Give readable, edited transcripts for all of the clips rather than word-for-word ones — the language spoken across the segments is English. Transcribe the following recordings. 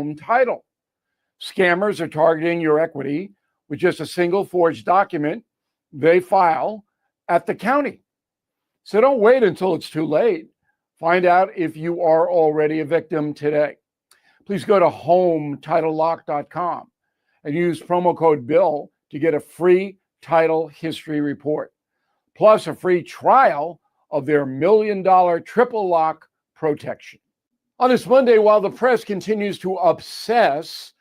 home title. Scammers are targeting your equity with just a single forged document they file at the county. So don't wait until it's too late. Find out if you are already a victim today. Please go to HomeTitleLock.com and use promo code BILL to get a free title history report, plus a free trial of their $1 million triple lock protection. On this Monday, while the press continues to obsess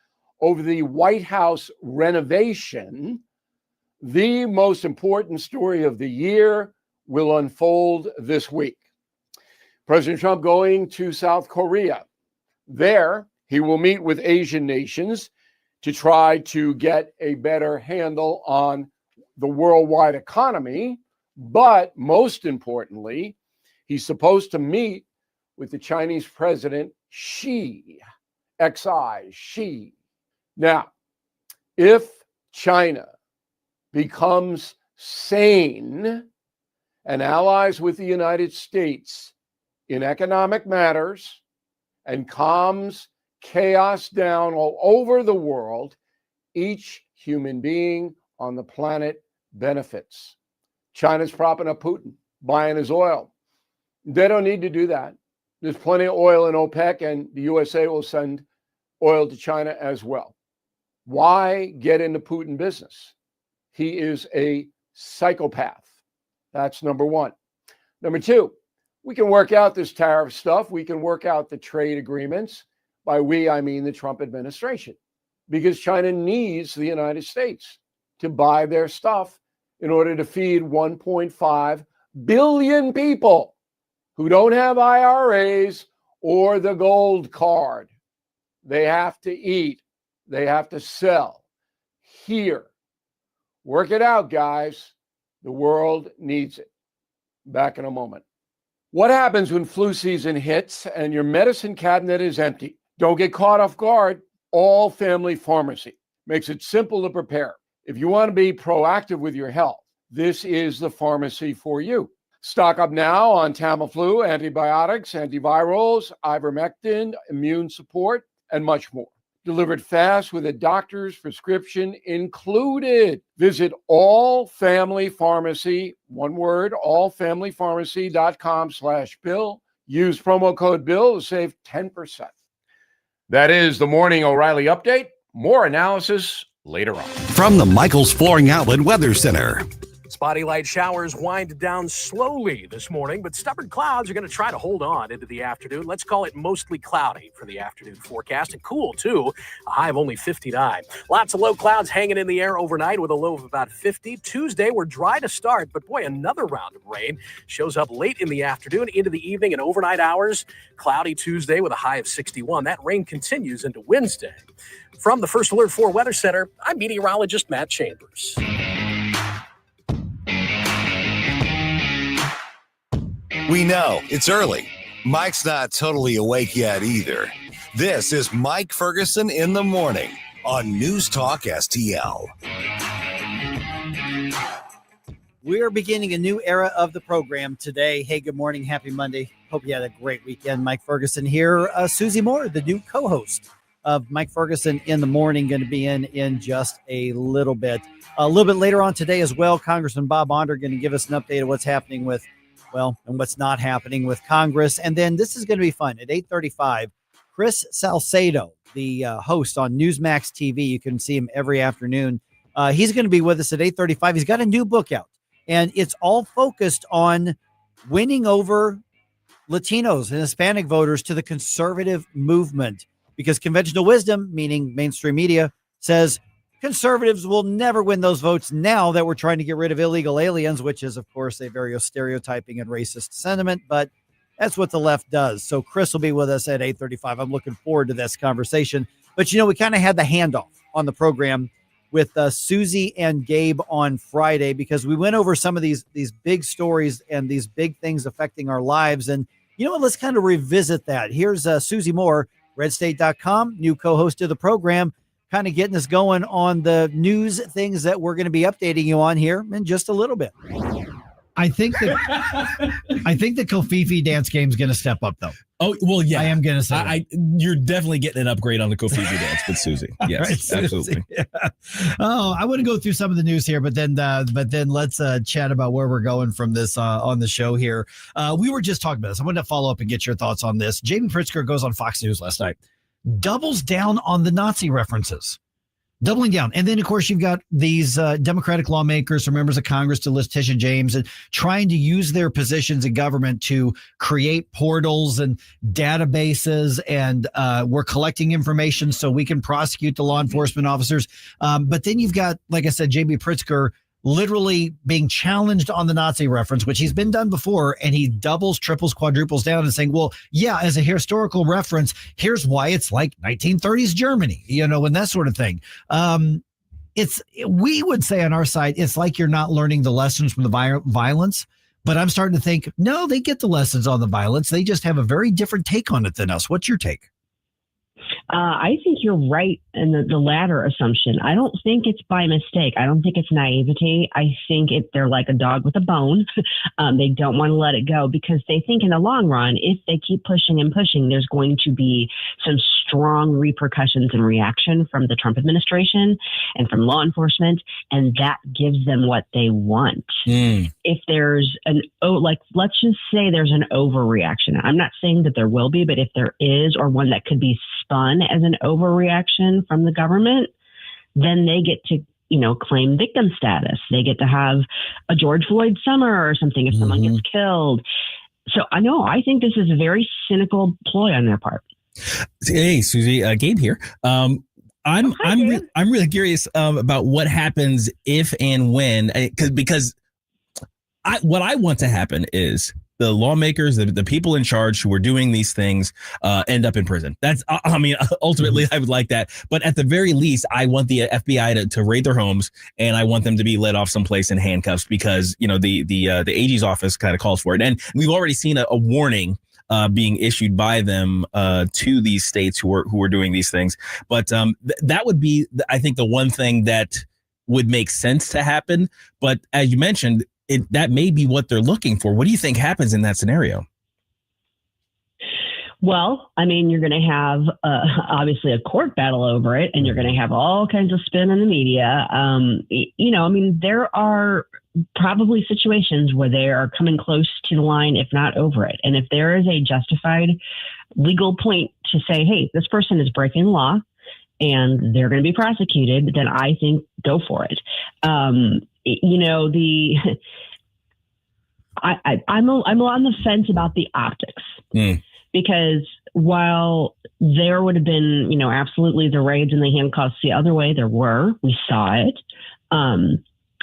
over the White House renovation, the most important story of the year will unfold this week. President Trump going to South Korea. There, he will meet with Asian nations to try to get a better handle on the worldwide economy. But most importantly, he's supposed to meet with the Chinese president, Xi, Xi, Xi. Now, if China becomes sane and allies with the United States in economic matters and calms chaos down all over the world, each human being on the planet benefits. China's propping up Putin, buying his oil. They don't need to do that. There's plenty of oil in OPEC, and the USA will send oil to China as well. Why get into Putin business? He is a psychopath. That's number one. Number two, we can work out this tariff stuff. We can work out the trade agreements. By we, I mean the Trump administration, because China needs the United States to buy their stuff in order to feed 1.5 billion people who don't have IRAs or the gold card. They have to eat. They have to sell. Here. Work it out, guys. The world needs it. Back in a moment. What happens when flu season hits and your medicine cabinet is empty? Don't get caught off guard. All Family Pharmacy makes it simple to prepare. If you want to be proactive with your health, this is the pharmacy for you. Stock up now on Tamiflu, antibiotics, antivirals, ivermectin, immune support, and much more. Delivered fast with a doctor's prescription included. Visit All Family Pharmacy, one word, allfamilypharmacy.com/Bill. Use promo code BILL to save 10%. That is the Morning O'Reilly Update. More analysis later on. From the Michael's Flooring Outlet Weather Center. Spotty light showers wind down slowly this morning, but stubborn clouds are going to try to hold on into the afternoon. Let's call it mostly cloudy for the afternoon forecast, and cool, too. A high of only 59. Lots of low clouds hanging in the air overnight with a low of about 50. Tuesday, we're dry to start, but boy, another round of rain shows up late in the afternoon, into the evening and overnight hours. Cloudy Tuesday with a high of 61. That rain continues into Wednesday. From the First Alert 4 Weather Center, I'm meteorologist Matt Chambers. We know it's early. Mike's not totally awake yet either. This is Mike Ferguson in the morning on News Talk STL. We're beginning a new era of the program today. Hey, good morning. Happy Monday. Hope you had a great weekend. Mike Ferguson here. Susie Moore, the new co-host of Mike Ferguson in the morning, going to be in just a little bit. A little bit later on today as well, Congressman Bob Onder going to give us an update of what's happening with, well, and what's not happening with Congress. And then this is going to be fun. At 8:35, Chris Salcedo, the host on NewsMax TV. You can see him every afternoon. He's going to be with us at 8:35. He's got a new book out, and it's all focused on winning over Latinos and Hispanic voters to the conservative movement, because conventional wisdom, meaning mainstream media, says conservatives will never win those votes now that we're trying to get rid of illegal aliens, which is, of course, a very stereotyping and racist sentiment, but that's what the left does. So Chris will be with us at 8:35. I'm looking forward to this conversation. But, you know, we kind of had the handoff on the program with Susie and Gabe on Friday, because we went over some of these big stories and these big things affecting our lives. And, you know what, let's kind of revisit that. Here's Susie Moore, RedState.com, new co-host of the program, kind of getting us going on the news things that we're going to be updating you on here in just a little bit. I think the Kofifi dance game is going to step up, though. Oh, well, yeah. I am going to say you're definitely getting an upgrade on the Kofifi dance with Susie. Yes, right, Susie. Absolutely. Yeah. Oh, I want to go through some of the news here, but then let's chat about where we're going from this on the show here. We were just talking about this. I wanted to follow up and get your thoughts on this. Jamie Pritzker goes on Fox News last night, doubles down on the Nazi references. Doubling down. And then, of course, you've got these Democratic lawmakers or members of Congress to Letitia James and trying to use their positions in government to create portals and databases. And we're collecting information so we can prosecute the law enforcement officers. But then you've got, like I said, J.B. Pritzker literally being challenged on the Nazi reference, which he's been done before, and he doubles, triples, quadruples down and saying, well, yeah, as a historical reference, here's why it's like 1930s Germany, and that sort of thing. We would say on our side, it's like you're not learning the lessons from the violence, but I'm starting to think, no, they get the lessons on the violence. They just have a very different take on it than us. What's your take? I think you're right in the latter assumption. I don't think it's by mistake. I don't think it's naivety. I think they're like a dog with a bone. They don't want to let it go because they think in the long run, if they keep pushing and pushing, there's going to be some strong repercussions and reaction from the Trump administration and from law enforcement, and that gives them what they want. If there's let's just say there's an overreaction. I'm not saying that there will be, but if there is, or one that could be spun as an overreaction from the government, then they get to, claim victim status. They get to have a George Floyd summer or something if someone gets killed. So I think this is a very cynical ploy on their part. Hey, Susie, Gabe here. I'm really curious about what happens if and when, because what I want to happen is the lawmakers, the people in charge who are doing these things end up in prison. Ultimately, I would like that. But at the very least, I want the FBI to raid their homes, and I want them to be let off someplace in handcuffs because, the AG's office kind of calls for it. And we've already seen a warning being issued by them to these states who are doing these things. But that would be, I think, the one thing that would make sense to happen. But as you mentioned, that may be what they're looking for. What do you think happens in that scenario? Well, you're going to have obviously a court battle over it, and you're going to have all kinds of spin in the media. There are probably situations where they are coming close to the line, if not over it. And if there is a justified legal point to say, hey, this person is breaking the law and they're going to be prosecuted, then I think go for it. I'm on the fence about the optics because while there would have been, absolutely the raids and the handcuffs the other way, we saw it.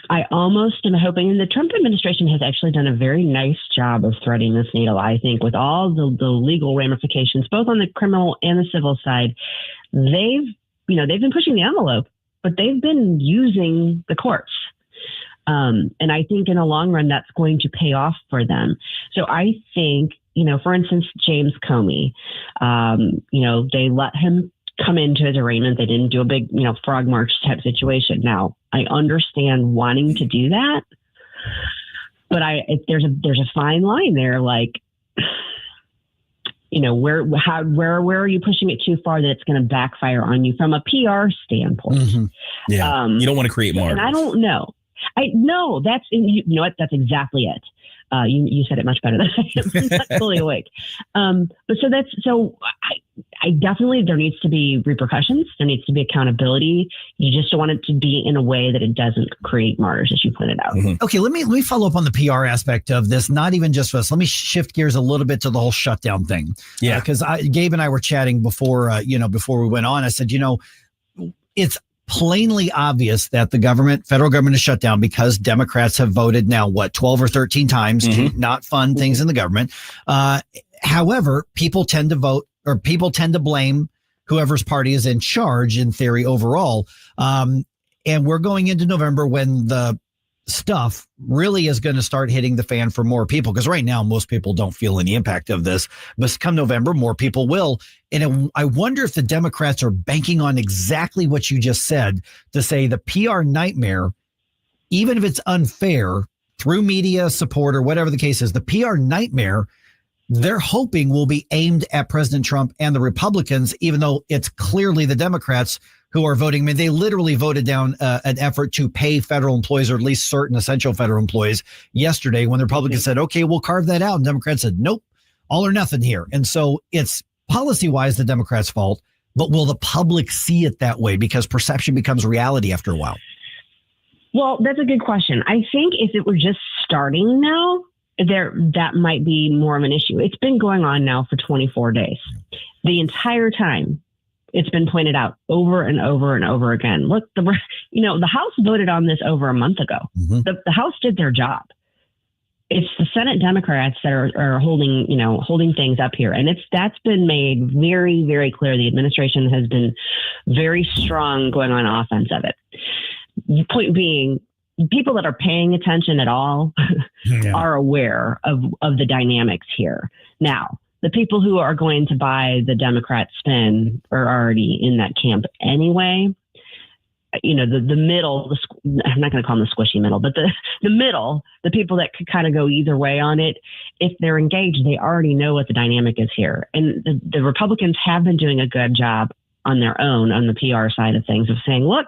I almost am hoping, and the Trump administration has actually done a very nice job of threading this needle, I think, with all the legal ramifications, both on the criminal and the civil side. They've been pushing the envelope, but they've been using the courts. And I think in the long run, that's going to pay off for them. So I think, for instance, James Comey, they let him come into his arraignment. They didn't do a big, frog march type situation. Now, I understand wanting to do that, but there's a fine line there. Like, where are you pushing it too far that it's going to backfire on you from a PR standpoint? Yeah, you don't want to create more. And I don't know. That's that's exactly it. You said it much better than I am. I'm not fully awake. I definitely, there needs to be repercussions. There needs to be accountability. You just don't want it to be in a way that it doesn't create martyrs, as you pointed out. Okay, let me follow up on the PR aspect of this. Not even just for us. Let me shift gears a little bit to the whole shutdown thing. Yeah, because Gabe and I were chatting before we went on. I said, it's plainly obvious that the federal government is shut down because Democrats have voted now, 12 or 13 times to not fund things in the government. However, people tend to blame whoever's party is in charge in theory overall. And we're going into November when the stuff really is going to start hitting the fan for more people, because right now most people don't feel any impact of this, but come November more people will. And I wonder if the Democrats are banking on exactly what you just said to say the PR nightmare, even if it's unfair, through media support or whatever the case is, the PR nightmare they're hoping will be aimed at President Trump and the Republicans, even though it's clearly the Democrats who are voting. I mean, they literally voted down an effort to pay federal employees, or at least certain essential federal employees, yesterday when the Republicans said, okay, we'll carve that out. And Democrats said, nope, all or nothing here. And so it's policy-wise the Democrats' fault, but will the public see it that way? Because perception becomes reality after a while. Well, that's a good question. I think if it were just starting now, that might be more of an issue. It's been going on now for 24 days. The entire time, it's been pointed out over and over and over again. Look, the House voted on this over a month ago. Mm-hmm. The House did their job. It's the Senate Democrats that are holding things up here. And that's been made very, very clear. The administration has been very strong going on offense of it. The point being, people that are paying attention at all are aware of the dynamics here. Now, the people who are going to buy the Democrat spin are already in that camp anyway. You know, the middle, I'm not going to call them the squishy middle, but the middle, the people that could kind of go either way on it, if they're engaged, they already know what the dynamic is here. And the Republicans have been doing a good job on their own, on the PR side of things, of saying, look,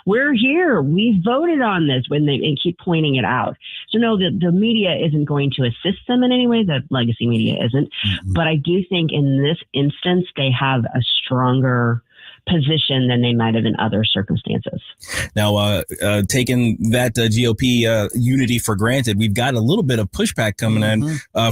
we're here. We voted on this, and keep pointing it out. So no, the media isn't going to assist them in any way. The legacy media isn't. Mm-hmm. But I do think in this instance, they have a stronger position than they might have in other circumstances. Now, taking that GOP unity for granted, we've got a little bit of pushback coming in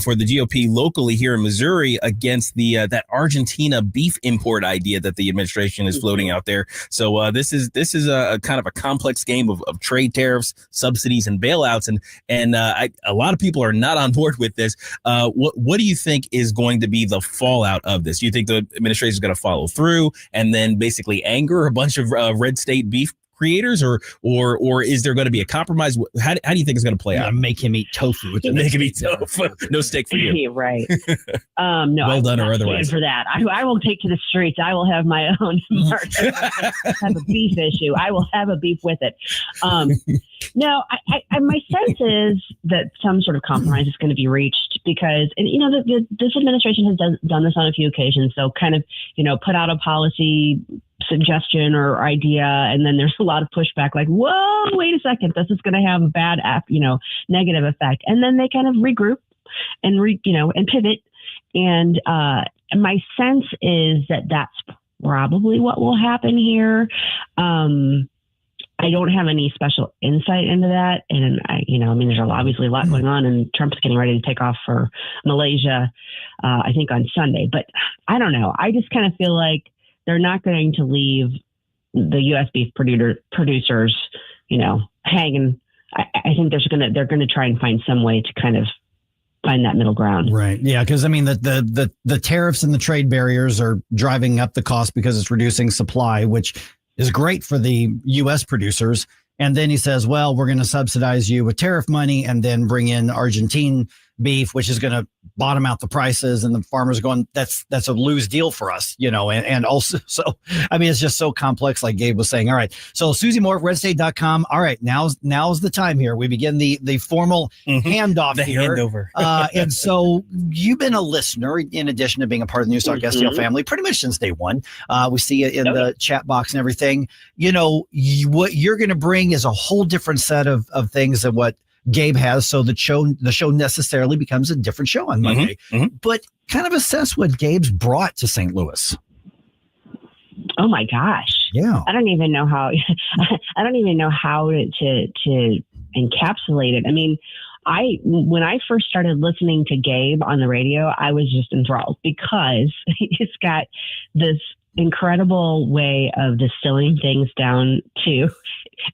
for the GOP locally here in Missouri against that Argentina beef import idea that the administration is floating out there. So this is a kind of a complex game of trade tariffs, subsidies, and bailouts, and a lot of people are not on board with this. What do you think is going to be the fallout of this? Do you think the administration is going to follow through and then basically anger a bunch of red state beef creators, or is there going to be a compromise? How do you think it's going to play out? Make him eat tofu. Make him eat tofu. No steak for you. Right. No, well done or otherwise. For that, I will take to the streets. I will have my own march. Have a beef issue. I will have a beef with it. No, my sense is that some sort of compromise is going to be reached because, and you know, this administration has done this on a few occasions. So kind of, put out a policy suggestion or idea, and then there's a lot of pushback, like, whoa, wait a second, this is going to have a bad, negative effect, and then they kind of regroup and and pivot. And my sense is that that's probably what will happen here. I don't have any special insight into that. And there's obviously a lot going on, and Trump's getting ready to take off for Malaysia, I think on Sunday, but I don't know. I just kind of feel like they're not going to leave the U.S. beef producers, hanging. I think they're going to try and find some way to kind of find that middle ground. Right. Yeah. Because I mean, the tariffs and the trade barriers are driving up the cost because it's reducing supply, which is great for the U.S. producers. And then he says, well, we're going to subsidize you with tariff money and then bring in Argentine beef, which is going to bottom out the prices, and the farmers are going, that's a lose deal for us, and also, so, I mean, it's just so complex, like Gabe was saying. All right. So Susie Moore, RedState.com. All right. Now's the time here. We begin the formal handoff here. Handover. And so you've been a listener in addition to being a part of the NewsTalkSTL family pretty much since day one. We see you in the chat box and everything. What you're going to bring is a whole different set of things than what Gabe has, so the show necessarily becomes a different show on Monday. But kind of assess what Gabe's brought to St. Louis. Oh my gosh! Yeah, I don't even know how. I don't even know how to encapsulate it. I mean, when I first started listening to Gabe on the radio, I was just enthralled because he's got this incredible way of distilling things down to,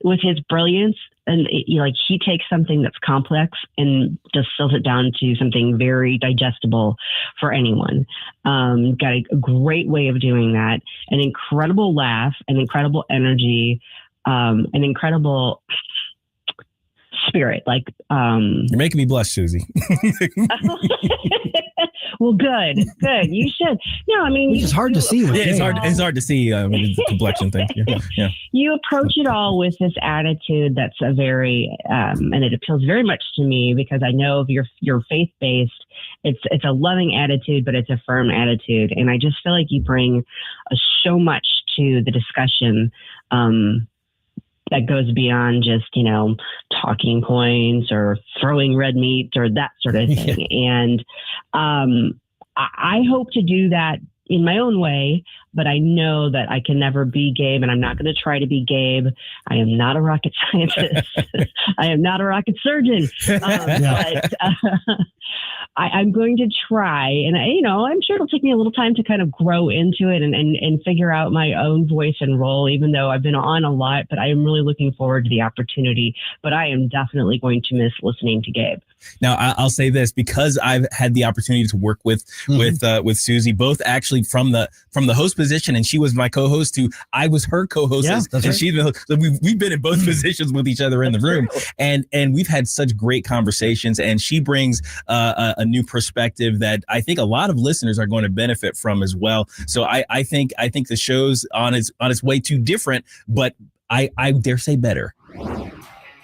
with his brilliance. And he takes something that's complex and distills it down to something very digestible for anyone. Got a great way of doing that. An incredible laugh, an incredible energy, an incredible spirit. Like, you're making me blush, Susie. well, good. You should. No, I mean, Which is hard to see. It's hard to see. It's a complexion thing. Yeah. You approach it all with this attitude that's a very, and it appeals very much to me because I know you're faith-based. It's a loving attitude, but it's a firm attitude. And I just feel like you bring so much to the discussion that goes beyond just, talking points or throwing red meat or that sort of thing. And I hope to do that in my own way, but I know that I can never be Gabe, and I'm not going to try to be Gabe. I am not a rocket scientist. I am not a rocket surgeon. But I'm going to try, and I'm sure it'll take me a little time to kind of grow into it and figure out my own voice and role, even though I've been on a lot, but I am really looking forward to the opportunity. But I am definitely going to miss listening to Gabe. Now, I'll say this, because I've had the opportunity to work with Susie, both actually from the host position, and she was my co-host too. I was her co-host, and right. She's the host. So we've been in both positions with each other in the room, and we've had such great conversations. And she brings a new perspective that I think a lot of listeners are going to benefit from as well. So I think the show's on its way to different, but I dare say better.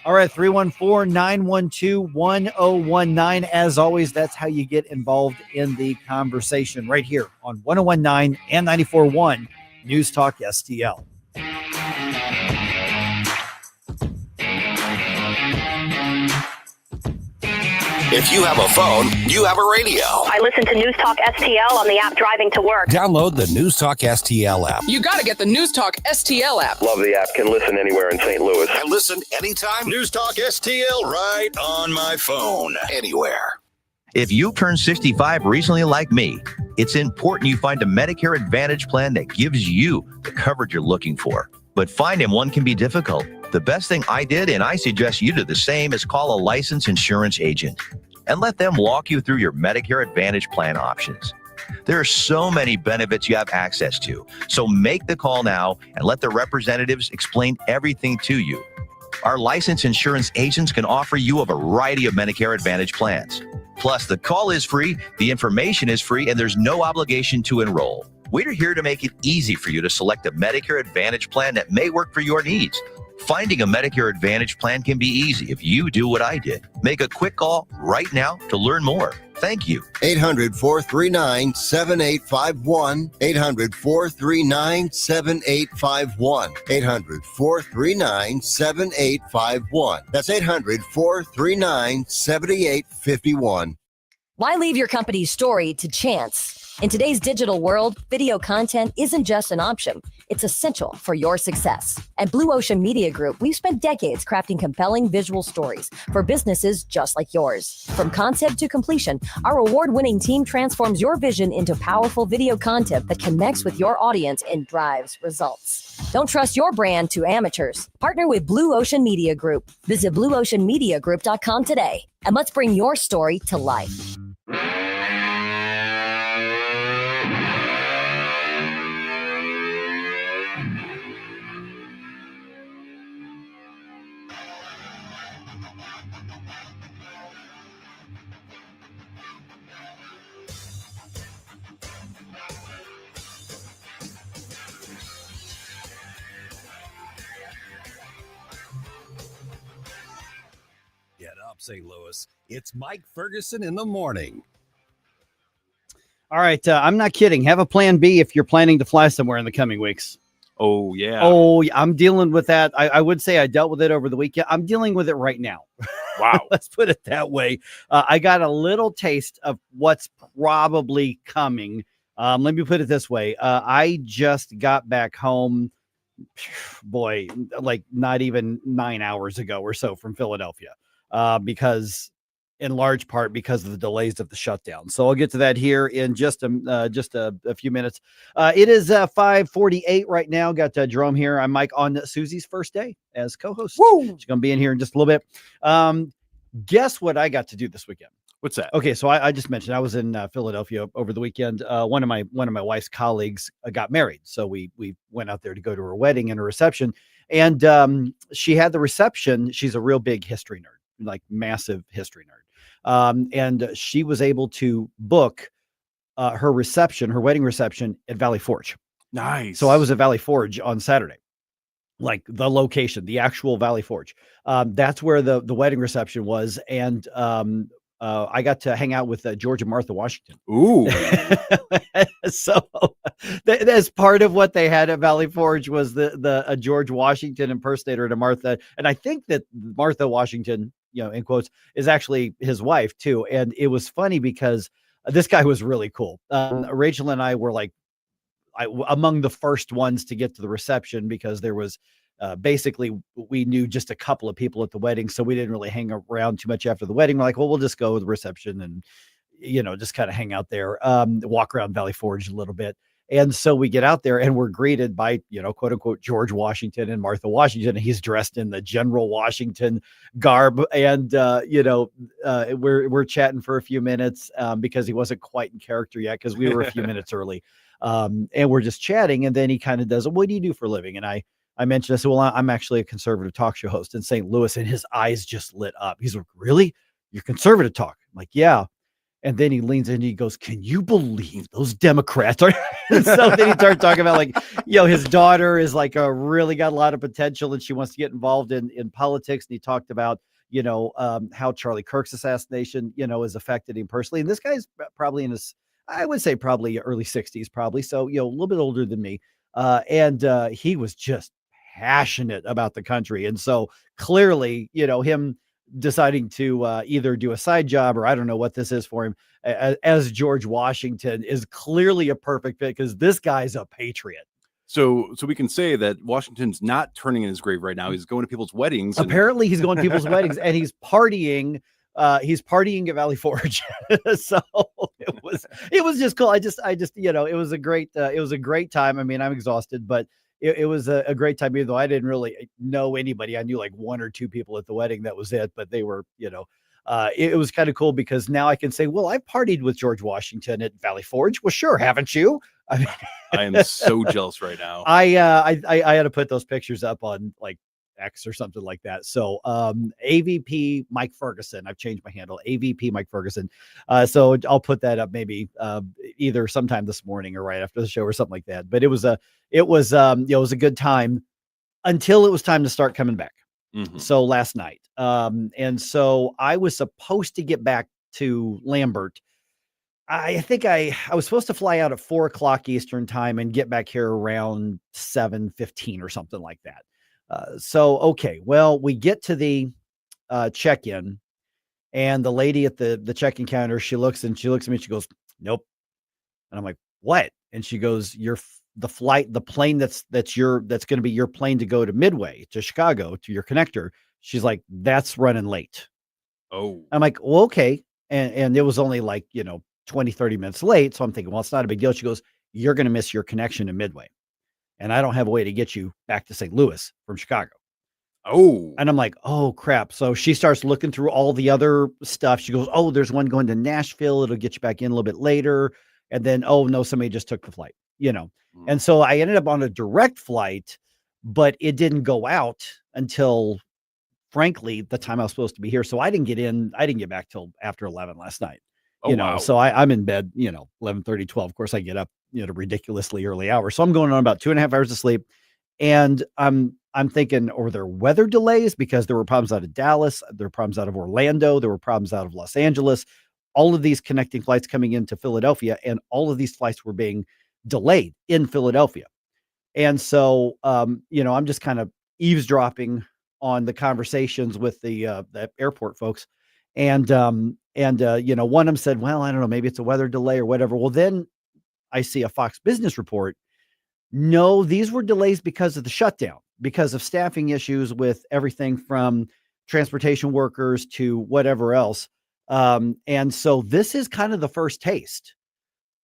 All right, 314-912-1019. As always, that's how you get involved in the conversation right here on 1019 and 94.1 News Talk STL. If you have a phone, you have a radio. I listen to News Talk STL on the app driving to work. Download the News Talk STL app. You got to get the News Talk STL app. Love the app. Can listen anywhere in St. Louis. And listen anytime. News Talk STL right on my phone. Anywhere. If you turned 65 recently like me, it's important you find a Medicare Advantage plan that gives you the coverage you're looking for. But finding one can be difficult. The best thing I did, and I suggest you do the same, is call a licensed insurance agent and let them walk you through your Medicare Advantage plan options. There are so many benefits you have access to. So make the call now and let the representatives explain everything to you. Our licensed insurance agents can offer you a variety of Medicare Advantage plans. Plus, the call is free, the information is free, and there's no obligation to enroll. We're here to make it easy for you to select a Medicare Advantage plan that may work for your needs. Finding a Medicare Advantage plan can be easy if you do what I did. Make a quick call right now to learn more. Thank you. 800-439-7851. 800-439-7851. 800-439-7851. That's 800-439-7851. Why leave your company's story to chance? In today's digital world, video content isn't just an option. It's essential for your success. At Blue Ocean Media Group, we've spent decades crafting compelling visual stories for businesses just like yours. From concept to completion, our award-winning team transforms your vision into powerful video content that connects with your audience and drives results. Don't trust your brand to amateurs. Partner with Blue Ocean Media Group. Visit blueoceanmediagroup.com today, and let's bring your story to life. Get up, St. Louis. It's Mike Ferguson in the morning. All right. I'm not kidding. Have a plan B if you're planning to fly somewhere in the coming weeks. Oh, yeah. Oh, I'm dealing with that. I would say I dealt with it over the weekend. I'm dealing with it right now. Wow. Let's put it that way. I got a little taste of what's probably coming. Let me put it this way. I just got back home, boy, like not even 9 hours ago or so from Philadelphia, because in large part because of the delays of the shutdown. So I'll get to that here in just a few minutes. It is 5:48 right now. Got Jerome here. I'm Mike on Susie's first day as co-host. Woo! She's going to be in here in just a little bit. Guess what I got to do this weekend? What's that? Okay, so I just mentioned I was in Philadelphia over the weekend. One of my wife's colleagues got married, so we went out there to go to her wedding and her reception. And she had the reception. She's a real big history nerd. like massive history nerd. And she was able to book her wedding reception at Valley Forge. Nice. So I was at Valley Forge on Saturday, like the location, the actual Valley Forge. That's where the wedding reception was. And I got to hang out with George and Martha Washington. Ooh. So as part of what they had at Valley Forge was the George Washington impersonator to Martha. And I think that Martha Washington, in quotes, is actually his wife too. And it was funny because this guy was really cool. Rachel and I were like among the first ones to get to the reception because there was basically we knew just a couple of people at the wedding. So we didn't really hang around too much after the wedding. We're like, well, we'll just go to the reception and, just kind of hang out there, walk around Valley Forge a little bit. And so we get out there and we're greeted by, quote unquote, George Washington and Martha Washington. He's dressed in the General Washington garb. And, we're chatting for a few minutes because he wasn't quite in character yet because we were a few minutes early. And we're just chatting. And then he kind of does, what do you do for a living? And I mentioned, I said, well, I'm actually a conservative talk show host in St. Louis. And his eyes just lit up. He's like, really? You're conservative talk? I'm like, yeah. And then he leans in and he goes, can you believe those Democrats are? So then he started talking about his daughter is really got a lot of potential and she wants to get involved in politics. And he talked about, how Charlie Kirk's assassination, is affected him personally. And this guy's probably in his, I would say probably early 60s, probably. So, a little bit older than me. And he was just passionate about the country. And so clearly, him deciding to either do a side job or I don't know what this is for him as George Washington is clearly a perfect fit because this guy's a patriot. So we can say that Washington's not turning in his grave right now. He's going to people's weddings. Apparently he's going to people's weddings and he's partying. He's partying at Valley Forge. So it was just cool. I just, it was a great time. I mean, I'm exhausted, but it was a great time, even though I didn't really know anybody. I knew like one or two people at the wedding. That was it. But they were, it was kind of cool because now I can say, well, I partied with George Washington at Valley Forge. Well, sure. Haven't you? I mean, I am so jealous right now. I had to put those pictures up on like X or something like that. So AVP Mike Ferguson. I've changed my handle, AVP Mike Ferguson. So I'll put that up maybe either sometime this morning or right after the show or something like that. But it was a good time until it was time to start coming back. Mm-hmm. So last night. And so I was supposed to get back to Lambert. I think I was supposed to fly out at 4:00 Eastern time and get back here around 7:15 or something like that. Okay. Well, we get to the check-in and the lady at the check-in counter, she looks at me and she goes, nope. And I'm like, what? And she goes, the plane that's going to be your plane to go to Midway, to Chicago, to your connector. She's like, that's running late. Oh, I'm like, well, okay. And it was only 20, 30 minutes late. So I'm thinking, well, it's not a big deal. She goes, you're going to miss your connection to Midway. And I don't have a way to get you back to St. Louis from Chicago. Oh. And I'm like, oh, crap. So she starts looking through all the other stuff. She goes, oh, there's one going to Nashville. It'll get you back in a little bit later. And then, oh, no, somebody just took the flight, And so I ended up on a direct flight, but it didn't go out until, frankly, the time I was supposed to be here. So I didn't get back till after 11 last night. Wow. So I'm in bed, 11:30, 12. Of course, I get up, at a ridiculously early hour. So I'm going on about 2.5 hours of sleep. And I'm thinking, are there weather delays? Because there were problems out of Dallas. There were problems out of Orlando. There were problems out of Los Angeles. All of these connecting flights coming into Philadelphia. And all of these flights were being delayed in Philadelphia. And so, I'm just kind of eavesdropping on the conversations with the airport folks. And one of them said, well, I don't know, maybe it's a weather delay or whatever. Well, then I see a Fox Business report. No, these were delays because of the shutdown, because of staffing issues with everything from transportation workers to whatever else. And so this is kind of the first taste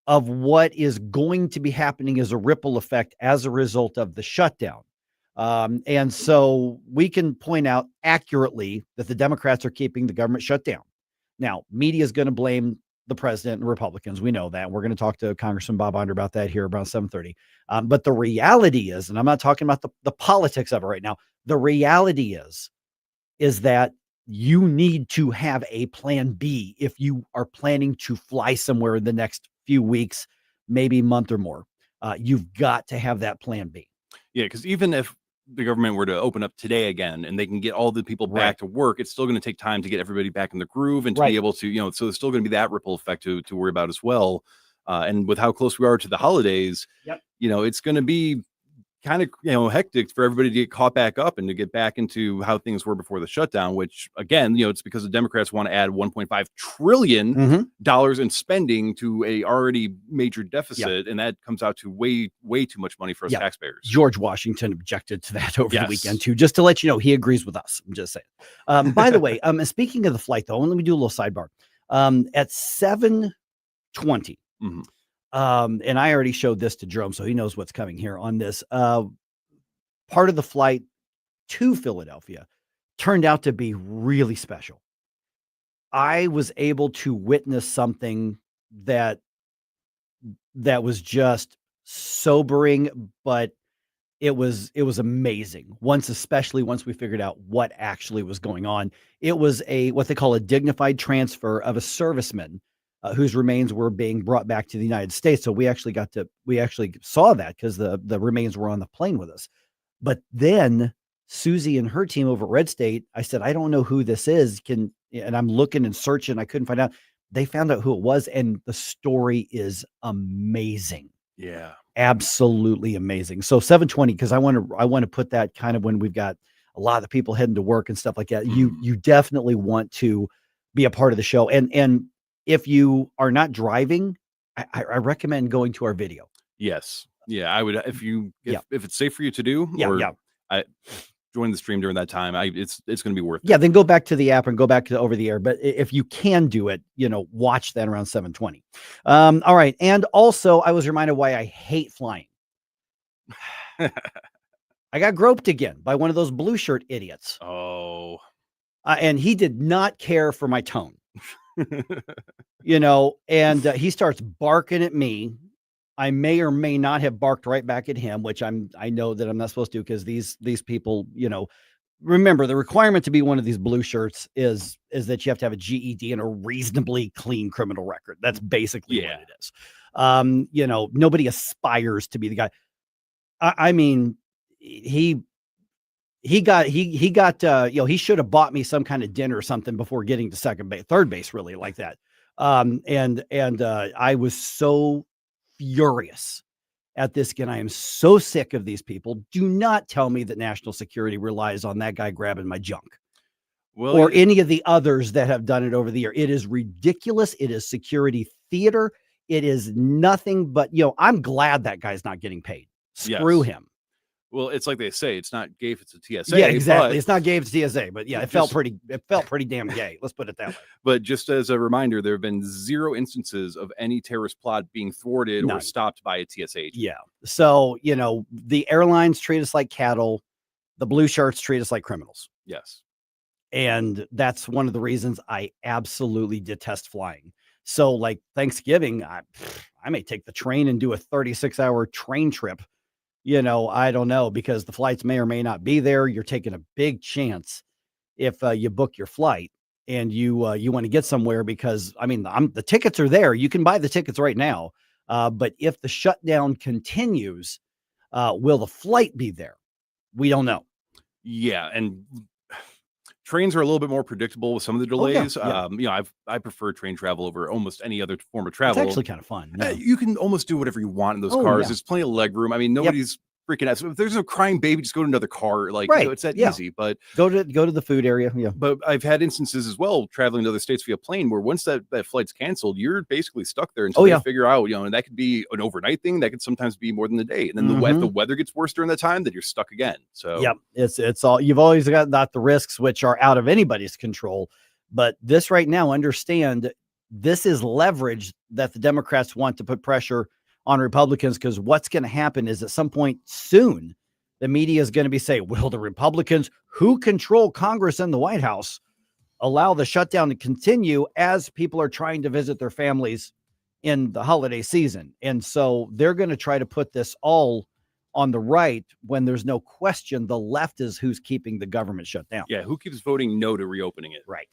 of what is going to be happening as a ripple effect as a result of the shutdown. And so we can point out accurately that the Democrats are keeping the government shut down. Now, media is going to blame the president and Republicans. We know that. We're going to talk to Congressman Bob Onder about that here around 7:30. But the reality is, and I'm not talking about the politics of it right now. The reality is that you need to have a plan B if you are planning to fly somewhere in the next few weeks, maybe month or more. You've got to have that plan B. Yeah, because even if the government were to open up today again and they can get all the people back to work, it's still going to take time to get everybody back in the groove and to be able to, so there's still going to be that ripple effect to worry about as well. And with how close we are to the holidays, it's going to be kind of, hectic for everybody to get caught back up and to get back into how things were before the shutdown, which again, it's because the Democrats want to add $1.5 trillion in spending to a already major deficit. And that comes out to way too much money for us taxpayers. George Washington objected to that over the weekend too, just to let you know, he agrees with us. I'm just saying. By the way, speaking of the flight though, let me do a little sidebar. At 7:20, and I already showed this to Jerome, so he knows what's coming here on this. Part of the flight to Philadelphia turned out to be really special. I was able to witness something that was just sobering, but it was amazing. Especially once we figured out what actually was going on. It was what they call a dignified transfer of a serviceman whose remains were being brought back to the United States. So we actually saw that because the remains were on the plane with us. But then Susie and her team over at RedState, I said, I don't know who this is. And I'm looking and searching. I couldn't find out. They found out who it was. And the story is amazing. Yeah. Absolutely amazing. So 7:20, because I want to put that kind of when we've got a lot of the people heading to work and stuff like that. You definitely want to be a part of the show. And if you are not driving, I recommend going to our video. Yes. Yeah. I would, if it's safe for you to do, I join the stream during that time. It's going to be worth it. Yeah. Then go back to the app and go back to over the air. But if you can do it, watch that around 7:20. All right. And also I was reminded why I hate flying. I got groped again by one of those blue shirt idiots. Oh, and he did not care for my tone. And he starts barking at me. I may or may not have barked right back at him, which I know that I'm not supposed to, because these people, remember the requirement to be one of these blue shirts is that you have to have a GED and a reasonably clean criminal record. That's basically what it is. Nobody aspires to be the guy. I mean, he got, he should have bought me some kind of dinner or something before getting to third base, really like that. And I was so furious at this again. I am so sick of these people. Do not tell me that national security relies on that guy grabbing my junk or any of the others that have done it over the year. It is ridiculous. It is security theater. It is nothing but, I'm glad that guy's not getting paid. Screw him. Well, it's like they say, it's not gay if it's a TSA. Yeah, exactly. It's not gay if it's TSA, but it felt pretty damn gay. Let's put it that way. But just as a reminder, there have been 0 instances of any terrorist plot being thwarted or stopped by a TSA agent. Yeah. So, the airlines treat us like cattle. The blue shirts treat us like criminals. Yes. And that's one of the reasons I absolutely detest flying. So like Thanksgiving, I may take the train and do a 36-hour train trip. I don't know, because the flights may or may not be there. You're taking a big chance if you book your flight and you want to get somewhere, because the tickets are there. You can buy the tickets right now. But if the shutdown continues, will the flight be there? We don't know. Yeah. And trains are a little bit more predictable with some of the delays. I prefer train travel over almost any other form of travel. It's actually kind of fun. Yeah. You can almost do whatever you want in those cars. There's plenty of leg room. Nobody's freaking out. So if there's a crying baby, just go to another car. It's that easy. But go to the food area. Yeah. But I've had instances as well traveling to other states via plane where once that flight's canceled, you're basically stuck there until they figure out, and that could be an overnight thing. That could sometimes be more than a day. And then if the weather gets worse during that time, then you're stuck again. So it's all, you've always got the risks, which are out of anybody's control. But this right now, understand, this is leverage that the Democrats want to put pressure on Republicans, because what's going to happen is at some point soon, the media is going to be saying, will the Republicans who control Congress and the White House allow the shutdown to continue as people are trying to visit their families in the holiday season? And so they're going to try to put this all on the right, when there's no question, the left is who's keeping the government shut down. Yeah, who keeps voting no to reopening it? Right.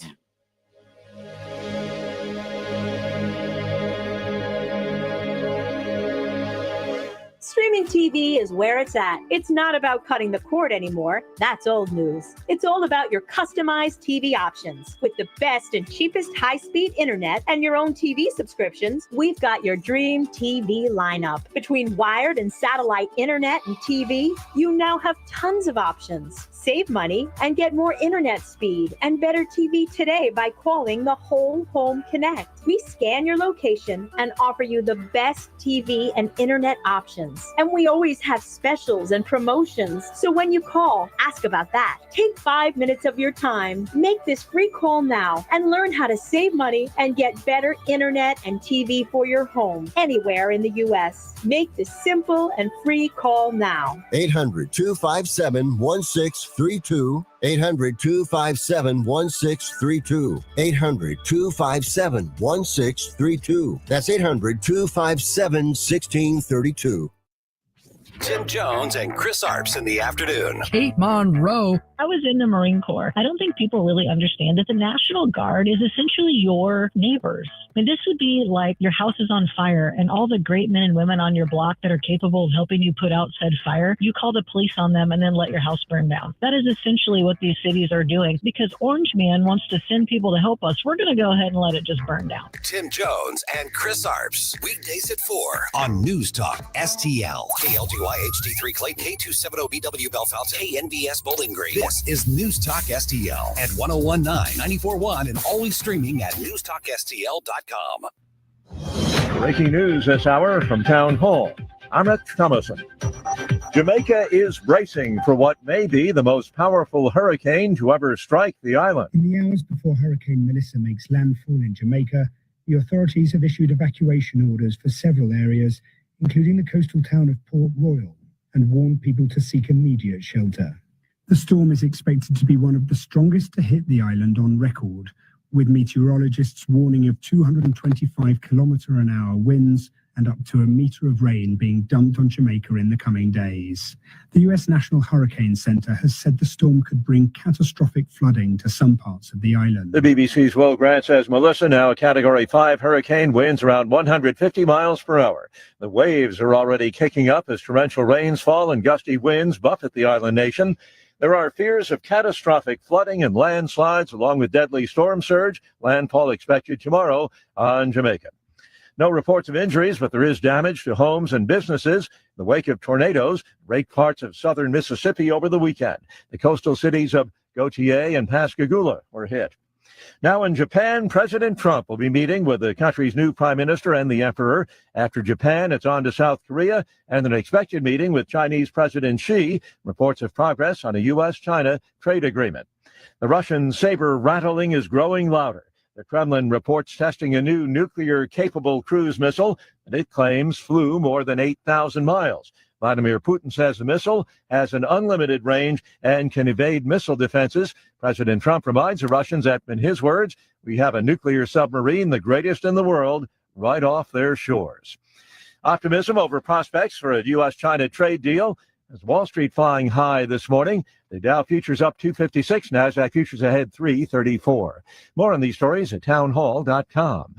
Streaming TV is where it's at. It's not about cutting the cord anymore. That's old news. It's all about your customized TV options. With the best and cheapest high-speed internet and your own TV subscriptions, we've got your dream TV lineup. Between wired and satellite internet and TV, you now have tons of options. Save money and get more internet speed and better TV today by calling the Whole Home Connect. We scan your location and offer you the best TV and internet options. And we always have specials and promotions. So when you call, ask about that. Take 5 minutes of your time. Make this free call now and learn how to save money and get better internet and TV for your home anywhere in the U.S. Make this simple and free call now. 800-257-1632. 800-257-1632. 800-257-1632. That's 800-257-1632. Tim Jones and Chris Arps in the afternoon. Kate Monroe. I was in the Marine Corps. I don't think people really understand that the National Guard is essentially your neighbors. I mean, this would be like your house is on fire and all the great men and women on your block that are capable of helping you put out said fire, you call the police on them and then let your house burn down. That is essentially what these cities are doing. Because Orange Man wants to send people to help us, we're going to go ahead and let it just burn down. Tim Jones and Chris Arps. Weekdays at 4 on News Talk STL. KLGY HD3 Clayton, K270BW Bellefontaine, KNBS Bowling Green. This is News Talk STL at 1019, 94.1, and always streaming at NewsTalkSTL.com. Breaking news this hour from Town Hall. I'm Rick Thomason. Jamaica is bracing for what may be the most powerful hurricane to ever strike the island. In the hours before Hurricane Melissa makes landfall in Jamaica, the authorities have issued evacuation orders for several areas, including the coastal town of Port Royal, and warned people to seek immediate shelter. The storm is expected to be one of the strongest to hit the island on record, with meteorologists warning of 225-kilometre-an-hour winds and up to a metre of rain being dumped on Jamaica in the coming days. The U.S. National Hurricane Center has said the storm could bring catastrophic flooding to some parts of the island. The BBC's Will Grant says Melissa, now a Category 5 hurricane, winds around 150 miles per hour. The waves are already kicking up as torrential rains fall and gusty winds buffet the island nation. There are fears of catastrophic flooding and landslides along with deadly storm surge. Landfall expected tomorrow on Jamaica. No reports of injuries, but there is damage to homes and businesses in the wake of tornadoes raked parts of southern Mississippi over the weekend. The coastal cities of Gautier and Pascagoula were hit. Now in Japan, President Trump will be meeting with the country's new prime minister and the emperor. After Japan, it's on to South Korea and an expected meeting with Chinese President Xi. Reports of progress on a U.S.-China trade agreement. The Russian saber rattling is growing louder. The Kremlin reports testing a new nuclear-capable cruise missile that it claims flew more than 8,000 miles. Vladimir Putin says the missile has an unlimited range and can evade missile defenses. President Trump reminds the Russians that, in his words, we have a nuclear submarine, the greatest in the world, right off their shores. Optimism over prospects for a U.S.-China trade deal as Wall Street flying high this morning. The Dow futures up 256, NASDAQ futures ahead 334. More on these stories at townhall.com.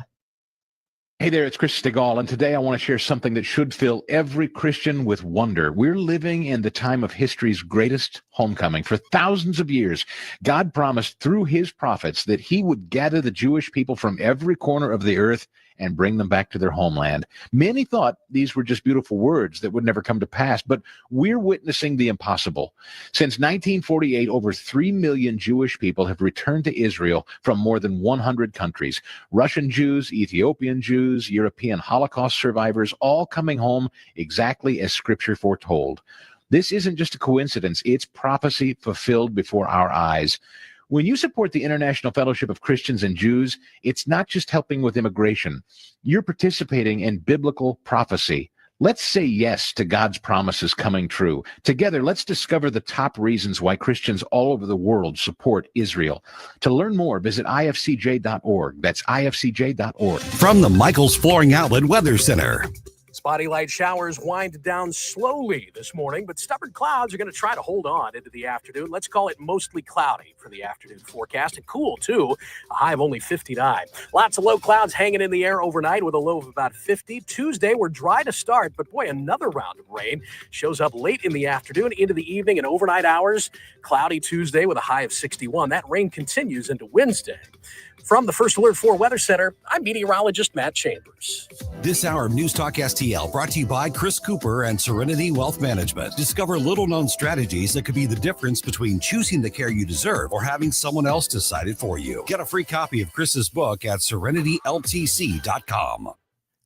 Hey there, it's Chris Stigall, and today I want to share something that should fill every Christian with wonder. We're living in the time of history's greatest homecoming. For thousands of years, God promised through his prophets that he would gather the Jewish people from every corner of the earth and bring them back to their homeland. Many thought these were just beautiful words that would never come to pass, but we're witnessing the impossible. Since 1948, over 3 million Jewish people have returned to Israel from more than 100 countries. Russian Jews, Ethiopian Jews, European Holocaust survivors, all coming home exactly as Scripture foretold. This isn't just a coincidence, it's prophecy fulfilled before our eyes. When you support the International Fellowship of Christians and Jews, it's not just helping with immigration. You're participating in biblical prophecy. Let's say yes to God's promises coming true. Together, let's discover the top reasons why Christians all over the world support Israel. To learn more, visit ifcj.org. That's ifcj.org. From the Michaels Flooring Outlet Weather Center. Spotty light showers wind down slowly this morning, but stubborn clouds are going to try to hold on into the afternoon. Let's call it mostly cloudy for the afternoon forecast, and cool too. A high of only 59. Lots of low clouds hanging in the air overnight with a low of about 50. Tuesday, we're dry to start, but boy, another round of rain shows up late in the afternoon into the evening and overnight hours. Cloudy Tuesday with a high of 61. That rain continues into Wednesday. From the First Alert 4 Weather Center, I'm meteorologist Matt Chambers. This hour of News Talk STL brought to you by Chris Cooper and Serenity Wealth Management. Discover little-known strategies that could be the difference between choosing the care you deserve or having someone else decide it for you. Get a free copy of Chris's book at serenityltc.com.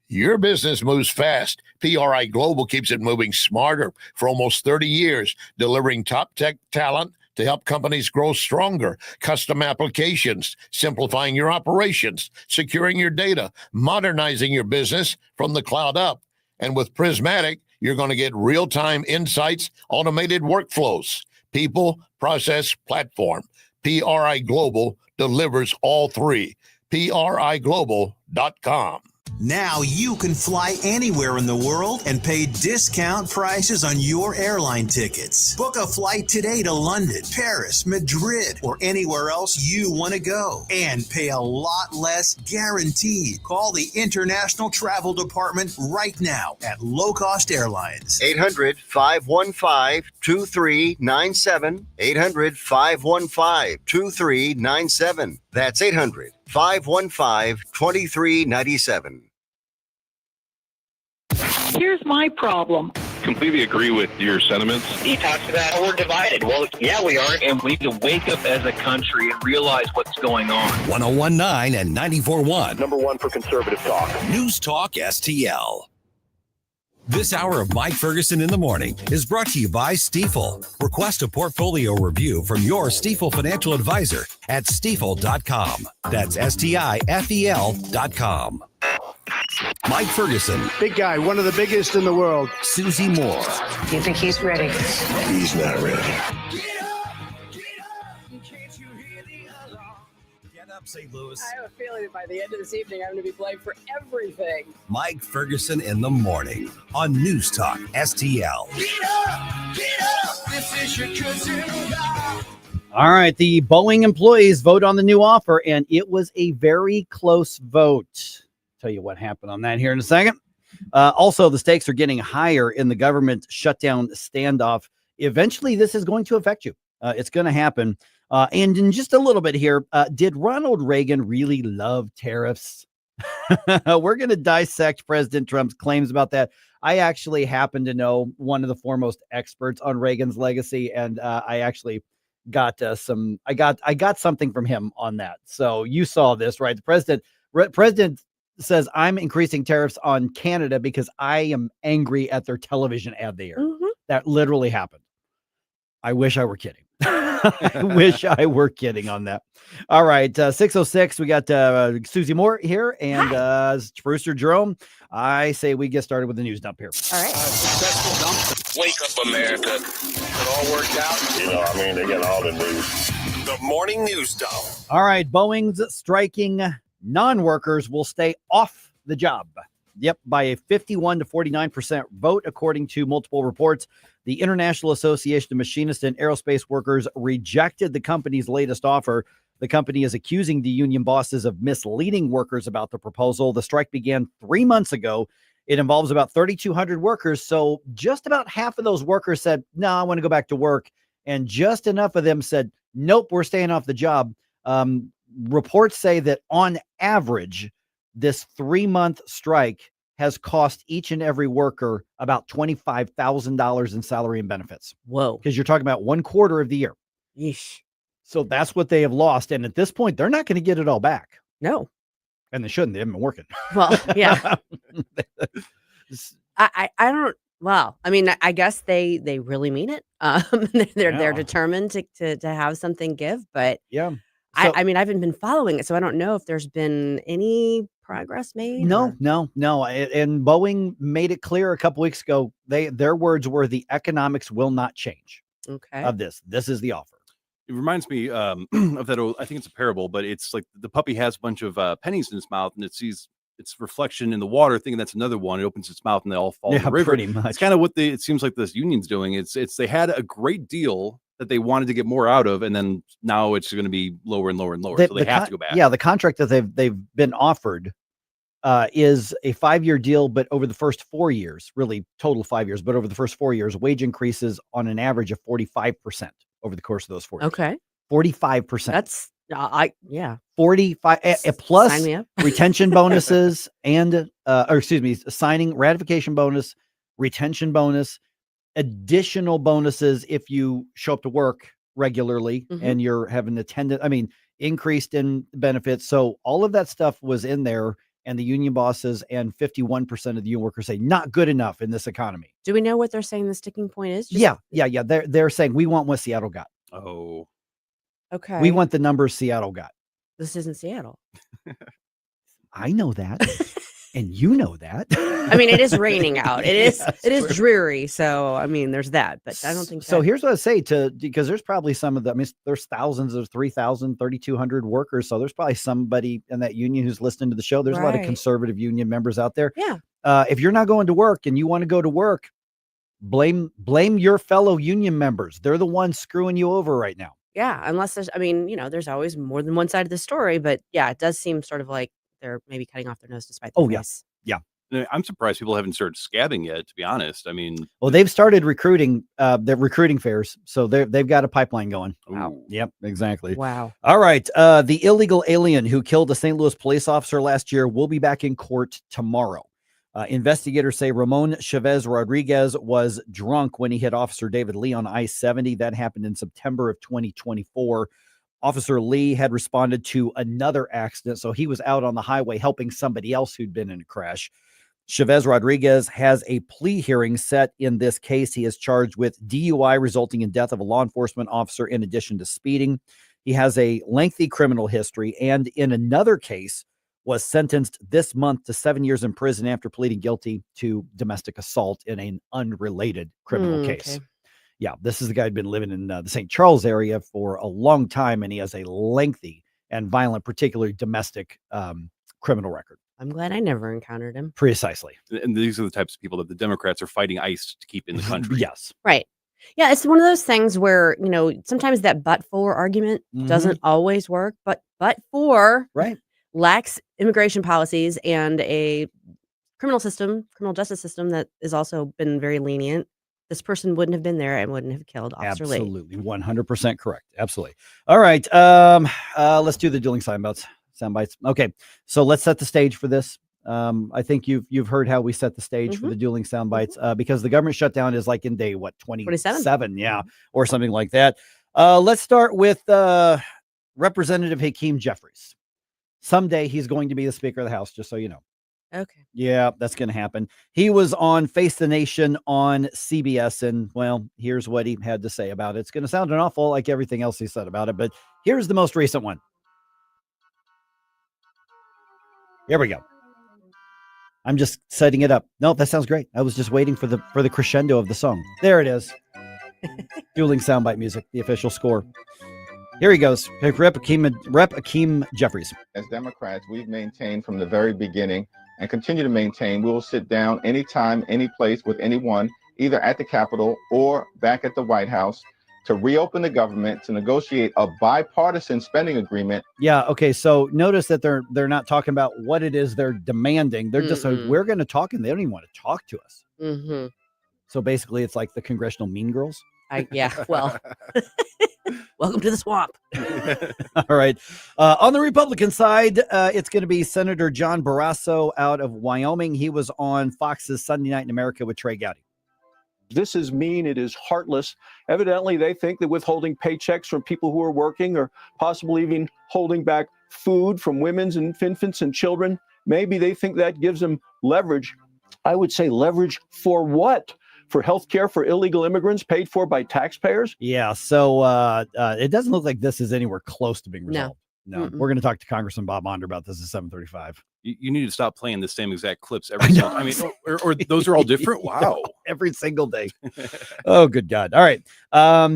Your business moves fast. PRI Global keeps it moving smarter for almost 30 years, delivering top tech talent to help companies grow stronger, custom applications, simplifying your operations, securing your data, modernizing your business from the cloud up. And with Prismatic, you're going to get real-time insights, automated workflows, people, process, platform. PRI Global delivers all three. PRIglobal.com. Now you can fly anywhere in the world and pay discount prices on your airline tickets. Book a flight today to London, Paris, Madrid, or anywhere else you want to go and pay a lot less guaranteed. Call the International Travel Department right now at Low Cost Airlines. 800-515-2397. 800-515-2397. That's 800-515-2397. Here's my problem. Completely agree with your sentiments. He talks about we're divided. Well, yeah, we are. And we need to wake up as a country and realize what's going on. 101.9 and 94.1. Number one for conservative talk. News Talk STL. This hour of Mike Ferguson in the Morning is brought to you by Stifel. Request a portfolio review from your Stifel financial advisor at stifel.com. That's STIFEL.com. Mike Ferguson. Big guy, one of the biggest in the world. Susie Moore. You think he's ready? He's not ready. St. Louis. I have a feeling that by the end of this evening, I'm going to be blamed for everything. Mike Ferguson in the Morning on News Talk STL. Get up, this is your cousin. All right, the Boeing employees vote on the new offer, and it was a very close vote. Tell you what happened on that here in a second. Also, the stakes are getting higher in the government shutdown standoff. Eventually, this is going to affect you. It's going to happen. And in just a little bit here, did Ronald Reagan really love tariffs? We're going to dissect President Trump's claims about that. I actually happen to know one of the foremost experts on Reagan's legacy, and I actually got I got something from him on that. So you saw this, right? The president says, I'm increasing tariffs on Canada because I am angry at their television ad they aired. That literally happened. I wish I were kidding. I wish I were kidding on that. All right. 6:06. We got Susie Moore here and Brewster Jerome. I say we get started with the news dump here. All right. Successful dump. Wake up, America. It all worked out. You know, I mean, they got all the news. The Morning News Dump. All right. Boeing's striking non-workers will stay off the job. Yep, by a 51 to 49% vote, according to multiple reports. The International Association of Machinists and Aerospace Workers rejected the company's latest offer. The company is accusing the union bosses of misleading workers about the proposal. The strike began 3 months ago. It involves about 3,200 workers. So just about half of those workers said, no, I want to go back to work. And just enough of them said, nope, we're staying off the job. Reports say that on average, this 3-month strike has cost each and every worker about $25,000 in salary and benefits. Whoa. Because you're talking about 1/4 of the year. Yeesh. So that's what they have lost. And at this point, they're not going to get it all back. No. And they shouldn't. They haven't been working. Well, yeah. I don't. Well, I mean, I guess they really mean it. They're determined to have something give, but yeah. So, I mean, I haven't been following it, so I don't know if there's been any progress made. No. And Boeing made it clear a couple weeks ago. Their words were the economics will not change. Okay. Of this. This is the offer. It reminds me of that old, I think it's a parable, but it's like the puppy has a bunch of pennies in his mouth and it sees its reflection in the water, thinking that's another one. It opens its mouth and they all fall in the river. Pretty much. It's kind of what it seems like this union's doing. It's they had a great deal that they wanted to get more out of, and then now it's going to be lower and lower and lower. So they have to go back. Yeah, the contract that they've been offered is a 5-year deal, but over the first 4 years, really total 5 years, but over the first 4 years, wage increases on an average of 45% over the course of those 4 years. Okay. 45%. That's 45 plus Sign me up. retention bonuses and signing ratification bonus, retention bonus, additional bonuses if you show up to work regularly and you're having attendance. I mean, increased in benefits. So all of that stuff was in there, and the union bosses and 51% of the union workers say not good enough in this economy. Do we know what they're saying the sticking point is? Yeah. They're saying we want what Seattle got. Oh, Okay. We want the numbers Seattle got. This isn't Seattle. I know that. And you know that. I mean, it is raining out. It is Yes, it is true. dreary. So I mean, there's that, but I don't think So that- here's what I say because there's probably some of the, I mean, there's thousands of 3,000, 3,200 workers. So there's probably somebody in that union who's listening to the show. There's a lot of Right. conservative union members out there. Yeah. If you're not going to work and you want to go to work, blame your fellow union members. They're the ones screwing you over right now. Yeah, unless there's, I mean, there's always more than one side of the story, but yeah, it does seem sort of like they're maybe cutting off their nose to spite their face. Yeah. I'm surprised people haven't started scabbing yet, to be honest. I mean, Well, they've started recruiting, their recruiting fairs. So they've got a pipeline going. Wow. Yep, exactly. Wow. All right. The illegal alien who killed a St. Louis police officer last year will be back in court tomorrow. Investigators say Ramon Chavez Rodriguez was drunk when he hit Officer David Lee on I-70. That happened in September of 2024. Officer Lee had responded to another accident, so he was out on the highway helping somebody else who'd been in a crash. Chavez Rodriguez has a plea hearing set in this case. He is charged with DUI resulting in death of a law enforcement officer in addition to speeding. He has a lengthy criminal history, and in another case was sentenced this month to 7 years in prison after pleading guilty to domestic assault in an unrelated criminal case. Okay. Yeah, this is the guy who'd been living in the St. Charles area for a long time, and he has a lengthy and violent, particularly domestic criminal record. I'm glad I never encountered him. Precisely. and these are the types of people that the Democrats are fighting ICE to keep in the country. Yes. Right. Yeah, it's one of those things where, sometimes that but for argument doesn't always work, but for right lacks immigration policies and a criminal justice system that has also been very lenient. This person wouldn't have been there and wouldn't have killed Officer Lee. Absolutely. 100% correct. Absolutely. All right. Let's do the dueling sound bites. Okay. So let's set the stage for this. I think you've heard how we set the stage for the dueling sound bites, because the government shutdown is like in day, 27? Yeah. Or something like that. Let's start with Representative Hakeem Jeffries. Someday he's going to be the Speaker of the House, just so you know. Okay. Yeah, that's going to happen. He was on Face the Nation on CBS, and well, here's what he had to say about it. It's going to sound an awful like everything else he said about it, but here's the most recent one. Here we go. I'm just setting it up. No, that sounds great. I was just waiting for the crescendo of the song. There it is. Dueling soundbite music, the official score. Here he goes. Rep. Hakeem Jeffries. As Democrats, we've maintained from the very beginning and continue to maintain we will sit down anytime, any place with anyone, either at the Capitol or back at the White House, to reopen the government, to negotiate a bipartisan spending agreement. Yeah. Okay. So notice that they're not talking about what it is they're demanding. They're just like, we're going to talk, and they don't even want to talk to us. Mm-hmm. So basically, it's like the congressional mean girls. Well, welcome to the swamp. All right. On the Republican side, it's going to be Senator John Barrasso out of Wyoming. He was on Fox's Sunday Night in America with Trey Gowdy. This is mean. It is heartless. Evidently, they think that withholding paychecks from people who are working, or possibly even holding back food from women's and infants and children, maybe they think that gives them leverage. I would say leverage for what? For health care for illegal immigrants paid for by taxpayers? Yeah. So it doesn't look like this is anywhere close to being resolved. No. We're going to talk to Congressman Bob Onder about this at 7:35. You need to stop playing the same exact clips every single time. I mean, or those are all different. Wow. Every single day. Oh, good God. All right.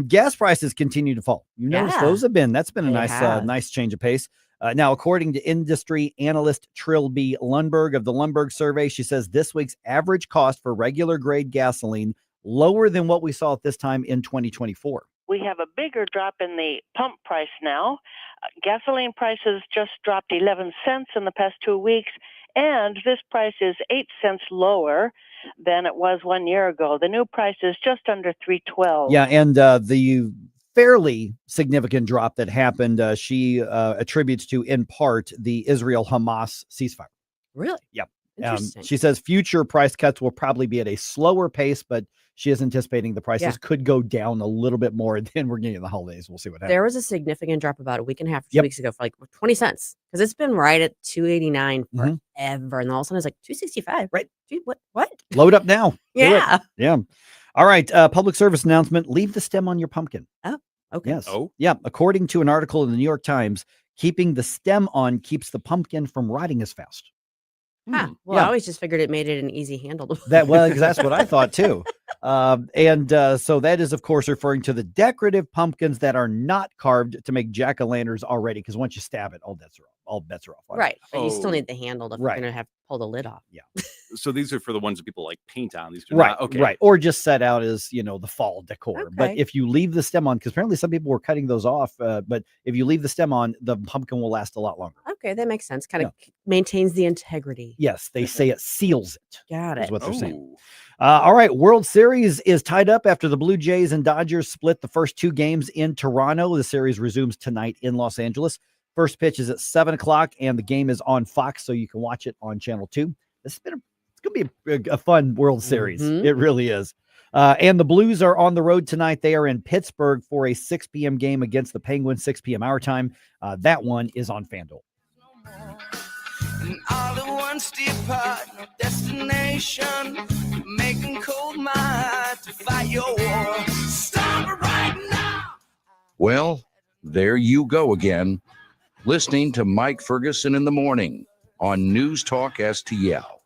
Gas prices continue to fall. You notice those that's been a nice change of pace. Now, according to industry analyst Trilby Lundberg of the Lundberg survey, she says this week's average cost for regular grade gasoline lower than what we saw at this time in 2024. We have a bigger drop in the pump price now. Gasoline prices just dropped 11 cents in the past 2 weeks, and this price is 8 cents lower than it was 1 year ago. The new price is just under $3.12. Yeah, and the fairly significant drop that happened, she attributes to, in part, the Israel-Hamas ceasefire. Really? Yep. Interesting. She says future price cuts will probably be at a slower pace, but she is anticipating the prices could go down a little bit more than we're getting in the holidays. We'll see what happens. There was a significant drop about a week and a half, 2 weeks ago for like 20 cents because it's been right at $2.89 forever. And then all of a sudden it's like $2.65. Right. Dude, what? Load up now. Do it. Yeah. Yeah. All right. Public service announcement. Leave the stem on your pumpkin. Oh, okay. Yes. Oh, yeah. According to an article in the New York Times, keeping the stem on keeps the pumpkin from rotting as fast. Well, I always just figured it made it an easy handle to That's what I thought too. So that is, of course, referring to the decorative pumpkins that are not carved to make jack-o'-lanterns already. Because once you stab it, all bets are off. on it. Right. But you still need the handle if you're going to have to pull the lid off. Yeah. So these are for the ones that people like paint on. These are Right. not, okay. Right. Or just set out as, the fall decor. But Okay. if you leave the stem on, because apparently some people were cutting those off, but if you leave the stem on, the pumpkin will last a lot longer. Okay, that makes sense. Kind of maintains the integrity. Yes, they say it seals it. Got Is it. what they're saying. All right, World Series is tied up after the Blue Jays and Dodgers split the first 2 games in Toronto. The series resumes tonight in Los Angeles. First pitch is at 7:00, and the game is on Fox, so you can watch it on Channel 2. It's going to be a fun World Series. It really is. And the Blues are on the road tonight. They are in Pittsburgh for a 6 p.m. game against the Penguins, 6 p.m. our time. That one is on FanDuel. And all at once depart, no destination. Making cold my heart to fight your war. Stop right now. Well, there you go again, listening to Mike Ferguson in the morning on News Talk STL.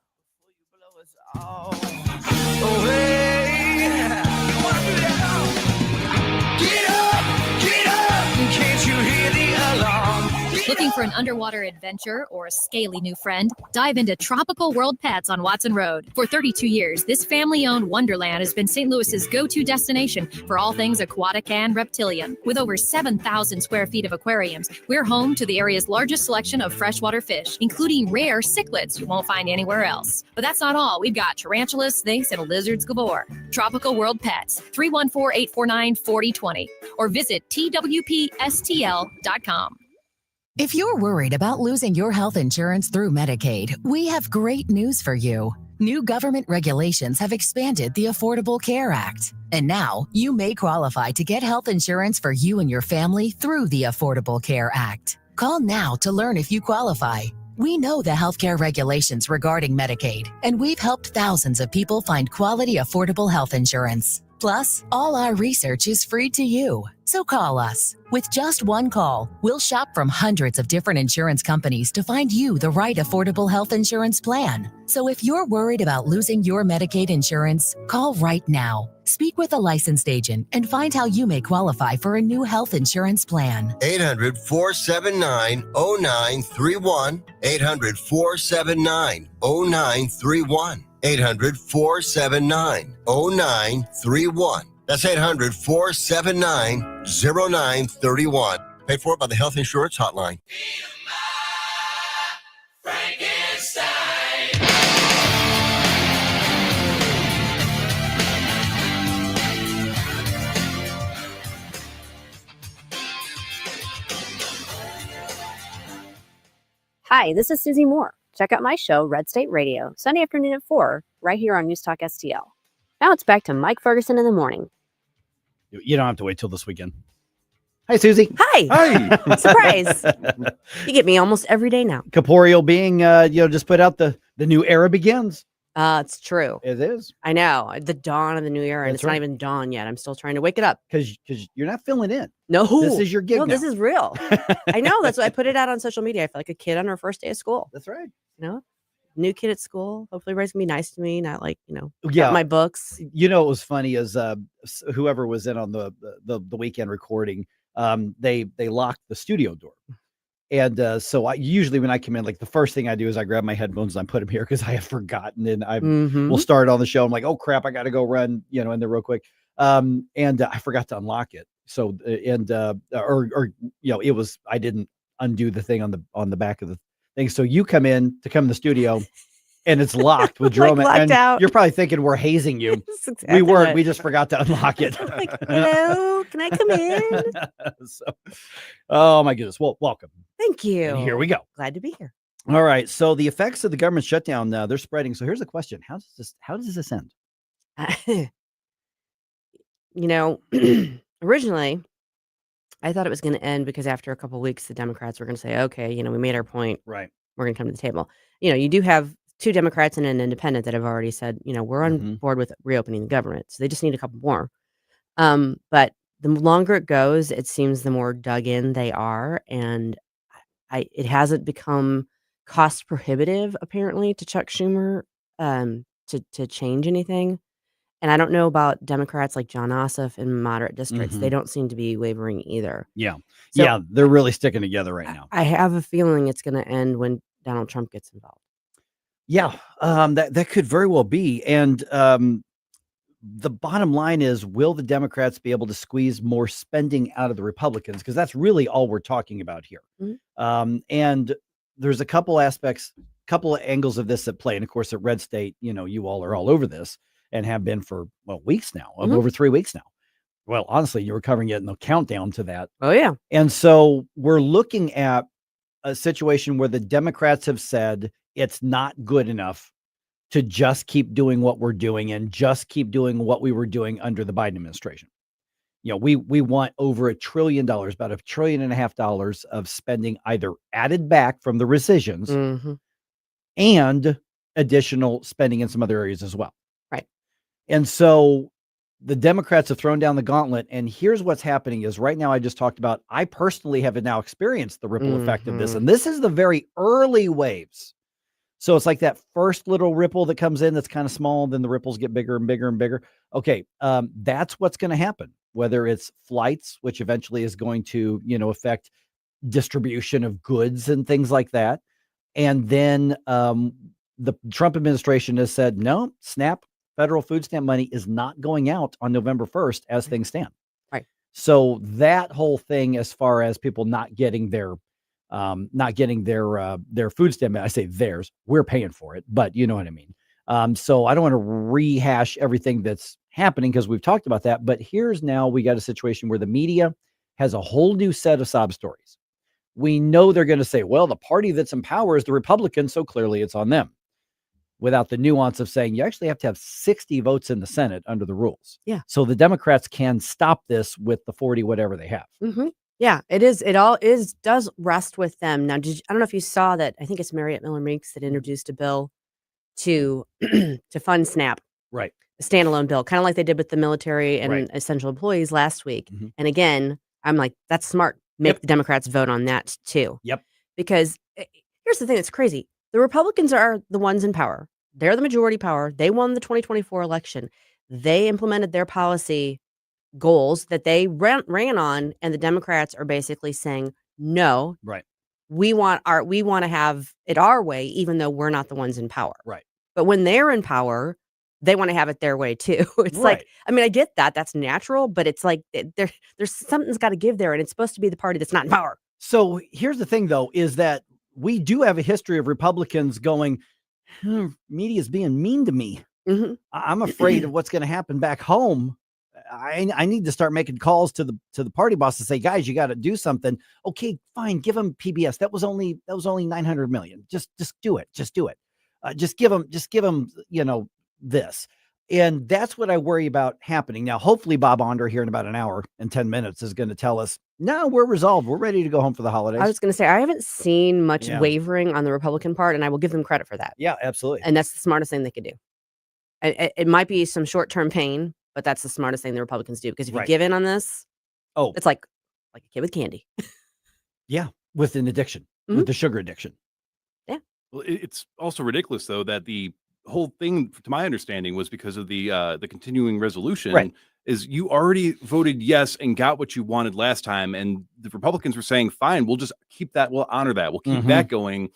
Looking for an underwater adventure or a scaly new friend? Dive into Tropical World Pets on Watson Road. For 32 years, this family-owned wonderland has been St. Louis's go-to destination for all things aquatic and reptilian. With over 7,000 square feet of aquariums, we're home to the area's largest selection of freshwater fish, including rare cichlids you won't find anywhere else. But that's not all. We've got tarantulas, snakes, and lizards galore. Tropical World Pets, 314-849-4020, or visit twpstl.com. If you're worried about losing your health insurance through Medicaid, we have great news for you. New government regulations have expanded the Affordable Care Act. And now you may qualify to get health insurance for you and your family through the Affordable Care Act. Call now to learn if you qualify. We know the healthcare regulations regarding Medicaid, and we've helped thousands of people find quality, affordable health insurance. Plus, all our research is free to you. So call us. With just one call, we'll shop from hundreds of different insurance companies to find you the right affordable health insurance plan. So if you're worried about losing your Medicaid insurance, call right now. Speak with a licensed agent and find how you may qualify for a new health insurance plan. 800-479-0931. 800-479-0931. 800-479-0931. That's 800-479-0931. Paid for by the Health Insurance Hotline. Hi, this is Susie Moore. Check out my show, RedState Radio, Sunday afternoon at 4, right here on NewsTalkSTL. Now it's back to Mike Ferguson in the morning. You don't have to wait till this weekend. Hi, Susie. Hi. Hi. Surprise. You get me almost every day now. Corporeal being, just put out the new era begins. It's true. It is. I know. The dawn of the new era, and That's it's right. not even dawn yet. I'm still trying to wake it up. Because you're not filling in. No. This is your gig No, now. this is real. I know. That's why I put it out on social media. I feel like a kid on her first day of school. That's right. New kid at school. Hopefully everybody's going to be nice to me, not like, Yeah. my books. What was funny is whoever was in on the weekend recording, they locked the studio door. And so I usually when I come in, like the first thing I do is I grab my headphones and I put them here because I have forgotten, and we'll start on the show. I'm like, oh crap, I got to go run, in there real quick. And I forgot to unlock it. So, it was, I didn't undo the thing on the back of the thing. So you come in the studio and it's locked with Jerome. Like locked and out. You're probably thinking we're hazing you. Exactly we weren't. what- We just forgot to unlock it. Like, hello, can I come in? Oh my goodness. Well, welcome. Thank you. And here we go. Glad to be here. All right. So the effects of the government shutdown, they're spreading. So here's the question: How does this end? Originally, I thought it was going to end because after a couple of weeks, the Democrats were going to say, okay, we made our point. Right. We're going to come to the table. You do have 2 Democrats and an independent that have already said, we're on board with reopening the government. So they just need a couple more. But the longer it goes, it seems the more dug in they are. And it hasn't become cost prohibitive, apparently, to Chuck Schumer to change anything. And I don't know about Democrats like John Ossoff in moderate districts. They don't seem to be wavering either. Yeah. So They're really sticking together right now. I have a feeling it's going to end when Donald Trump gets involved. Yeah. That could very well be. And the bottom line is, will the Democrats be able to squeeze more spending out of the Republicans? Because that's really all we're talking about here. And there's a couple aspects, couple of angles of this at play. And of course, at RedState, you all are all over this and have been for weeks now, over 3 weeks now. Well, honestly, you were covering it in the countdown to that. Oh, yeah. And so we're looking at a situation where the Democrats have said it's not good enough to just keep doing what we're doing and just keep doing what we were doing under the Biden administration. We want over $1 trillion, about $1.5 trillion of spending either added back from the rescissions and additional spending in some other areas as well. Right. And so the Democrats have thrown down the gauntlet. And here's what's happening is right now, I just talked about, I personally have now experienced the ripple effect of this. And this is the very early waves. So it's like that first little ripple that comes in that's kind of small, then the ripples get bigger and bigger and bigger. Okay, that's what's going to happen, whether it's flights, which eventually is going to, affect distribution of goods and things like that. And then the Trump administration has said, no, SNAP, federal food stamp money is not going out on November 1st as things stand. Right. So that whole thing, as far as people not getting their food stamp, I say theirs, we're paying for it, but you know what I mean? So I don't want to rehash everything that's happening because we've talked about that, but now we got a situation where the media has a whole new set of sob stories. We know they're going to say, well, the party that's in power is the Republicans, so clearly it's on them, without the nuance of saying you actually have to have 60 votes in the Senate under the rules. Yeah. So the Democrats can stop this with the 40, whatever they have. Yeah, it is. It all does rest with them. Now, I don't know if you saw that. I think it's Marriott Miller Meeks that introduced a bill to fund SNAP. Right. A standalone bill, kind of like they did with the military and essential employees last week. And again, I'm like, that's smart. Make the Democrats vote on that too. Yep. Because here's the thing that's crazy. The Republicans are the ones in power. They're the majority power. They won the 2024 election. They implemented their policy goals that they ran on, and the Democrats are basically saying, no, right. We want to have it our way, even though we're not the ones in power. Right. But when they're in power, they want to have it their way too. It's like, I mean, I get that. That's natural, but it's like there's something's got to give there, and it's supposed to be the party that's not in power. So here's the thing, though, is that we do have a history of Republicans going, media's being mean to me. I'm afraid of what's going to happen back home. I need to start making calls to the party boss to say, guys, you got to do something. Okay, fine. Give them PBS. That was only 900 million. Just do it. Just do it. Just give them, this. And that's what I worry about happening. Now, hopefully Bob Onder here in about an hour and 10 minutes is going to tell us, no, we're resolved. We're ready to go home for the holidays. I was going to say, I haven't seen much wavering on the Republican part, and I will give them credit for that. Yeah, absolutely. And that's the smartest thing they could do. It might be some short-term pain, but that's the smartest thing the Republicans do. Because if you give in on this, it's like a kid with candy. Yeah, with an addiction, with the sugar addiction. Yeah. Well, it's also ridiculous, though, that the whole thing, to my understanding, was because of the continuing resolution. Right. Is you already voted yes and got what you wanted last time, and the Republicans were saying, fine, we'll just keep that, we'll honor that, we'll keep that going,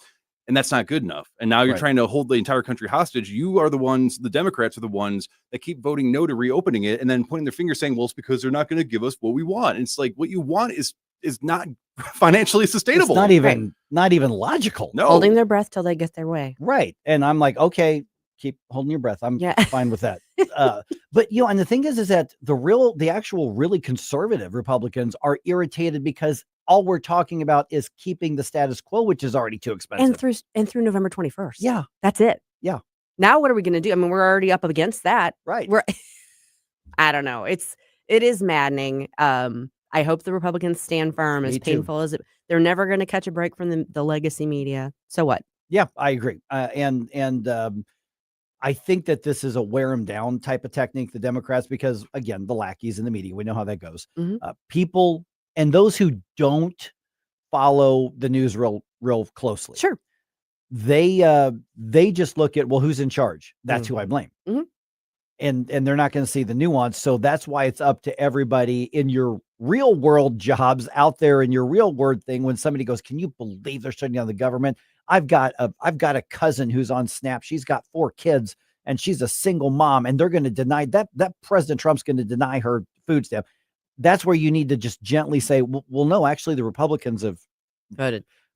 and that's not good enough. And now you're trying to hold the entire country hostage. You are the ones, the Democrats are the ones that keep voting no to reopening it, and then pointing their finger saying, well, it's because they're not going to give us what we want. And it's like, what you want is not financially sustainable. It's not even logical. No. Holding their breath till they get their way. Right. And I'm like, okay, keep holding your breath. I'm fine with that. But and the thing is that the actual really conservative Republicans are irritated because all we're talking about is keeping the status quo, which is already too expensive. And through November 21st. Yeah. That's it. Yeah. Now what are we going to do? I mean, we're already up against that. Right. I don't know. It is maddening. I hope the Republicans stand firm, as painful as it. They're never going to catch a break from the legacy media. So what? Yeah, I agree. And I think that this is a wear them down type of technique, the Democrats, because again, the lackeys in the media, we know how that goes. People and those who don't follow the news real closely. Sure. They just look at, well, who's in charge? That's who I blame. And they're not going to see the nuance. So that's why it's up to everybody in your real world jobs out there in your real world thing. When somebody goes, can you believe they're shutting down the government? I've got a cousin who's on SNAP. She's got 4 kids and she's a single mom, and they're going to deny that President Trump's going to deny her food stamp. That's where you need to just gently say, well, no, actually the Republicans have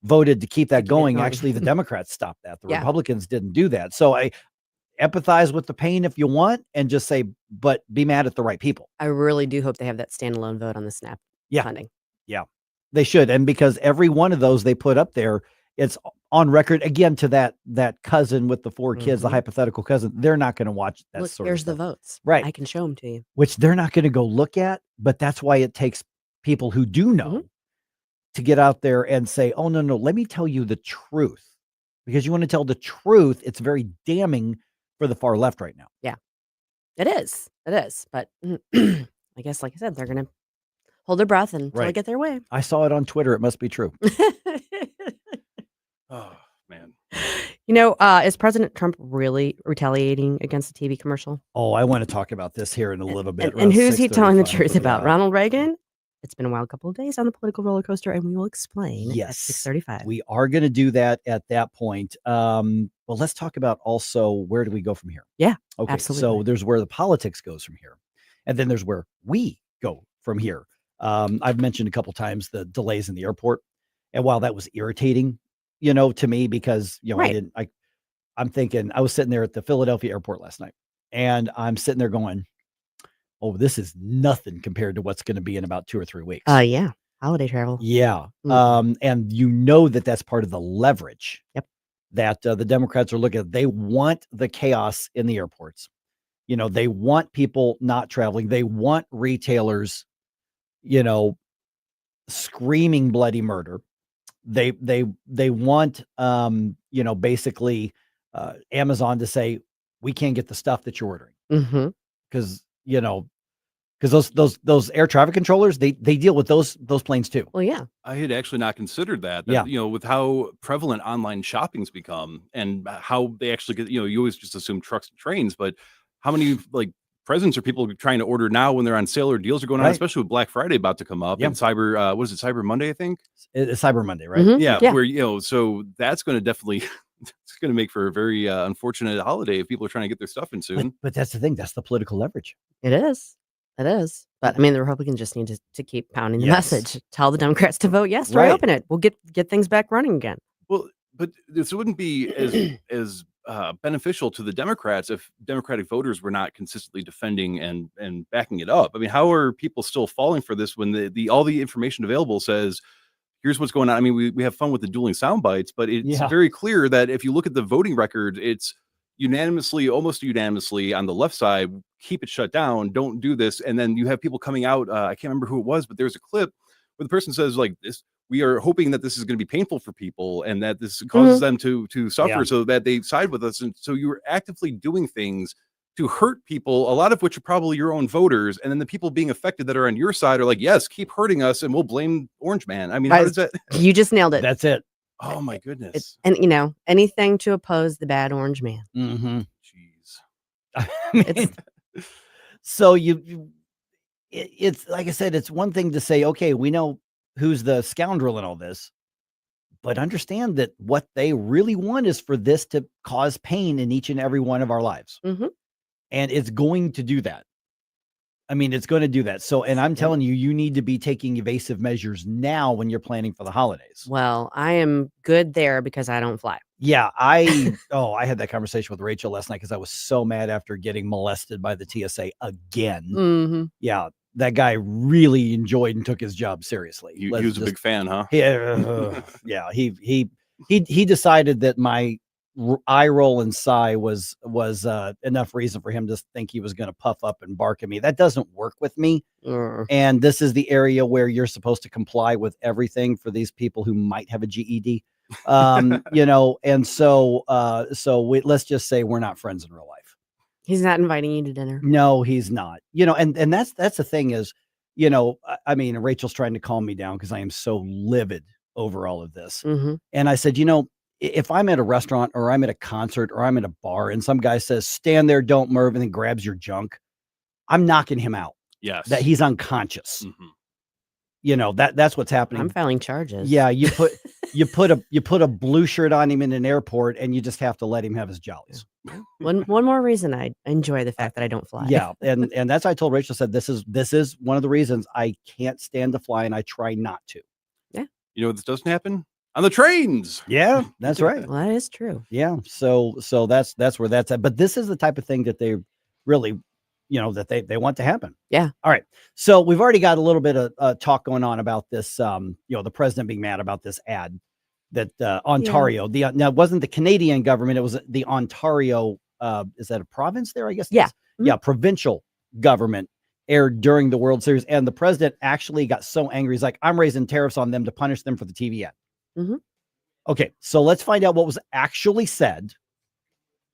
voted to keep that going. Actually, the Democrats stopped that. The Republicans didn't do that. So I empathize with the pain if you want, and just say, but be mad at the right people. I really do hope they have that standalone vote on the SNAP funding. Yeah, they should. And because every one of those they put up there, it's on record again to that cousin with the 4 kids, the hypothetical cousin. They're not going to watch that. Look, sort there's of the stuff. votes. Right. I can show them to you. Which they're not going to go look at, but that's why it takes people who do know to get out there and say, oh, no, let me tell you the truth. Because you want to tell the truth. It's very damning for the far left right now. Yeah, it is. It is. But I guess, like I said, they're going to hold their breath until they get their way. I saw it on Twitter. It must be true. Oh, man. Is President Trump really retaliating against the TV commercial? Oh, I want to talk about this here in a little bit. And who's he telling the truth about? Ronald Reagan? It's been a wild couple of days on the political roller coaster, and we will explain at 6:35. We are going to do that at that point. Well, let's talk about also, where do we go from here? Yeah, okay. absolutely. So there's where the politics goes from here, and then there's where we go from here. I've mentioned a couple times the delays in the airport, and while that was irritating, to me, because I'm thinking, I was sitting there at the Philadelphia airport last night, and I'm sitting there going, oh, this is nothing compared to what's going to be in about 2 or 3 weeks. Yeah. Holiday travel. Yeah. And that's part of the leverage that the Democrats are looking at. They want the chaos in the airports. They want people not traveling. They want retailers, screaming bloody murder. They want, basically Amazon to say, we can't get the stuff that you're ordering. Because those air traffic controllers, they deal with those planes too. Well, yeah. I had actually not considered that. Yeah. With how prevalent online shopping's become and how they actually get, you always just assume trucks and trains, but how many presents are people trying to order now when they're on sale or deals are going on, especially with Black Friday about to come up and Cyber, what is it, Cyber Monday, I think? It's Cyber Monday, right? Yeah. Where, so that's going to definitely, it's going to make for a very unfortunate holiday if people are trying to get their stuff in soon. But that's the thing. That's the political leverage. It is. It is. But I mean, the Republicans just need to keep pounding the message. Tell the Democrats to vote yes to reopen it. We'll get things back running again. Well, but this wouldn't be as beneficial to the Democrats if Democratic voters were not consistently defending and backing it up. I mean, how are people still falling for this when all the information available says, here's what's going on? I mean, we have fun with the dueling sound bites, but it's very clear that if you look at the voting record, it's almost unanimously on the left side, keep it shut down, don't do this. And then you have people coming out, I can't remember who it was, but there's a clip where the person says this, we are hoping that this is going to be painful for people and that this causes them to suffer so that they side with us. And so you're actively doing things to hurt people, a lot of which are probably your own voters. And then the people being affected that are on your side are like, yes, keep hurting us and we'll blame Orange Man. I mean, how does that? You just nailed it. That's it. Oh my goodness. And anything to oppose the bad Orange Man. I mean, so it's like I said, it's one thing to say, okay, we know who's the scoundrel in all this, but understand that what they really want is for this to cause pain in each and every one of our lives. Mm-hmm. And it's going to do that. I mean, it's going to do that. So, and I'm telling you, you need to be taking evasive measures now when you're planning for the holidays. Well, I am good there because I don't fly. Yeah, I had that conversation with Rachel last night because I was so mad after getting molested by the TSA again. Mm-hmm. Yeah, that guy really enjoyed and took his job seriously. He was a big fan, huh? Yeah, yeah. He decided that my eye roll and sigh was enough reason for him to think he was going to puff up and bark at me. That doesn't work with me. And this is the area where you're supposed to comply with everything for these people who might have a GED. You know, and so let's just say we're not friends in real life. He's not inviting you to dinner. No, he's not. You know, and that's the thing is, you know, I mean, Rachel's trying to calm me down because I am so livid over all of this. Mm-hmm. And I said, you know, if I'm at a restaurant or I'm at a concert or I'm at a bar and some guy says, stand there, don't move, and then grabs your junk, I'm knocking him out. Yes. That he's unconscious. Mm-hmm. You know, that's what's happening. I'm filing charges. Yeah. You put a blue shirt on him in an airport and you just have to let him have his jollies. One more reason I enjoy the fact that I don't fly. Yeah. And that's, I told Rachel, said, this is one of the reasons I can't stand to fly and I try not to. Yeah. You know what this doesn't happen? On the trains. Yeah, that's right. Well, that is true. Yeah. So that's where that's at. But this is the type of thing that they really, you know, that they want to happen. Yeah. All right. So we've already got a little bit of talk going on about this, you know, the president being mad about this ad that Ontario, now it wasn't the Canadian government. It was the Ontario, is that a province there? I guess. Yeah. Mm-hmm. Yeah. Provincial government aired during the World Series. And the president actually got so angry. He's like, I'm raising tariffs on them to punish them for the TV ad. Mm-hmm. Okay, so let's find out what was actually said,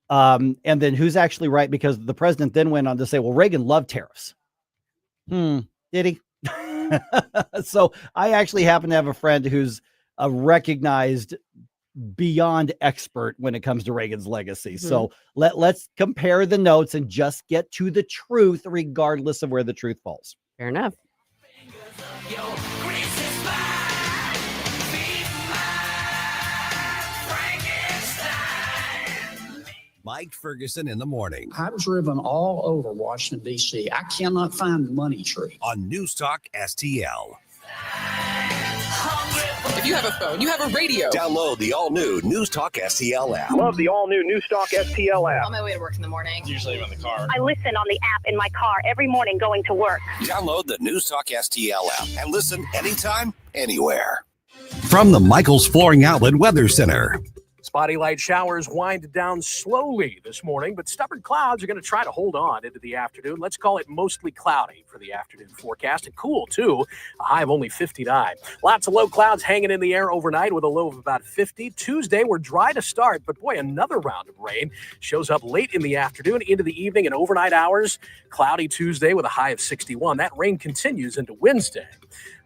and then who's actually right, because the president then went on to say, well, Reagan loved tariffs. Did he? So I actually happen to have a friend who's a recognized beyond expert when it comes to Reagan's legacy. Mm-hmm. So let's compare the notes and just get to the truth, regardless of where the truth falls. Fair enough. Mike Ferguson in the morning. I've driven all over Washington, D.C. I cannot find the money tree. On NewsTalkSTL. If you have a phone, you have a radio. Download the all-new NewsTalkSTL app. Love the all-new NewsTalkSTL app. On my way to work in the morning. Usually in the car. I listen on the app in my car every morning going to work. Download the NewsTalkSTL app and listen anytime, anywhere. From the Michael's Flooring Outlet Weather Center. Spotty light showers wind down slowly this morning, but stubborn clouds are going to try to hold on into the afternoon. Let's call it mostly cloudy for the afternoon forecast, and cool too, a high of only 59. Lots of low clouds hanging in the air overnight with a low of about 50. Tuesday, we're dry to start, but boy, another round of rain shows up late in the afternoon, into the evening and overnight hours. Cloudy Tuesday with a high of 61. That rain continues into Wednesday.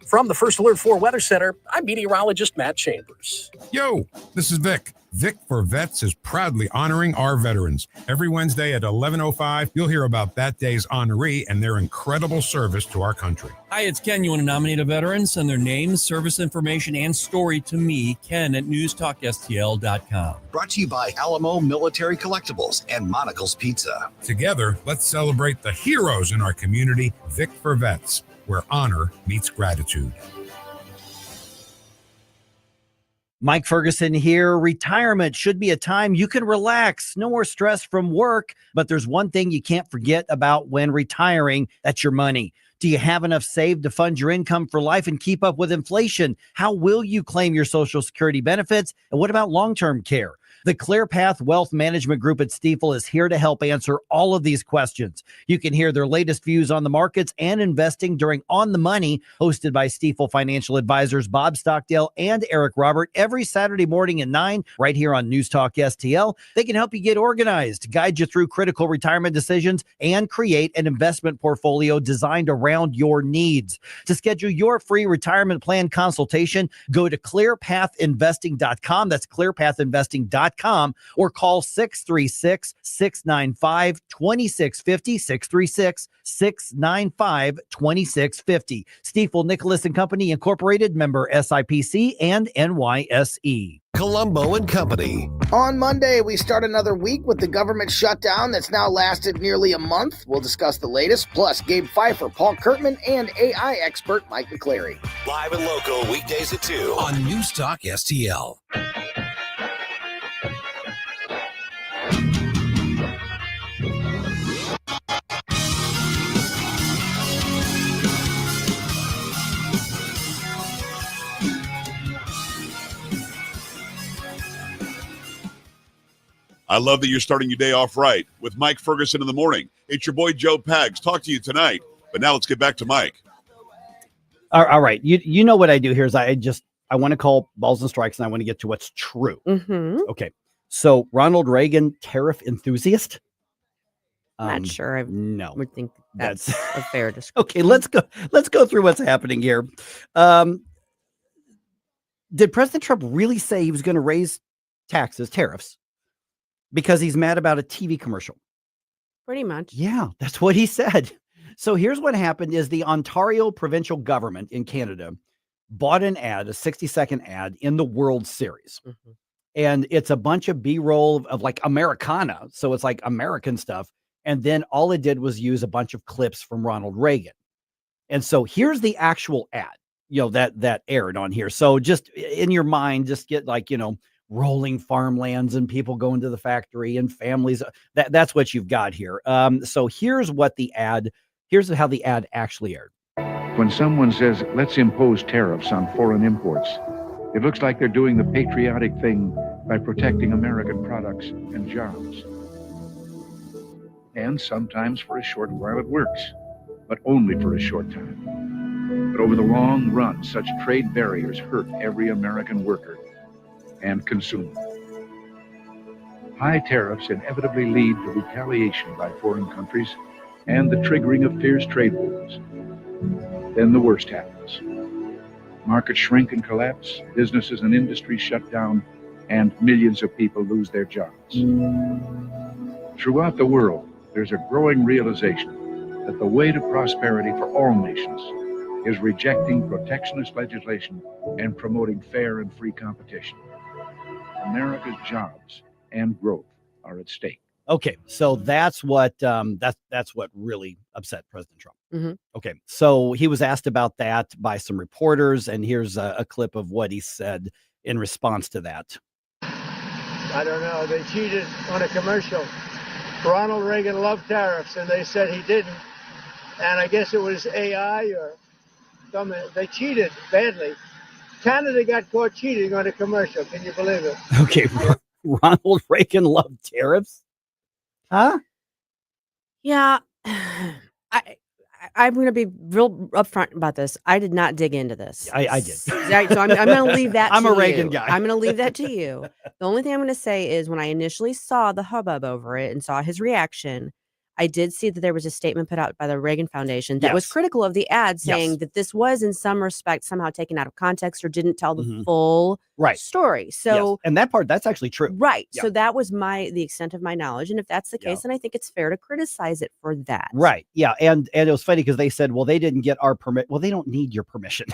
From the First Alert 4 Weather Center, I'm meteorologist Matt Chambers. Yo, this is Vic. Vic for Vets is proudly honoring our veterans. Every Wednesday at 11:05, you'll hear about that day's honoree and their incredible service to our country. Hi, it's Ken. You want to nominate a veteran? Send their name, service information, and story to me, Ken, at NewsTalkSTL.com. Brought to you by Alamo Military Collectibles and Monocle's Pizza. Together, let's celebrate the heroes in our community, Vic for Vets, where honor meets gratitude. Mike Ferguson here. Retirement should be a time you can relax. No more stress from work. But there's one thing you can't forget about when retiring. That's your money. Do you have enough saved to fund your income for life and keep up with inflation? How will you claim your Social Security benefits? And what about long-term care? The ClearPath Wealth Management Group at Stifel is here to help answer all of these questions. You can hear their latest views on the markets and investing during On the Money, hosted by Stifel financial advisors Bob Stockdale and Eric Robert, every Saturday morning at 9, right here on News Talk STL. They can help you get organized, guide you through critical retirement decisions, and create an investment portfolio designed around your needs. To schedule your free retirement plan consultation, go to clearpathinvesting.com. That's clearpathinvesting.com. NewsMax.com or call 636-695-2650, 636-695-2650. Stiefel Nicholas and Company Incorporated, member SIPC and NYSE. Colombo and Company. On Monday, we start another week with the government shutdown that's now lasted nearly a month. We'll discuss the latest, plus Gabe Pfeiffer, Paul Kurtman, and AI expert Mike McCleary. Live and local weekdays at 2 on Newstalk STL. I love that you're starting your day off right with Mike Ferguson in the morning. It's your boy Joe Pags. Talk to you tonight. But now let's get back to Mike. All right. You know what I do here is I want to call balls and strikes, and I want to get to what's true. Okay. So Ronald Reagan, tariff enthusiast? Not sure. I would think that's a fair description. Okay, let's go through what's happening here. Did President Trump really say he was going to raise tariffs, because he's mad about a TV commercial? Pretty much. Yeah, that's what he said. So here's what happened is the Ontario provincial government in Canada bought an ad, a 60-second ad in the World Series. And it's a bunch of B-roll of like Americana. So it's like American stuff. And then all it did was use a bunch of clips from Ronald Reagan. And so here's the actual ad, that aired on here. So just in your mind, just get rolling farmlands and people going to the factory and families. That's what you've got here. So here's how the ad actually aired. When someone says, let's impose tariffs on foreign imports, it looks like they're doing the patriotic thing by protecting American products and jobs. And sometimes for a short while it works, but only for a short time. But over the long run, such trade barriers hurt every American worker and consumer. High tariffs inevitably lead to retaliation by foreign countries and the triggering of fierce trade wars. Then the worst happens. Markets shrink and collapse, businesses and industries shut down, and millions of people lose their jobs. Throughout the world, there's a growing realization that the way to prosperity for all nations is rejecting protectionist legislation and promoting fair and free competition. America's jobs and growth are at stake. Okay, so that's what really upset President Trump. Mm-hmm. Okay, so he was asked about that by some reporters, and here's a clip of what he said in response to that. I don't know. They cheated on a commercial. Ronald Reagan loved tariffs, and they said he didn't. And I guess it was AI or something. They cheated badly. Canada got caught cheating on a commercial. Can you believe it? Okay, Ronald Reagan loved tariffs? Huh? Yeah. I'm going to be real upfront about this. I did not dig into this. I did. Right, so I'm going to leave that I'm to a you. Reagan guy. I'm going to leave that to you. The only thing I'm going to say is when I initially saw the hubbub over it and saw his reaction, I did see that there was a statement put out by the Reagan Foundation that was critical of the ad, saying that this was in some respect somehow taken out of context or didn't tell the full story. So, and that's actually true. Right. Yeah. So that was the extent of my knowledge. And if that's the case, then I think it's fair to criticize it for that. Right. Yeah. And it was funny because they said, well, they didn't get our permit. Well, they don't need your permission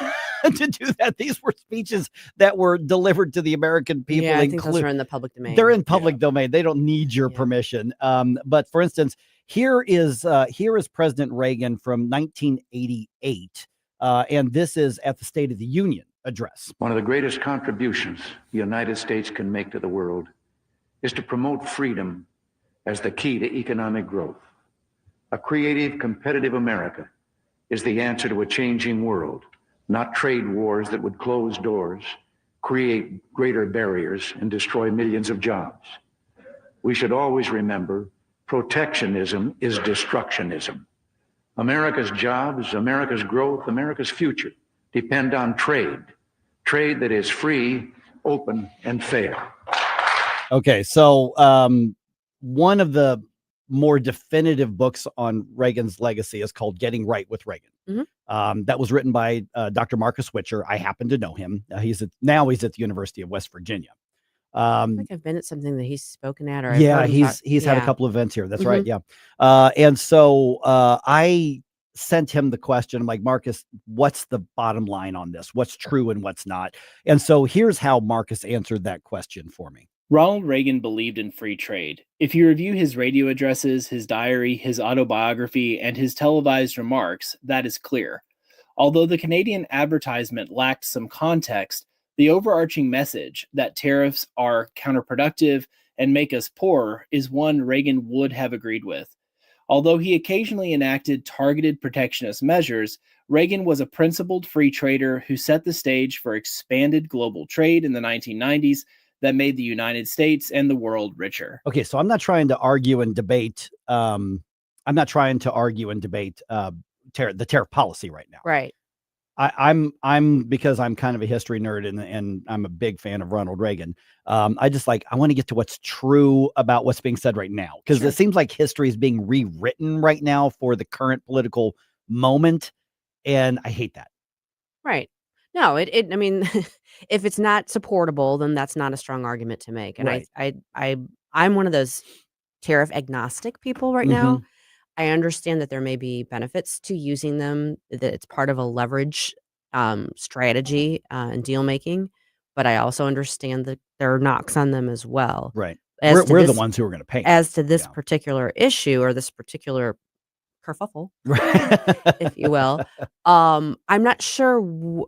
to do that. These were speeches that were delivered to the American people. Yeah, I think those are in the public domain. They're in public domain. They don't need your permission. But for instance, here is President Reagan from 1988. And this is at the State of the Union address. One of the greatest contributions the United States can make to the world is to promote freedom as the key to economic growth. A creative, competitive America is the answer to a changing world, not trade wars that would close doors, create greater barriers, and destroy millions of jobs. We should always remember protectionism is destructionism. America's jobs, America's growth, America's future depend on trade that is free, open, and fair. Okay, so one of the more definitive books on Reagan's legacy is called Getting Right with Reagan. Mm-hmm. That was written by Dr. Marcus Switcher. I happen to know him. He's at the University of West Virginia. I think I've been at something that he's spoken at, or Yeah, he's had a couple of events here. That's right. Mhm. Yeah. And so I sent him the question. I'm like, Marcus, what's the bottom line on this? What's true and what's not? And so here's how Marcus answered that question for me. Ronald Reagan believed in free trade. If you review his radio addresses, his diary, his autobiography, and his televised remarks, that is clear. Although the Canadian advertisement lacked some context, the overarching message that tariffs are counterproductive and make us poorer is one Reagan would have agreed with. Although he occasionally enacted targeted protectionist measures, Reagan was a principled free trader who set the stage for expanded global trade in the 1990s that made the United States and the world richer. Okay, so I'm not trying to argue and debate. The tariff policy right now. Right. I'm because I'm kind of a history nerd and I'm a big fan of Ronald Reagan. I want to get to what's true about what's being said right now, because it seems like history is being rewritten right now for the current political moment, and I hate that. Right. No, I mean, if it's not supportable, then that's not a strong argument to make. And Right. I'm one of those tariff agnostic people right now. I understand that there may be benefits to using them, that it's part of a leverage strategy and deal making, but I also understand that there are knocks on them as well. Right. As to We're the this- ones who are going to pay. As to this particular issue or this particular kerfuffle, if you will, I'm not sure.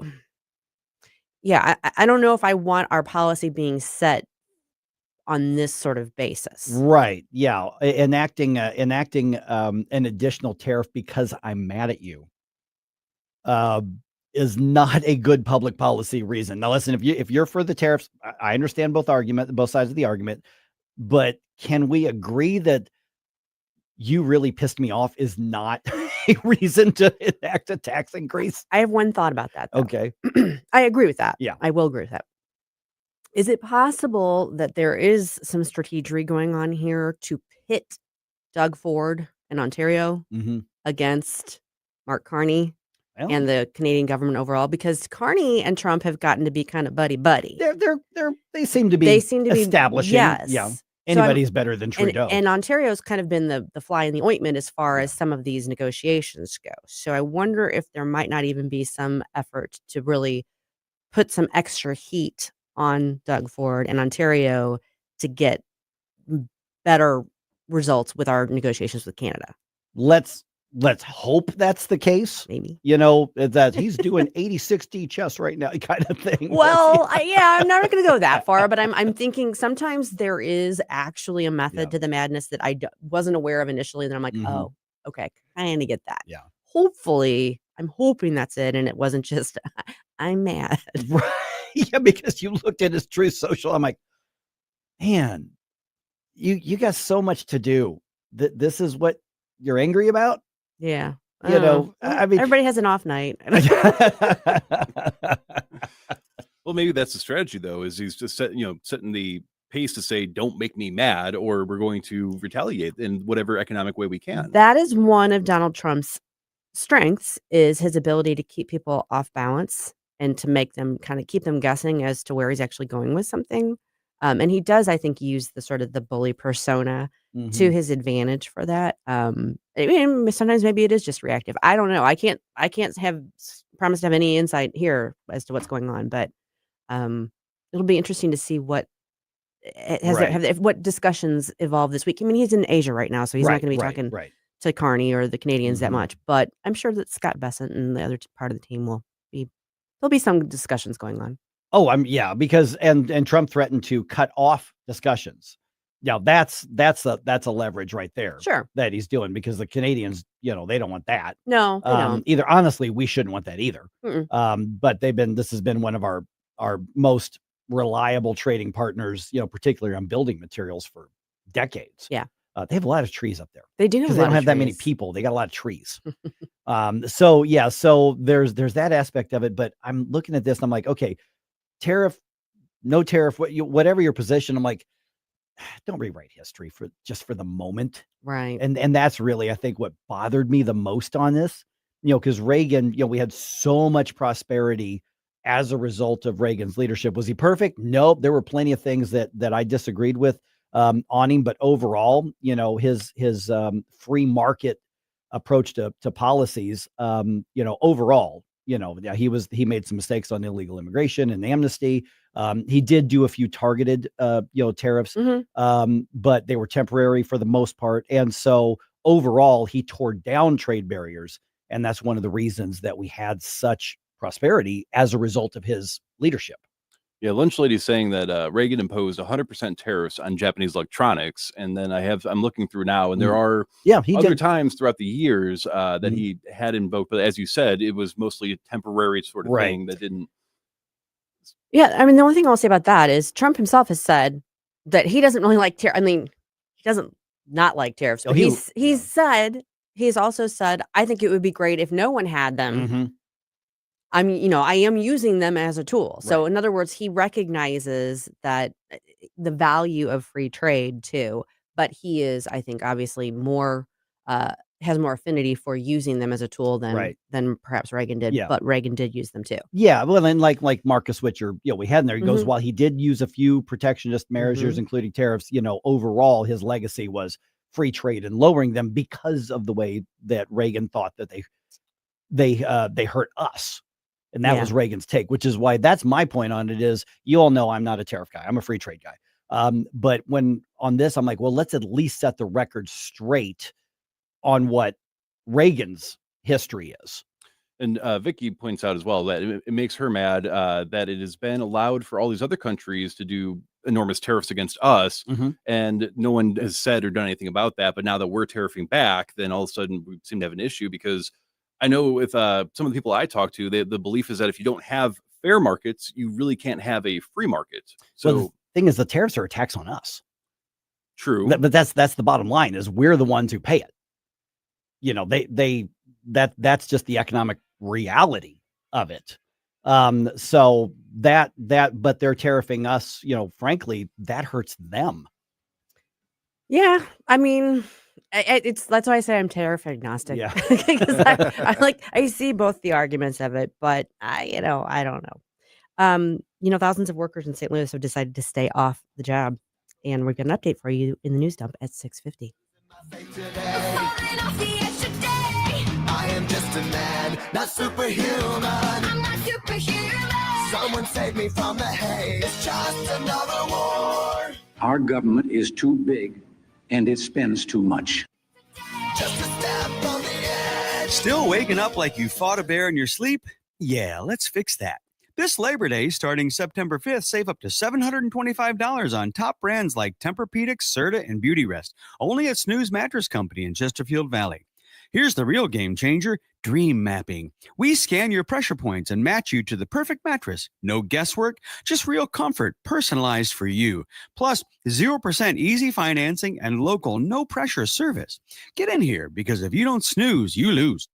I don't know if I want our policy being set on this sort of basis. Right. Yeah. Enacting an additional tariff because I'm mad at you is not a good public policy reason. Now, listen, if you're for the tariffs, I understand both sides of the argument, but can we agree that you really pissed me off is not a reason to enact a tax increase? I have one thought about that, though. Okay. I agree with that. Yeah. I will agree with that. Is it possible that there is some strategy going on here to pit Doug Ford in Ontario against Mark Carney and the Canadian government overall? Because Carney and Trump have gotten to be kind of buddy-buddy. They seem to be establishing. Yes. Yeah. So Anybody's better than Trudeau. And Ontario's kind of been the fly in the ointment as far as some of these negotiations go. So I wonder if there might not even be some effort to really put some extra heat on Doug Ford and Ontario to get better results with our negotiations with Canada. Let's hope that's the case. Maybe. That he's doing 80-60 chess right now kind of thing. Well, I'm not going to go that far, but I'm thinking sometimes there is actually a method to the madness that I wasn't aware of initially. And then I'm like, oh, okay, kind of get that. Yeah. Hopefully, I'm hoping that's it. And it wasn't just, I'm mad. Right. Yeah, because you looked at his Truth Social. I'm like, man, you got so much to do. This is what you're angry about? Yeah. I mean, everybody has an off night. Well, maybe that's the strategy, though, is he's just setting the pace to say, don't make me mad, or we're going to retaliate in whatever economic way we can. That is one of Donald Trump's strengths, is his ability to keep people off balance and to make them keep them guessing as to where he's actually going with something. And he does, I think, use the sort of the bully persona to his advantage for that. I mean, sometimes maybe it is just reactive. I don't know. I can't have promise to have any insight here as to what's going on, but it'll be interesting to see what what discussions evolve this week. I mean, he's in Asia right now, so he's not going to be talking to Carney or the Canadians that much. But I'm sure that Scott Bessent and the other part of the team there'll be some discussions going on. Oh, because and Trump threatened to cut off discussions. Now that's a leverage right there. Sure. That he's doing, because the Canadians, they don't want that. No, they don't. Either. Honestly, we shouldn't want that either. But this has been one of our most reliable trading partners, particularly on building materials for decades. Yeah. They have a lot of trees up there. They do, because they don't have that many people. They got a lot of trees. So there's that aspect of it. But I'm looking at this and I'm like, okay, tariff, no tariff, whatever your position. I'm like, don't rewrite history for the moment. Right. And that's really, I think, what bothered me the most on this, because Reagan, we had so much prosperity as a result of Reagan's leadership. Was he perfect? Nope. There were plenty of things that I disagreed with on him, but overall, his free market approach to policies, overall, he made some mistakes on illegal immigration and amnesty. He did do a few targeted, tariffs, but they were temporary for the most part. And so overall, he tore down trade barriers. And that's one of the reasons that we had such prosperity as a result of his leadership. Yeah, Lunch Lady's saying that Reagan imposed 100% tariffs on Japanese electronics, and then I'm looking through now, and there are other times throughout the years that he had invoked, but as you said, it was mostly a temporary sort of thing that didn't. Yeah, I mean, the only thing I'll say about that is Trump himself has said that he doesn't really like tariffs. I mean, he doesn't not like tariffs. But he's also said, I think it would be great if no one had them. I mean, I am using them as a tool. So in other words, he recognizes that the value of free trade too, but he is, I think, obviously more, has more affinity for using them as a tool than perhaps Reagan did. Yeah. But Reagan did use them too. Yeah. Well, then like Marcus Whitcher, we had in there, he goes, while he did use a few protectionist measures, including tariffs, overall his legacy was free trade and lowering them because of the way that Reagan thought that they hurt us. And that was Reagan's take, which is why that's my point on it is, you all know I'm not a tariff guy. I'm a free trade guy. But when on this, I'm like, well, let's at least set the record straight on what Reagan's history is. And Vicky points out as well that it makes her mad that it has been allowed for all these other countries to do enormous tariffs against us, and no one has said or done anything about that. But now that we're tariffing back, then all of a sudden we seem to have an issue, because I know with some of the people I talk to, the belief is that if you don't have fair markets, you really can't have a free market. So the thing is, the tariffs are a tax on us. True. But that's the bottom line, is we're the ones who pay it. That's just the economic reality of it. So but they're tariffing us, frankly, that hurts them. Yeah. I mean, that's why I say I'm tariff agnostic. Yeah. Because I see both the arguments of it, but I don't know. Thousands of workers in St. Louis have decided to stay off the job, and we've got an update for you in the news dump at 6:50. I am just a man, not superhuman. I'm not superhuman. Someone save me from the haze. It's just another war. Our government is too big and it spends too much. Just a step on the edge. Still waking up like you fought a bear in your sleep? Yeah, let's fix that. This Labor Day, starting September 5th, save up to $725 on top brands like Tempur-Pedic, Serta, and Beautyrest, only at Snooze Mattress Company in Chesterfield Valley. Here's the real game changer, Dream Mapping. We scan your pressure points and match you to the perfect mattress. No guesswork, just real comfort, personalized for you. Plus, 0% easy financing and local no-pressure service. Get in here, because if you don't snooze, you lose.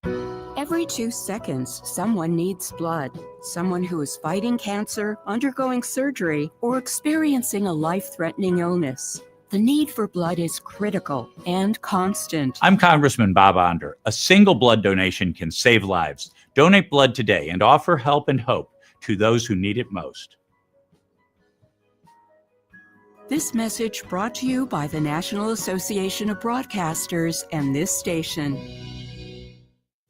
Every 2 seconds, someone needs blood. Someone who is fighting cancer, undergoing surgery, or experiencing a life-threatening illness. The need for blood is critical and constant. I'm Congressman Bob Onder. A single blood donation can save lives. Donate blood today and offer help and hope to those who need it most. This message brought to you by the National Association of Broadcasters and this station.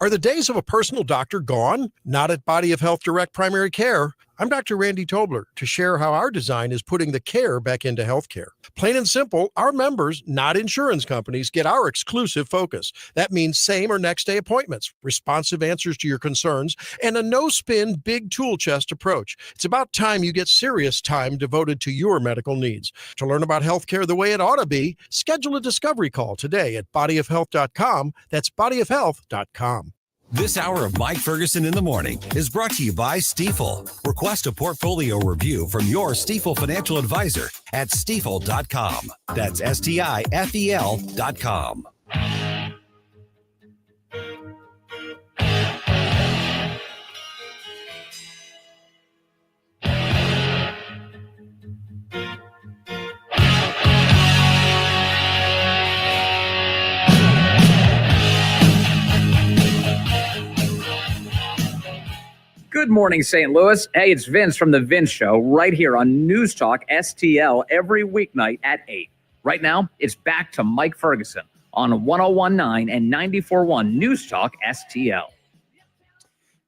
Are the days of a personal doctor gone? Not at Body of Health Direct Primary Care. I'm Dr. Randy Tobler to share how our design is putting the care back into healthcare. Plain and simple, our members, not insurance companies, get our exclusive focus. That means same or next day appointments, responsive answers to your concerns, and a no-spin, big tool chest approach. It's about time you get serious time devoted to your medical needs. To learn about healthcare the way it ought to be, schedule a discovery call today at bodyofhealth.com. That's bodyofhealth.com. This hour of Mike Ferguson in the Morning is brought to you by Stifel. Request a portfolio review from your Stifel financial advisor at stifel.com. That's STIFEL.com. Good morning, St. Louis. Hey, it's Vince from The Vince Show right here on News Talk STL every weeknight at 8. Right now, it's back to Mike Ferguson on 101.9 and 94.1 News Talk STL.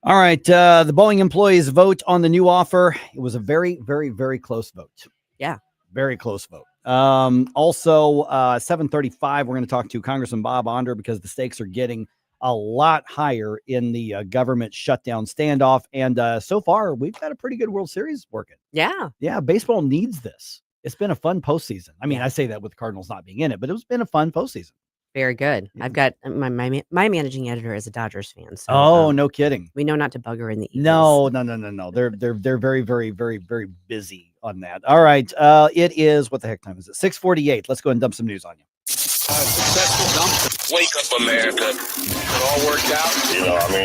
All right. The Boeing employees vote on the new offer. It was a very, very, very close vote. Yeah. Very close vote. Also, 7:35, we're going to talk to Congressman Bob Onder because the stakes are getting a lot higher in the government shutdown standoff. And so far, we've got a pretty good World Series working. Yeah. Yeah, baseball needs this. It's been a fun postseason. I mean, I say that with the Cardinals not being in it, but it's been a fun postseason. Very good. I've got my managing editor is a Dodgers fan. So, no kidding. We know not to bug her in the evenings. No. They're very, very, very, very busy on that. All right. It is, what the heck time is it? 6:48. Let's go and dump some news on you. Successful dump. Wake up, America. It all worked out.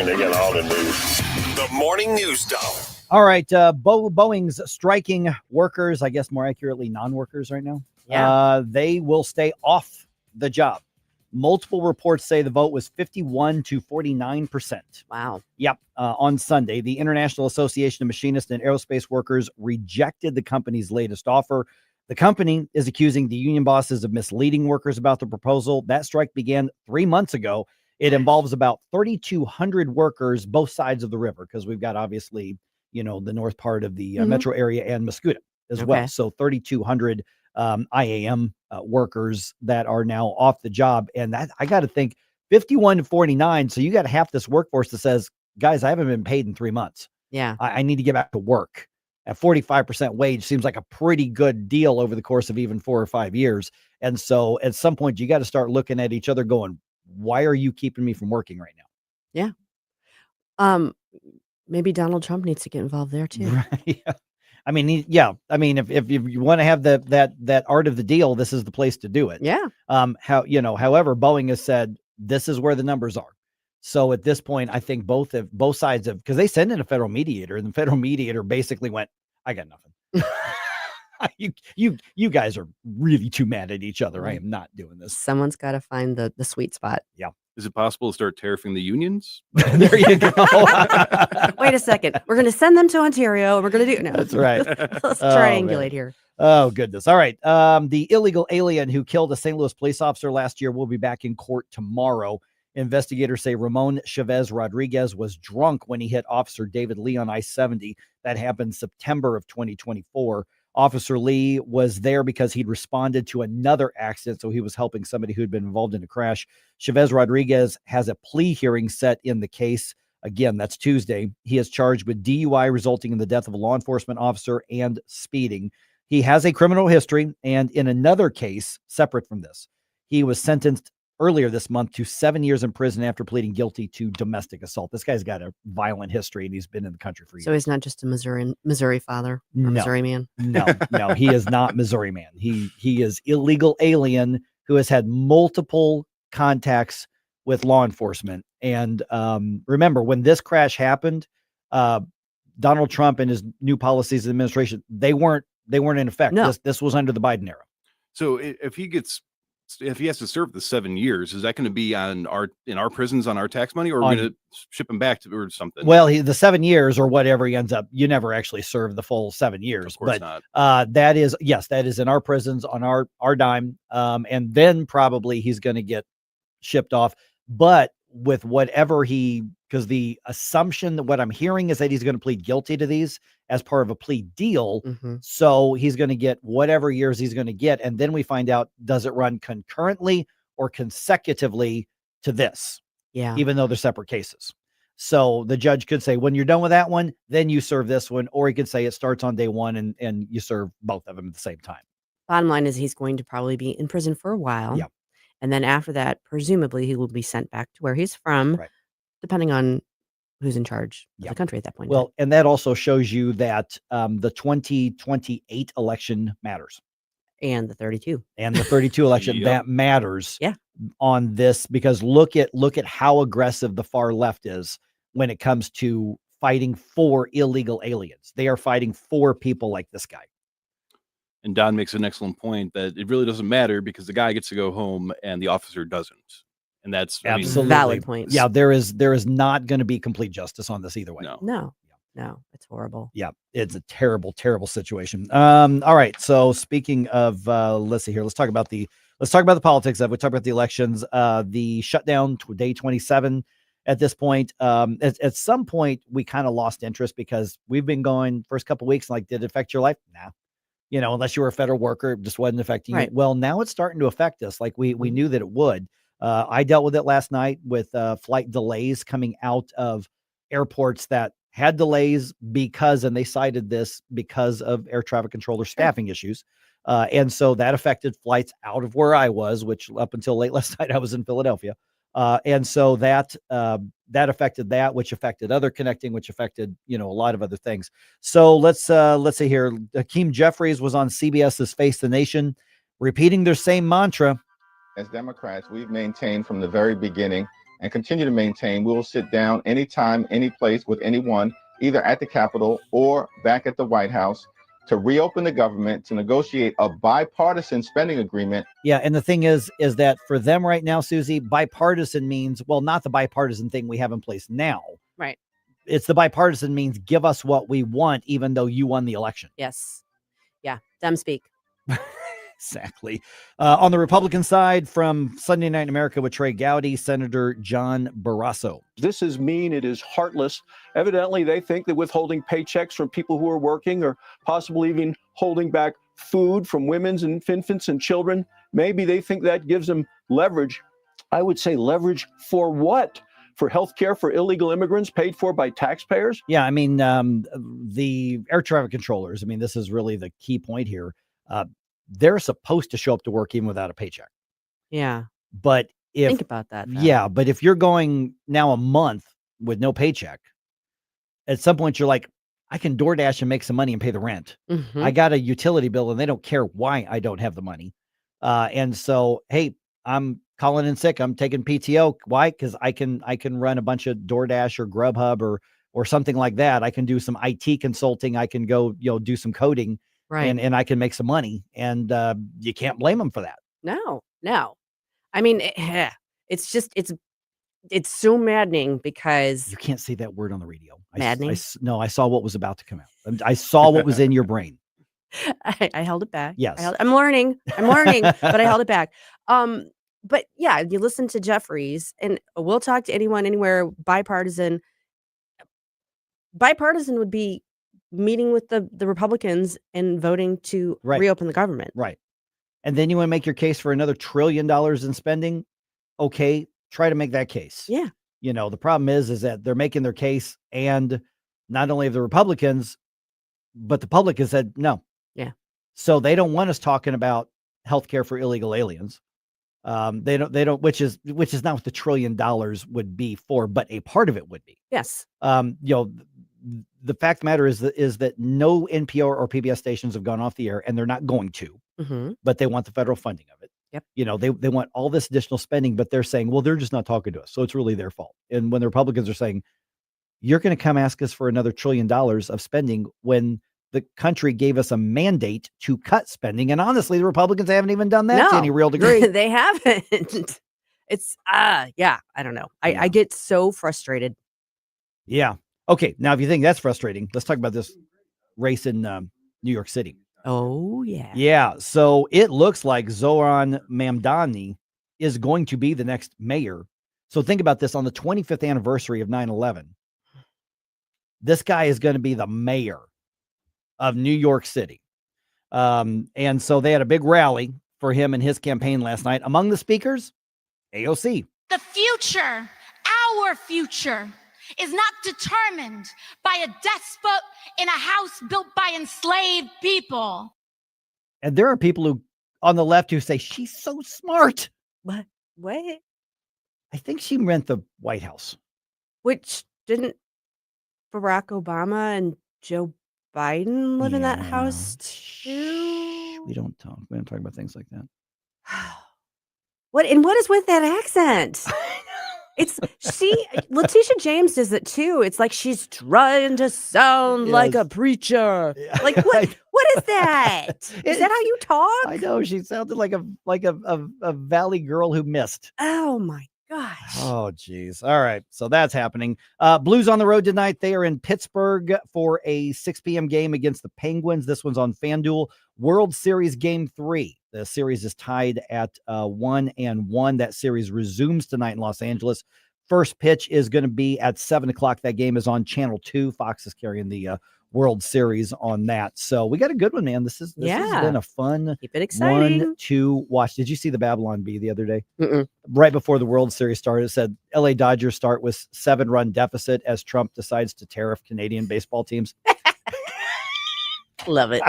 They got all the news. The morning news dump. All right. Boeing's striking workers, I guess more accurately, non-workers right now. Yeah. They will stay off the job. Multiple reports say the vote was 51 to 49%. Wow. Yep. On Sunday, the International Association of Machinists and Aerospace Workers rejected the company's latest offer. The company is accusing the union bosses of misleading workers about the proposal. That strike began 3 months ago. It involves about 3,200 workers, both sides of the river, because we've got obviously, the north part of the metro area and Muscuda as well. So 3,200 IAM workers that are now off the job. And that, I got to think, 51 to 49. So you got half this workforce that says, guys, I haven't been paid in 3 months. Yeah. I need to get back to work. At 45% wage seems like a pretty good deal over the course of even 4 or 5 years. And so at some point, you got to start looking at each other going, why are you keeping me from working right now? Yeah. Maybe Donald Trump needs to get involved there too. Right. Yeah. I mean, if you want to have that art of the deal, this is the place to do it. Yeah. However, Boeing has said this is where the numbers are. So at this point, I think both sides have, because they sent in a federal mediator, and the federal mediator basically went, I got nothing. You guys are really too mad at each other. I am not doing this. Someone's got to find the sweet spot. Yeah. Is it possible to start tariffing the unions? There you go. Wait a second. We're going to send them to Ontario. We're going to do no. That's right. Let's triangulate here. Oh, goodness. All right. The illegal alien who killed a St. Louis police officer last year will be back in court tomorrow. Investigators say Ramon Chavez Rodriguez was drunk when he hit Officer David Lee on I-70. That happened September of 2024. Officer Lee was there because he'd responded to another accident, so he was helping somebody who'd been involved in a crash. Chavez Rodriguez has a plea hearing set in the case. Again, that's Tuesday. He is charged with DUI resulting in the death of a law enforcement officer and speeding. He has a criminal history, and in another case, separate from this, he was sentenced earlier this month to 7 years in prison after pleading guilty to domestic assault. This guy's got a violent history, and he's been in the country for years. So he's not just a Missouri father, or Missouri man. No, he is not Missouri man. He is illegal alien who has had multiple contacts with law enforcement. And remember, when this crash happened, Donald Trump and his new policies of administration, they weren't in effect. No. This was under the Biden era. So if he has to serve the 7 years, is that going to be in our prisons on our tax money, or are we going to ship him back to or something? Well, the 7 years or whatever he ends up, you never actually serve the full 7 years. Of course but not. that is in our prisons on our dime. And then probably he's going to get shipped off. But with whatever because the assumption that what I'm hearing is that he's going to plead guilty to these as part of a plea deal. Mm-hmm. So he's going to get whatever years he's going to get. And then we find out, does it run concurrently or consecutively to this? Yeah. Even though they're separate cases. So the judge could say, when you're done with that one, then you serve this one. Or he could say it starts on day one and you serve both of them at the same time. Bottom line is he's going to probably be in prison for a while. Yeah. And then after that, presumably he will be sent back to where he's from, depending on who's in charge of the country at that point. Well, and that also shows you that the 2028 election matters. And the 32. And the 32 election, that matters on this, because look at how aggressive the far left is when it comes to fighting for illegal aliens. They are fighting for people like this guy. And Don makes an excellent point that it really doesn't matter because the guy gets to go home and the officer doesn't. And that's absolutely valid point. Yeah, there is not going to be complete justice on this either way. No. No, it's horrible. Yeah, it's a terrible, terrible situation. All right. So speaking of, let's see here. Let's talk about the politics of. We talk about the elections. The shutdown day 27. At this point, at some point, we kind of lost interest because we've been going first couple of weeks. Like, did it affect your life? No. Unless you were a federal worker, it just wasn't affecting you. Well, now it's starting to affect us. Like we knew that it would. I dealt with it last night with flight delays coming out of airports that had delays and they cited this because of air traffic controller staffing issues. And so that affected flights out of where I was, which up until late last night, I was in Philadelphia. And so that affected that, which affected other connecting, which affected, a lot of other things. So let's see here. Hakeem Jeffries was on CBS's Face the Nation, repeating their same mantra. As Democrats, we've maintained from the very beginning and continue to maintain, we will sit down anytime, any place with anyone, either at the Capitol or back at the White House, to reopen the government, to negotiate a bipartisan spending agreement. Yeah, and the thing is that for them right now, Susie, bipartisan means, well, not the bipartisan thing we have in place now. Right. It's the bipartisan means give us what we want, even though you won the election. Yes. Yeah, them speak. Exactly. On the Republican side, from Sunday Night in America with Trey Gowdy, Senator John Barrasso. This is mean. It is heartless. Evidently, they think that withholding paychecks from people who are working or possibly even holding back food from women and infants and children, maybe they think that gives them leverage. I would say leverage for what? For health care for illegal immigrants paid for by taxpayers? Yeah, I mean, the air traffic controllers, I mean, this is really the key point here. They're supposed to show up to work even without a paycheck. Yeah. But think about that. Though. Yeah, but if you're going now a month with no paycheck, at some point you're like, I can DoorDash and make some money and pay the rent. Mm-hmm. I got a utility bill and they don't care why I don't have the money. And so, hey, I'm calling in sick. I'm taking PTO. Why? Because I can run a bunch of DoorDash or Grubhub or something like that. I can do some IT consulting. I can go, do some coding. Right. And I can make some money, and you can't blame them for that. No. I mean, it's so maddening because you can't say that word on the radio. Maddening? No, I saw what was about to come out. I saw what was in your brain. I held it back. Yes. I'm learning, but I held it back. But yeah, you listen to Jeffries, and we'll talk to anyone, anywhere. Bipartisan would be meeting with the Republicans and voting to reopen the government. Right. And then you want to make your case for another $1 trillion in spending. Okay. Try to make that case. Yeah. The problem is that they're making their case, and not only have the Republicans, but the public has said no. Yeah. So they don't want us talking about healthcare for illegal aliens. They don't, which is not what the $1 trillion would be for, but a part of it would be. Yes. The fact of the matter is that no NPR or PBS stations have gone off the air, and they're not going to, but they want the federal funding of it. Yep. They want all this additional spending, but they're saying, well, they're just not talking to us. So it's really their fault. And when the Republicans are saying, you're going to come ask us for another $1 trillion of spending when the country gave us a mandate to cut spending. And honestly, the Republicans haven't even done that to any real degree. They haven't. It's, I don't know. I get so frustrated. Yeah. Okay, now if you think that's frustrating, let's talk about this race in New York City. Oh, yeah. Yeah, so it looks like Zohran Mamdani is going to be the next mayor. So think about this. On the 25th anniversary of 9/11, this guy is going to be the mayor of New York City. And so they had a big rally for him and his campaign last night. Among the speakers, AOC. The future, our future, is not determined by a despot in a house built by enslaved people. And there are people who on the left who say she's so smart. What? I think she rent the White House. Which didn't Barack Obama and Joe Biden live in that house too? We don't talk about things like that. What is with that accent? Letitia James does it too. It's like she's trying to sound like a preacher. Yeah. Like what is that? Is that how you talk? I know she sounded like a valley girl who missed. Oh my Gosh. Oh, geez. All right. So that's happening. Blues on the road tonight. They are in Pittsburgh for a 6 p.m. game against the Penguins. This one's on FanDuel. World Series Game 3. The series is tied at 1-1. That series resumes tonight in Los Angeles. First pitch is going to be at 7 o'clock. That game is on Channel 2. Fox is carrying the World Series on that. So we got a good one, man. This has been a fun Keep it exciting. one to watch. Did you see the Babylon Bee the other day? Mm-mm. Right before the World Series started, it said LA Dodgers start with 7-run deficit as Trump decides to tariff Canadian baseball teams. Love it.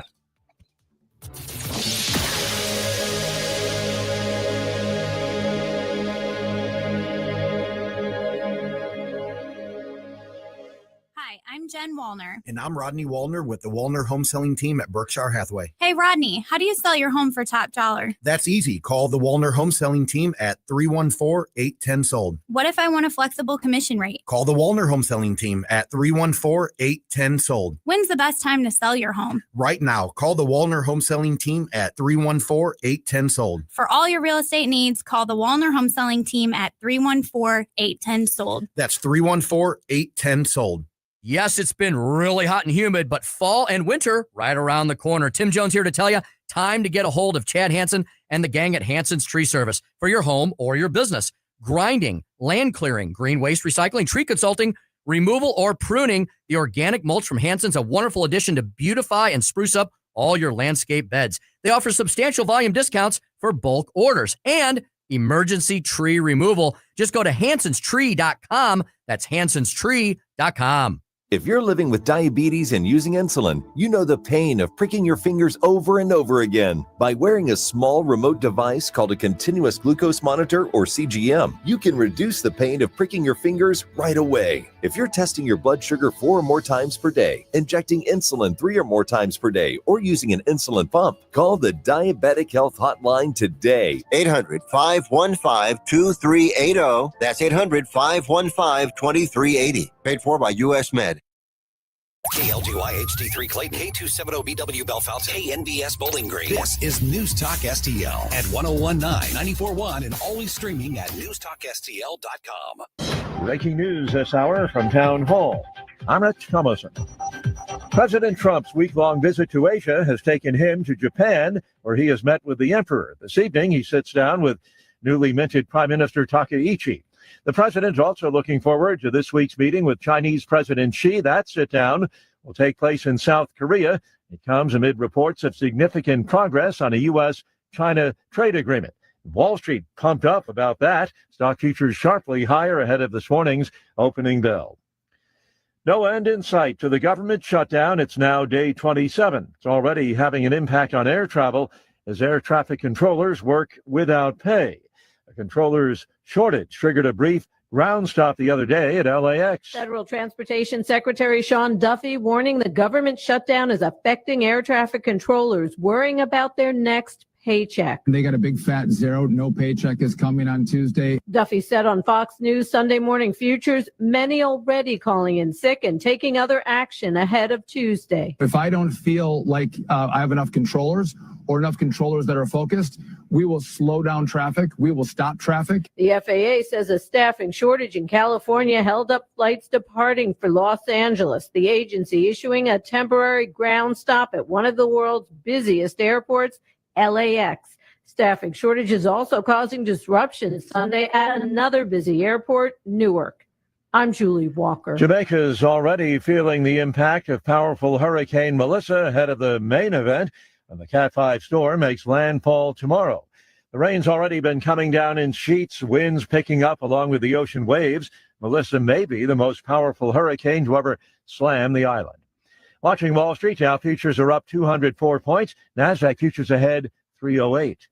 Hi, I'm Jen Wallner. And I'm Rodney Wallner with the Wallner Home Selling Team at Berkshire Hathaway. Hey, Rodney, how do you sell your home for top dollar? That's easy. Call the Wallner Home Selling Team at 314-810-SOLD. What if I want a flexible commission rate? Call the Wallner Home Selling Team at 314-810-SOLD. When's the best time to sell your home? Right now, call the Wallner Home Selling Team at 314-810-SOLD. For all your real estate needs, call the Wallner Home Selling Team at 314-810-SOLD. That's 314-810-SOLD. Yes, it's been really hot and humid, but fall and winter right around the corner. Tim Jones here to tell you, time to get a hold of Chad Hansen and the gang at Hansen's Tree Service for your home or your business. Grinding, land clearing, green waste recycling, tree consulting, removal, or pruning. The organic mulch from Hansen's a wonderful addition to beautify and spruce up all your landscape beds. They offer substantial volume discounts for bulk orders and emergency tree removal. Just go to hansenstree.com. That's hansenstree.com. If you're living with diabetes and using insulin, you know the pain of pricking your fingers over and over again. By wearing a small remote device called a continuous glucose monitor or CGM, you can reduce the pain of pricking your fingers right away. If you're testing your blood sugar 4 or more times per day, injecting insulin 3 or more times per day, or using an insulin pump, call the Diabetic Health Hotline today. 800-515-2380. That's 800-515-2380. Paid for by U.S. Med. KLGY HD3 Clayton, K270BW Bellefonte, KNBS Bowling Green. This is News Talk STL at 1019, 94.1, and always streaming at newstalkstl.com. Breaking news this hour from Town Hall. I'm Rich Thomason. President Trump's week-long visit to Asia has taken him to Japan, where he has met with the emperor. This evening, he sits down with newly minted Prime Minister Takaichi. The president is also looking forward to this week's meeting with Chinese President Xi. That sit-down will take place in South Korea. It comes amid reports of significant progress on a U.S.-China trade agreement. Wall Street pumped up about that. Stock futures sharply higher ahead of this morning's opening bell. No end in sight to the government shutdown. It's now day 27. It's already having an impact on air travel as air traffic controllers work without pay. A controller's shortage triggered a brief ground stop the other day at LAX. Federal Transportation Secretary Sean Duffy warning the government shutdown is affecting air traffic controllers, worrying about their next paycheck. They got a big fat zero. No paycheck is coming on Tuesday. Duffy said on Fox News Sunday Morning Futures, many already calling in sick and taking other action ahead of Tuesday. If I don't feel like I have enough controllers or enough controllers that are focused, we will slow down traffic. We will stop traffic. The FAA says a staffing shortage in California held up flights departing for Los Angeles. The agency issuing a temporary ground stop at one of the world's busiest airports, LAX. Staffing shortages also causing disruptions Sunday at another busy airport, Newark. I'm Julie Walker. Jamaica's already feeling the impact of powerful Hurricane Melissa ahead of the main event, and the Cat 5 storm makes landfall tomorrow. The rain's already been coming down in sheets, winds picking up along with the ocean waves. Melissa may be the most powerful hurricane to ever slam the island. Watching Wall Street, Dow futures are up 204 points. NASDAQ futures ahead 308.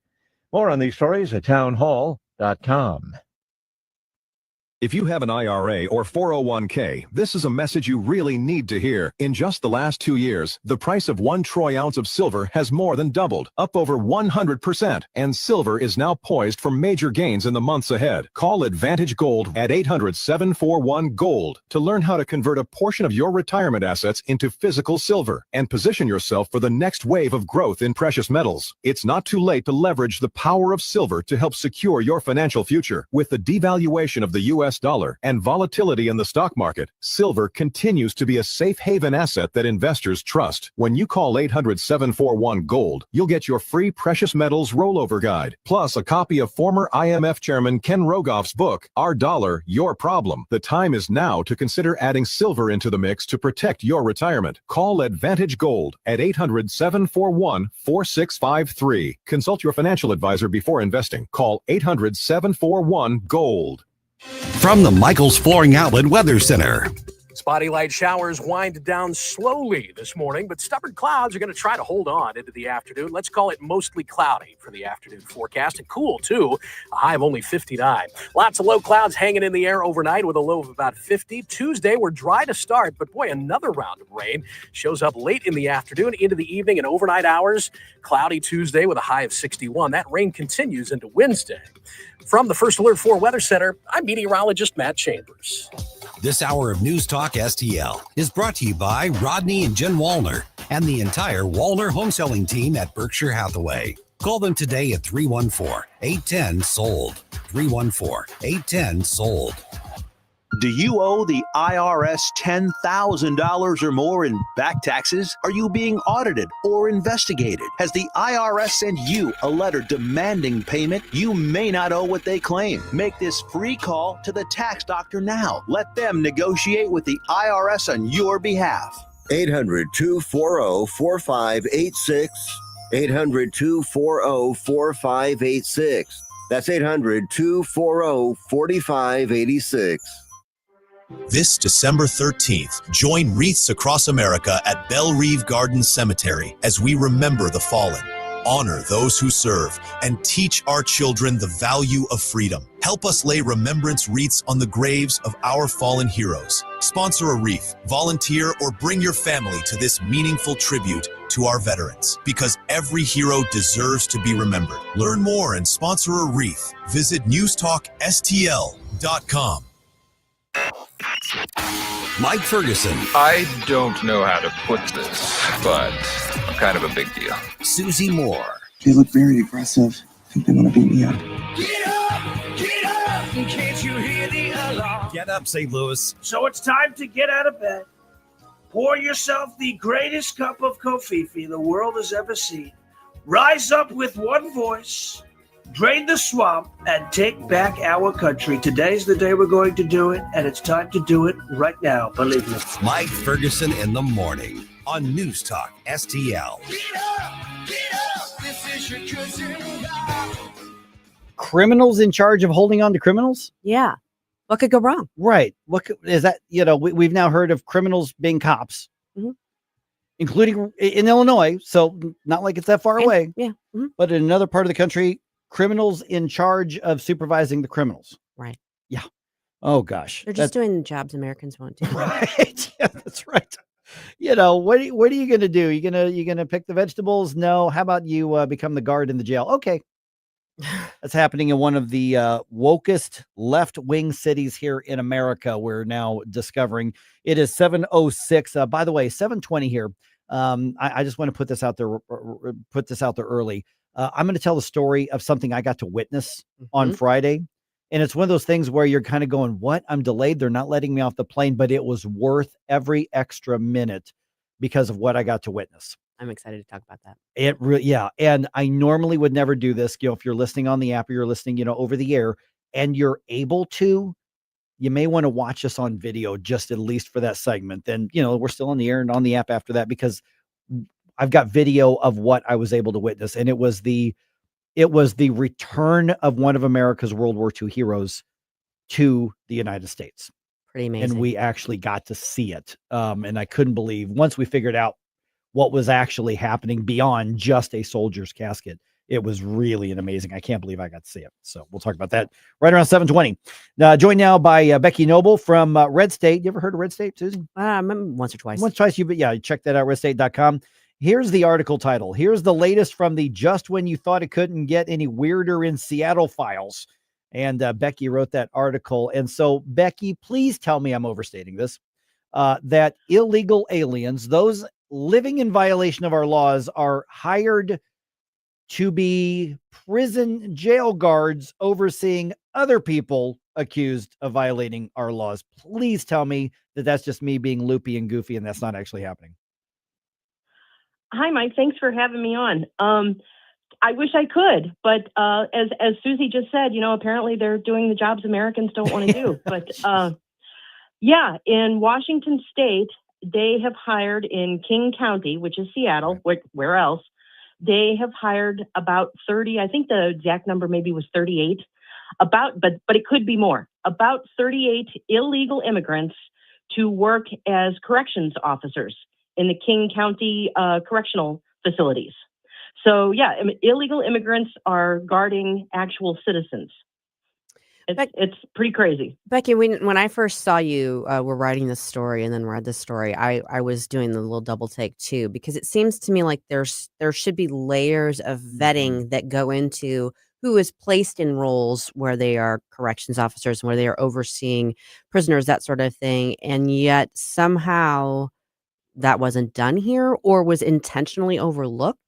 More on these stories at townhall.com. If you have an IRA or 401k, this is a message you really need to hear. In just the last 2 years, the price of 1 troy ounce of silver has more than doubled, up over 100%, and silver is now poised for major gains in the months ahead. Call Advantage Gold at 800-741-GOLD to learn how to convert a portion of your retirement assets into physical silver and position yourself for the next wave of growth in precious metals. It's not too late to leverage the power of silver to help secure your financial future. With the devaluation of the U.S. dollar and volatility in the stock market, silver continues to be a safe haven asset that investors trust. When you call 800-741-GOLD, you'll get your free precious metals rollover guide, plus a copy of former IMF Chairman Ken Rogoff's book, Our Dollar, Your Problem. The time is now to consider adding silver into the mix to protect your retirement. Call Advantage Gold at 800-741-4653. Consult your financial advisor before investing. Call 800-741-GOLD. From the Michael's Flooring Outlet Weather Center. Spotty light showers wind down slowly this morning, but stubborn clouds are going to try to hold on into the afternoon. Let's call it mostly cloudy for the afternoon forecast, and cool too, a high of only 59. Lots of low clouds hanging in the air overnight with a low of about 50. Tuesday, we're dry to start, but boy, another round of rain shows up late in the afternoon into the evening and overnight hours. Cloudy Tuesday with a high of 61. That rain continues into Wednesday. From the First Alert 4 Weather Center, I'm meteorologist Matt Chambers. This hour of News Talk STL is brought to you by Rodney and Jen Wallner and the entire Wallner home selling team at Berkshire Hathaway. Call them today at 314-810-SOLD. 314-810-SOLD. Do you owe the IRS $10,000 or more in back taxes? Are you being audited or investigated? Has the IRS sent you a letter demanding payment? You may not owe what they claim. Make this free call to the tax doctor now. Let them negotiate with the IRS on your behalf. 800-240-4586. 800-240-4586. That's 800-240-4586. This December 13th, join wreaths across America at Belle Reve Gardens Cemetery as we remember the fallen, honor those who serve, and teach our children the value of freedom. Help us lay remembrance wreaths on the graves of our fallen heroes. Sponsor a wreath, volunteer, or bring your family to this meaningful tribute to our veterans, because every hero deserves to be remembered. Learn more and sponsor a wreath. Visit NewsTalkSTL.com. Mike Ferguson. I don't know how to put this, but I'm kind of a big deal. Susie Moore. They look very aggressive. I think they want to beat me up. Get up! Get up! Can't you hear the alarm? Get up, St. Louis. So it's time to get out of bed. Pour yourself the greatest cup of Kofifi the world has ever seen. Rise up with one voice. Drain the swamp and take back our country. Today's the day we're going to do it, and it's time to do it right now. Believe me. Mike Ferguson in the morning on News Talk STL. Get up! Get up! This is your cousin. Criminals in charge of holding on to criminals? Yeah. What could go wrong? Right. What is that? We've now heard of criminals being cops, including in Illinois. So not like it's that far away. Yeah. But in another part of the country, criminals in charge of supervising the criminals. Right. Yeah. Oh gosh. They're just doing jobs Americans won't do. Right. Yeah, that's right. What are you going to do? You going to pick the vegetables? No. How about you become the guard in the jail? Okay. That's happening in one of the wokest left-wing cities here in America. We're now discovering it is 7:06. By the way, 7:20 here. I just want to put this out there early. I'm going to tell the story of something I got to witness on Friday. And it's one of those things where you're kind of going, what? I'm delayed. They're not letting me off the plane, but it was worth every extra minute because of what I got to witness. I'm excited to talk about that. It really, yeah. And I normally would never do this. If you're listening on the app or you're listening, over the air and you're able to, you may want to watch us on video, just at least for that segment. Then, we're still on the air and on the app after that, because I've got video of what I was able to witness. And it was the return of one of America's World War II heroes to the United States. Pretty amazing. And we actually got to see it. And I couldn't believe, once we figured out what was actually happening beyond just a soldier's casket, it was really an amazing. I can't believe I got to see it. So we'll talk about that right around 7:20. Joined now by Becky Noble from RedState. You ever heard of RedState, Susie? Once or twice. Check that out, redstate.com. Here's the article title. Here's the latest from the Just When You Thought It Couldn't Get Any Weirder in Seattle files. And Becky wrote that article. And so, Becky, please tell me I'm overstating this, that illegal aliens, those living in violation of our laws, are hired to be prison jail guards overseeing other people accused of violating our laws. Please tell me that that's just me being loopy and goofy and that's not actually happening. Hi, Mike. Thanks for having me on. I wish I could, but as Susie just said, apparently they're doing the jobs Americans don't want to do. But yeah, in Washington State, they have hired in King County, which is Seattle, where else? They have hired about 30, I think the exact number maybe was 38, but it could be more, about 38 illegal immigrants to work as corrections officers in the King County correctional facilities. So yeah, illegal immigrants are guarding actual citizens. It's pretty crazy. Becky, when I first saw you were writing this story and then read this story, I was doing the little double take too, because it seems to me like there should be layers of vetting that go into who is placed in roles where they are corrections officers, where they are overseeing prisoners, that sort of thing. And yet somehow that wasn't done here or was intentionally overlooked.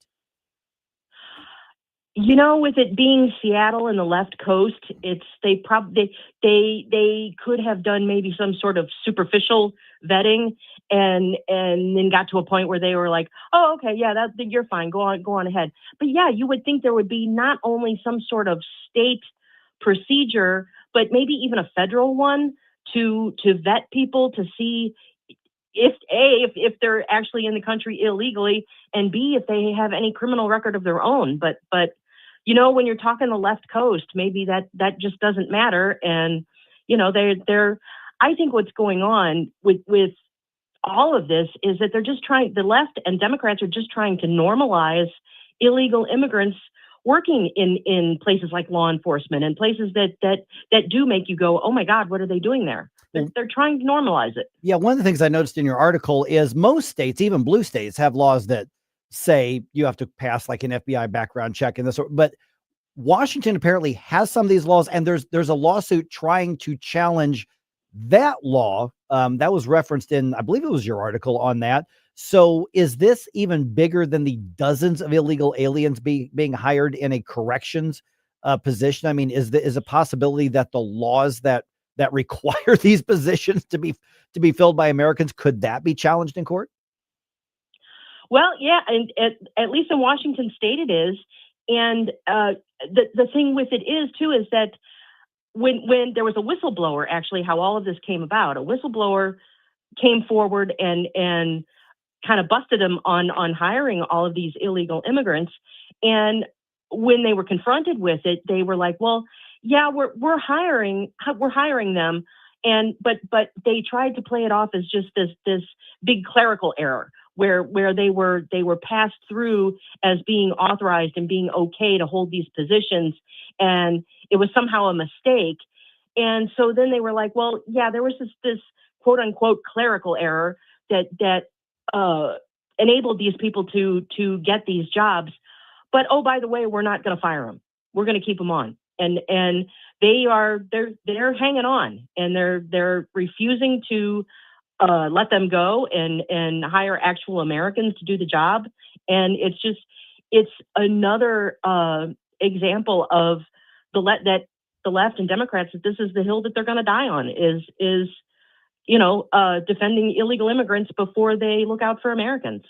With it being Seattle and the left coast, they could have done maybe some sort of superficial vetting and then got to a point where they were like, oh, okay, yeah, you're fine. Go on ahead. But yeah, you would think there would be not only some sort of state procedure, but maybe even a federal one to vet people to see if they're actually in the country illegally, and B, if they have any criminal record of their own. But when you're talking the left coast, maybe that just doesn't matter. And, I think what's going on with all of this is that they're just the left and Democrats are just trying to normalize illegal immigrants working in places like law enforcement and places that do make you go, oh my God, what are they doing there? They're trying to normalize it. Yeah. One of the things I noticed in your article is most states, even blue states, have laws that say you have to pass like an FBI background check and this, but Washington apparently has some of these laws, and there's a lawsuit trying to challenge that law. That was referenced in, I believe it was your article on that. So is this even bigger than the dozens of illegal aliens being hired in a corrections position? I mean, is a possibility that the laws that require these positions to be filled by Americans, could that be challenged in court? Well, yeah, and at least in Washington State it is. And the thing with it is too is that when there was a whistleblower, actually, how all of this came about, a whistleblower came forward and kind of busted him on hiring all of these illegal immigrants. And when they were confronted with it, they were like, well, yeah, we're hiring them. But they tried to play it off as just this big clerical error where they were passed through as being authorized and being okay to hold these positions. And it was somehow a mistake. And so then they were like, well, yeah, there was this quote unquote clerical error that enabled these people to get these jobs. But, oh, by the way, we're not going to fire them. We're going to keep them on. And they're hanging on, and they're refusing to let them go and hire actual Americans to do the job. And it's another example of the left and Democrats, that this is the hill that they're going to die on, is defending illegal immigrants before they look out for Americans.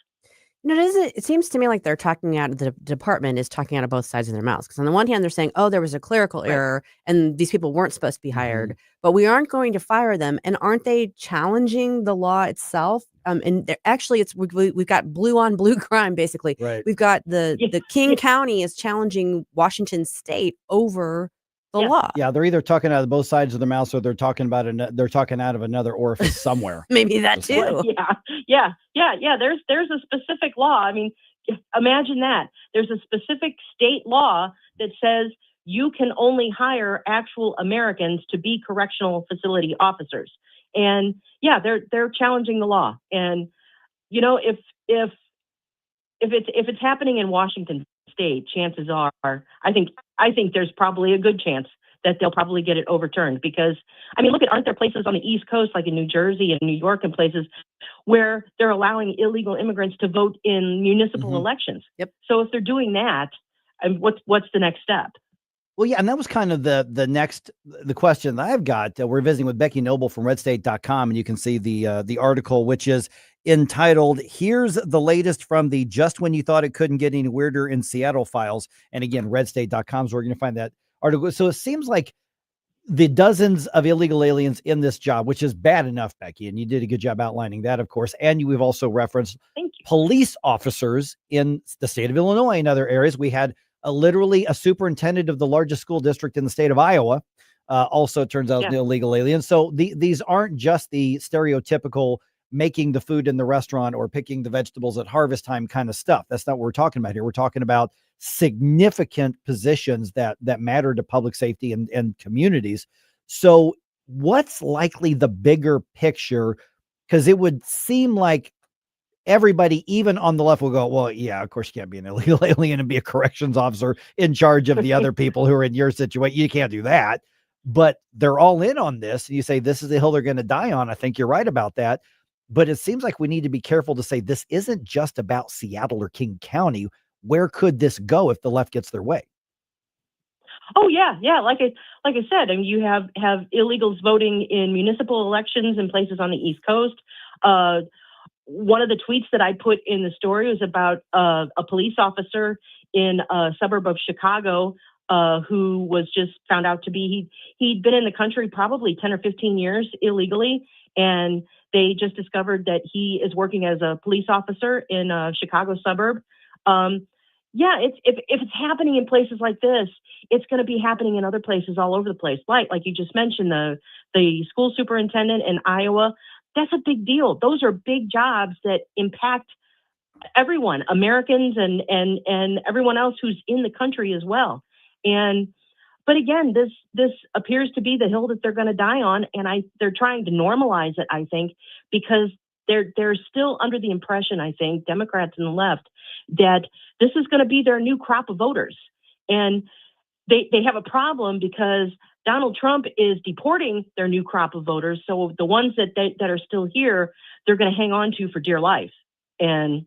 It seems to me like they're talking out, the department is talking out of both sides of their mouths. Because on the one hand, they're saying, oh, there was a clerical error and these people weren't supposed to be hired, but we aren't going to fire them. And aren't they challenging the law itself? And actually, we've got blue on blue crime, basically. Right. We've got the King County is challenging Washington State over the law. Yeah, they're either talking out of both sides of their mouths, or they're talking about they're talking out of another orifice somewhere. Maybe that too. Well, yeah. There's a specific law. I mean, imagine that. There's a specific state law that says you can only hire actual Americans to be correctional facility officers. And yeah, they're challenging the law. And you know, if it's happening in Washington State, chances are, I think there's probably a good chance that they'll probably get it overturned. Because I mean, aren't there places on the East Coast, like in New Jersey and New York, and places where they're allowing illegal immigrants to vote in municipal elections? Yep. So if they're doing that, what's the next step? Well, yeah, and that was kind of the question that I've got. We're visiting with Becky Noble from RedState.com, and you can see the article, which is entitled, "Here's the latest from the Just When You Thought It Couldn't Get Any Weirder in Seattle files." And again, RedState.com is where you're going to find that article. So it seems like the dozens of illegal aliens in this job, which is bad enough, Becky, and you did a good job outlining that, of course. And we've also referenced police officers in the state of Illinois and other areas. We had literally a superintendent of the largest school district in the state of Iowa. Also, it turns out, the illegal aliens. So these aren't just the stereotypical making the food in the restaurant or picking the vegetables at harvest time kind of stuff. That's not what we're talking about here. We're talking about significant positions that matter to public safety and communities. So what's likely the bigger picture? Because it would seem like everybody, even on the left, will go, well, yeah, of course you can't be an illegal alien and be a corrections officer in charge of the other people who are in your situation. You can't do that. But they're all in on this. And you say, this is the hill they're going to die on. I think you're right about that. But it seems like we need to be careful to say this isn't just about Seattle or King County. Where could this go if the left gets their way? Oh yeah. Like I said, I mean, you have illegals voting in municipal elections in places on the East Coast. One of the tweets that I put in the story was about a police officer in a suburb of Chicago who was just found out to be he'd been in the country probably 10 or 15 years illegally, and they just discovered that he is working as a police officer in a Chicago suburb. If it's happening in places like this, it's going to be happening in other places all over the place. Like you just mentioned, the school superintendent in Iowa. That's a big deal. Those are big jobs that impact everyone, Americans and everyone else who's in the country as well. But again, this appears to be the hill that they're going to die on, and they're trying to normalize it, I think, because they're still under the impression, I think, Democrats and the left, that this is going to be their new crop of voters. And they have a problem because Donald Trump is deporting their new crop of voters. So the ones that are still here, they're going to hang on to for dear life. And,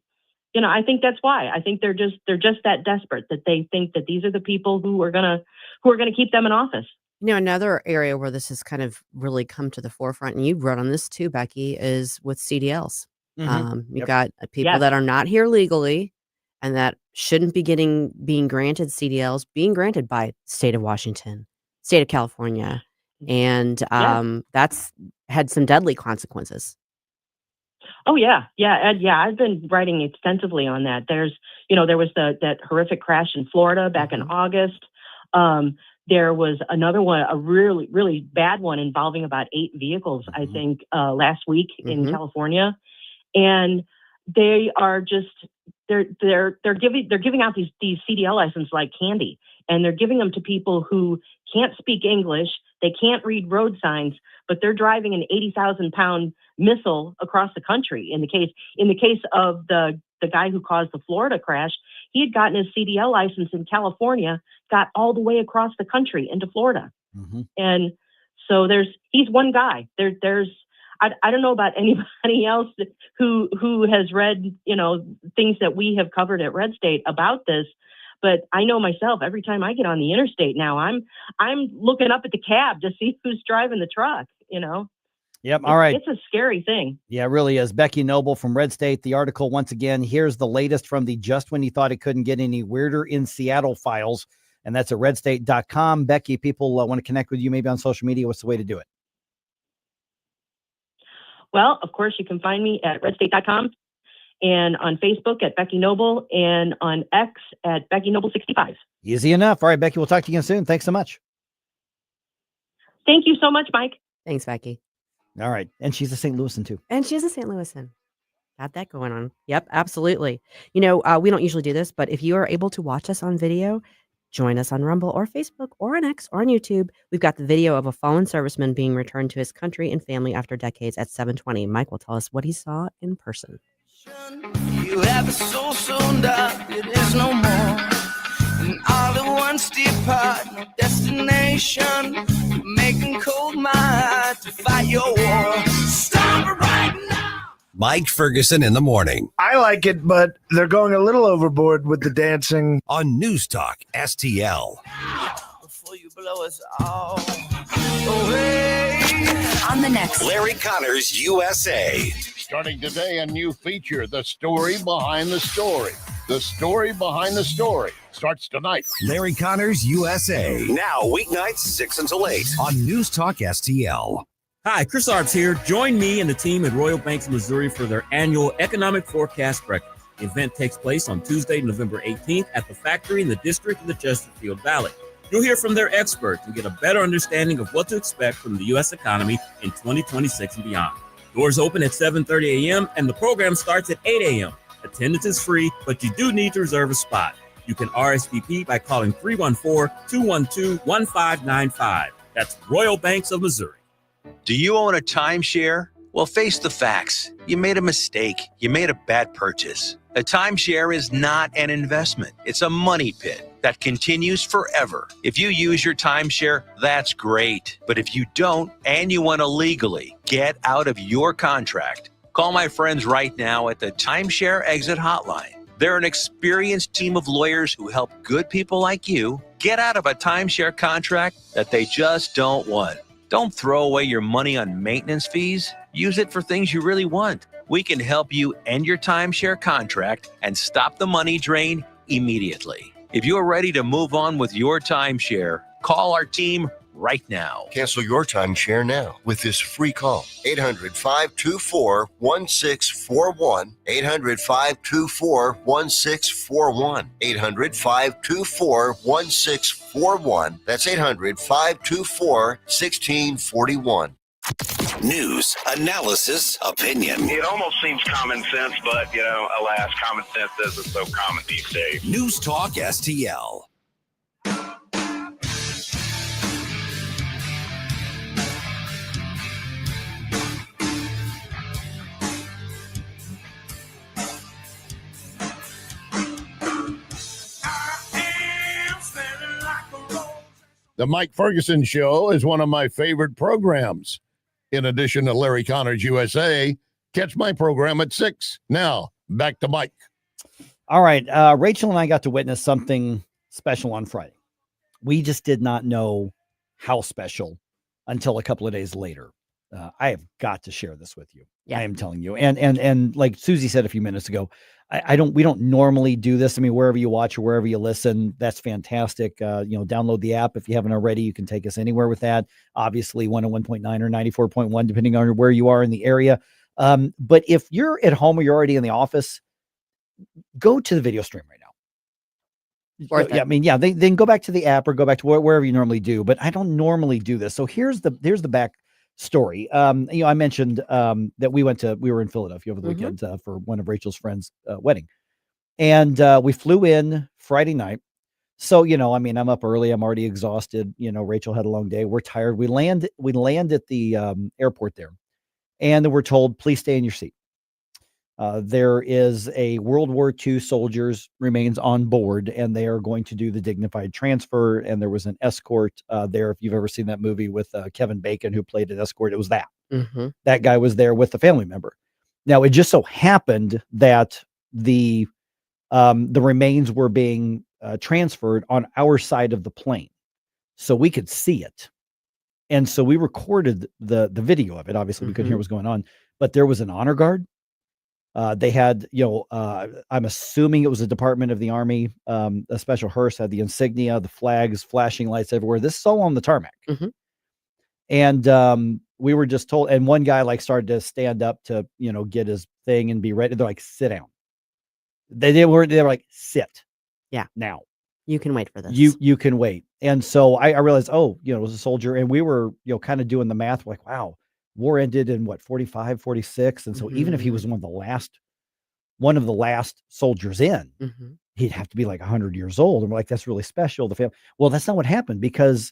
you know, I think that's why. I think they're just that desperate that they think that these are the people who are going to keep them in office. You know, another area where this has kind of really come to the forefront, and you wrote on this too, Becky, is with CDLs. You've got people that are not here legally and that shouldn't be being granted CDLs, being granted by state of Washington, state of California. And that's had some deadly consequences. Oh, yeah. Ed, I've been writing extensively on that. There was that horrific crash in Florida back in August. There was another one, a really, really bad one involving about 8 vehicles, I think, last week in California. And they are just, they're giving out these CDL licenses like candy, and they're giving them to people who can't speak English, they can't read road signs, but they're driving an 80,000-pound missile across the country. In the case of the guy who caused the Florida crash, he had gotten his CDL license in California, got all the way across the country into Florida. And so he's one guy. I don't know about anybody else who has read, things that we have covered at Red State about this, but I know myself, every time I get on the interstate now, I'm looking up at the cab to see who's driving the truck, Yep. All right. It's a scary thing. Yeah, it really is. Becky Noble from Red State. The article, once again, here's the latest from the Just When You Thought It Couldn't Get Any Weirder in Seattle files. And that's at redstate.com. Becky, people want to connect with you maybe on social media. What's the way to do it? Well, of course, you can find me at redstate.com and on Facebook at Becky Noble and on X at Becky Noble 65. Easy enough. All right, Becky, we'll talk to you again soon. Thanks so much. Thank you so much, Mike. Thanks, Becky. All right. And she's a St. Louisan too. And she is a St. Louisan. Got that going on. Yep, absolutely. We don't usually do this, but if you are able to watch us on video, join us on Rumble or Facebook or on X or on YouTube. We've got the video of a fallen serviceman being returned to his country and family after decades at 7:20. Mike will tell us what he saw in person. You have a soul sewn up, it is no more. And all at once depart, no destination. Making cold my heart to fight your war. Stop it right now. Mike Ferguson in the morning. I like it, but they're going a little overboard with the dancing. On News Talk STL. Before you blow us all away. On the next Larry Connors USA. Starting today, a new feature, The Story Behind the Story. The Story Behind the Story starts tonight. Larry Connors USA. Now, weeknights 6 until 8 on News Talk STL. Hi, Chris Arps here. Join me and the team at Royal Banks of Missouri for their annual Economic Forecast Breakfast. The event takes place on Tuesday, November 18th at the factory in the district of the Chesterfield Valley. You'll hear from their experts and get a better understanding of what to expect from the U.S. economy in 2026 and beyond. Doors open at 7:30 a.m. and the program starts at 8 a.m. Attendance is free, but you do need to reserve a spot. You can RSVP by calling 314-212-1595. That's Royal Banks of Missouri. Do you own a timeshare? Well, face the facts. You made a mistake. You made a bad purchase. A timeshare is not an investment. It's a money pit that continues forever. If you use your timeshare, that's great. But if you don't, and you want to legally get out of your contract, call my friends right now at the Timeshare Exit Hotline. They're an experienced team of lawyers who help good people like you get out of a timeshare contract that they just don't want. Don't throw away your money on maintenance fees. Use it for things you really want. We can help you end your timeshare contract and stop the money drain immediately. If you're ready to move on with your timeshare, call our team right now. Cancel your timeshare now with this free call. 800-524-1641. 800-524-1641. 800-524-1641. That's 800-524-1641. News, analysis, opinion. It almost seems common sense, but, alas, common sense isn't so common these days. News Talk STL. The Mike Ferguson Show is one of my favorite programs. In addition to Larry Connors USA, catch my program at 6. Now, back to Mike. All right. Rachel and I got to witness something special on Friday. We just did not know how special until a couple of days later. I have got to share this with you. Yeah. I am telling you. And like Susie said a few minutes ago, we don't normally do this. I mean, wherever you watch or wherever you listen, that's fantastic. Download the app. If you haven't already, you can take us anywhere with that. Obviously 101.9 or 94.1, depending on where you are in the area. But if you're at home or you're already in the office, go to the video stream right now. Then go back to the app or go back to wherever you normally do. But I don't normally do this. So here's the back story. I mentioned that we were in Philadelphia over the weekend for one of Rachel's friends' wedding. And we flew in Friday night. So, I'm up early. I'm already exhausted. Rachel had a long day. We're tired. We land at the airport there. And then we're told, please stay in your seat. There is a World War II soldier's remains on board, and they are going to do the dignified transfer. And there was an escort there. If you've ever seen that movie with Kevin Bacon, who played an escort, it was that. That guy was there with the family member. Now, it just so happened that the remains were being transferred on our side of the plane, so we could see it. And so we recorded the video of it. Obviously, we couldn't hear what was going on, but there was an honor guard. They had, I'm assuming it was a Department of the Army, a special hearse, had the insignia, the flags, flashing lights everywhere. This is all on the tarmac. And we were just told, and one guy started to stand up to, get his thing and be ready. They're like, sit down. They were like, sit. Yeah. Now. You can wait for this. You can wait. And so I realized, it was a soldier, and we were, kind of doing the math like, wow, war ended in what, 45, 46. And so even if he was one of the last soldiers in, he'd have to be like 100 years old. And we're like, that's really special. The family. Well, that's not what happened, because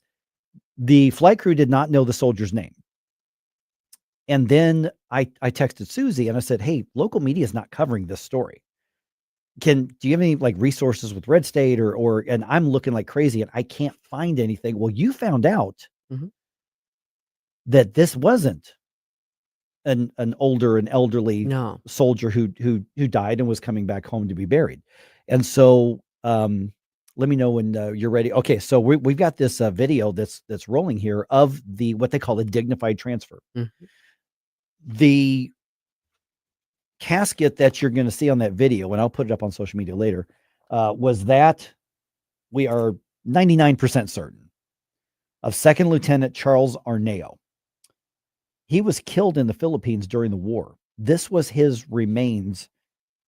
the flight crew did not know the soldier's name. And then I texted Susie and I said, hey, local media is not covering this story. Do you have any like resources with RedState or, and I'm looking like crazy and I can't find anything. Well, you found out that this wasn't an elderly soldier who died and was coming back home to be buried. And so, let me know when you're ready. Okay. So we've got this video that's rolling here of what they call a dignified transfer. The casket that you're going to see on that video, and I'll put it up on social media later, was that we are 99% certain of Second Lieutenant Charles Arneo. He was killed in the Philippines during the war. This was his remains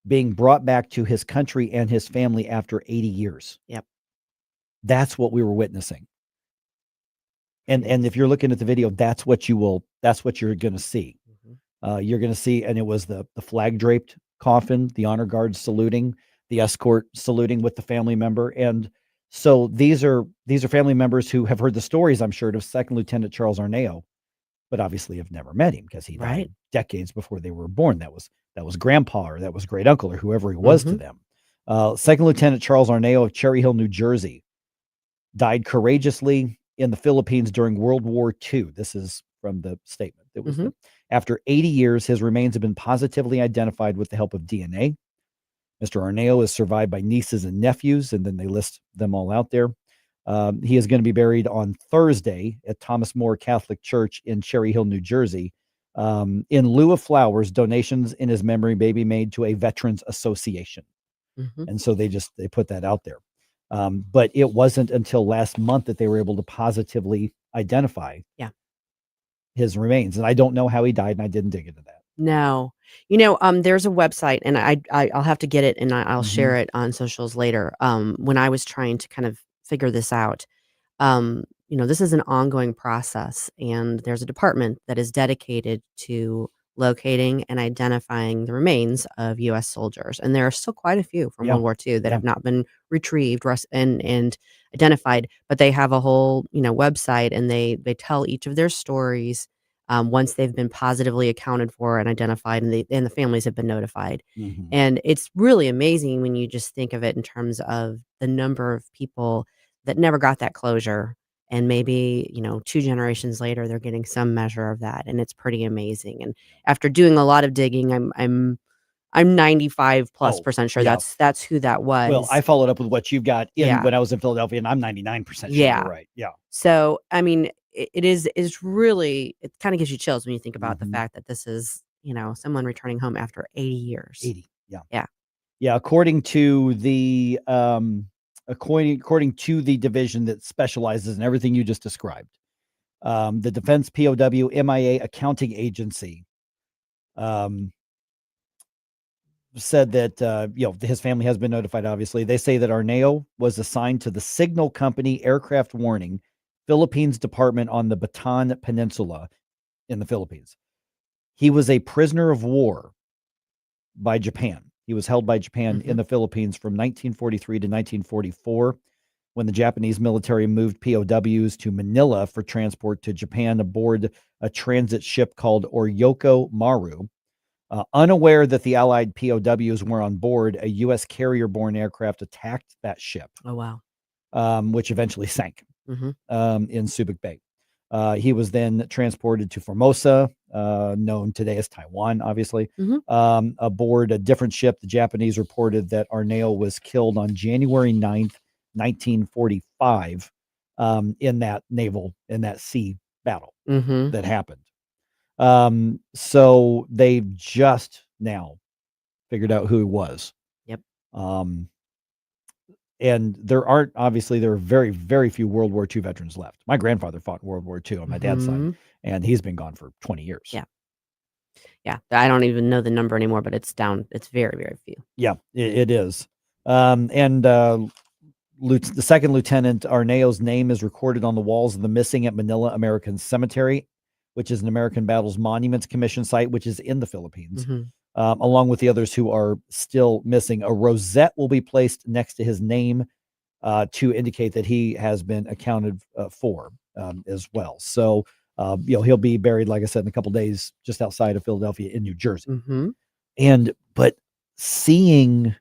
being brought back to his country and his family after 80 years. Yep. That's what we were witnessing. And if you're looking at the video, that's what you're going to see. You're going to see, and it was the flag draped coffin, the honor guard saluting, the escort saluting with the family member. And so these are family members who have heard the stories, I'm sure, of Second Lieutenant Charles Arneo, but obviously have never met him because he died decades before they were born. That was grandpa, or that was great uncle, or whoever he was to them. Second Lieutenant Charles Arneo of Cherry Hill, New Jersey, died courageously in the Philippines during World War II. This is from the statement. It was after 80 years, his remains have been positively identified with the help of DNA. Mr. Arneo is survived by nieces and nephews, and then they list them all out there. He is going to be buried on Thursday at Thomas More Catholic Church in Cherry Hill, New Jersey. In lieu of flowers, donations in his memory may be made to a veterans association. And so they put that out there. But it wasn't until last month that they were able to positively identify his remains. And I don't know how he died, and I didn't dig into that. No. There's a website, and I'll have to get it, and I'll share it on socials later. When I was trying to kind of figure this out, this is an ongoing process, and there's a department that is dedicated to locating and identifying the remains of U.S. soldiers. And there are still quite a few from World War II that have not been retrieved and identified, but they have a whole, website, and they tell each of their stories once they've been positively accounted for and identified, and the families have been notified. And it's really amazing when you just think of it in terms of the number of people that never got that closure. And maybe, 2 generations later, they're getting some measure of that. And it's pretty amazing. And after doing a lot of digging, I'm 95+% sure that's who that was. Well, I followed up with what you've got when I was in Philadelphia, and I'm 99% sure you're right. Yeah. So, I mean, it's really, it kind of gives you chills when you think about the fact that this is, someone returning home after 80 years. 80. Yeah. Yeah. Yeah. According to the division that specializes in everything you just described, the Defense POW MIA Accounting Agency said that his family has been notified. Obviously, they say that Arneo was assigned to the Signal Company Aircraft Warning Philippines Department on the Bataan Peninsula in the Philippines. He was a prisoner of war by Japan. He was held by Japan in the Philippines from 1943 to 1944, when the Japanese military moved POWs to Manila for transport to Japan aboard a transit ship called Oryoko Maru. Unaware that the Allied POWs were on board, a U.S. carrier-borne aircraft attacked that ship. Oh, wow. Which eventually sank in Subic Bay. He was then transported to Formosa, known today as Taiwan, obviously. Aboard a different ship, the Japanese reported that Arneo was killed on January 9th, 1945, in that sea battle that happened. So they've just now figured out who he was. Yep. And there are very, very few World War II veterans left. My grandfather fought in World War II on my dad's side, and he's been gone for 20 years. Yeah. Yeah. I don't even know the number anymore, but it's down. It's very, very few. Yeah, it is. And The second lieutenant Arneo's name is recorded on the walls of the Missing at Manila American Cemetery, which is an American Battles Monuments Commission site, which is in the Philippines, along with the others who are still missing. A rosette will be placed next to his name to indicate that he has been accounted for as well. So, he'll be buried, like I said, in a couple days, just outside of Philadelphia in New Jersey. But seeing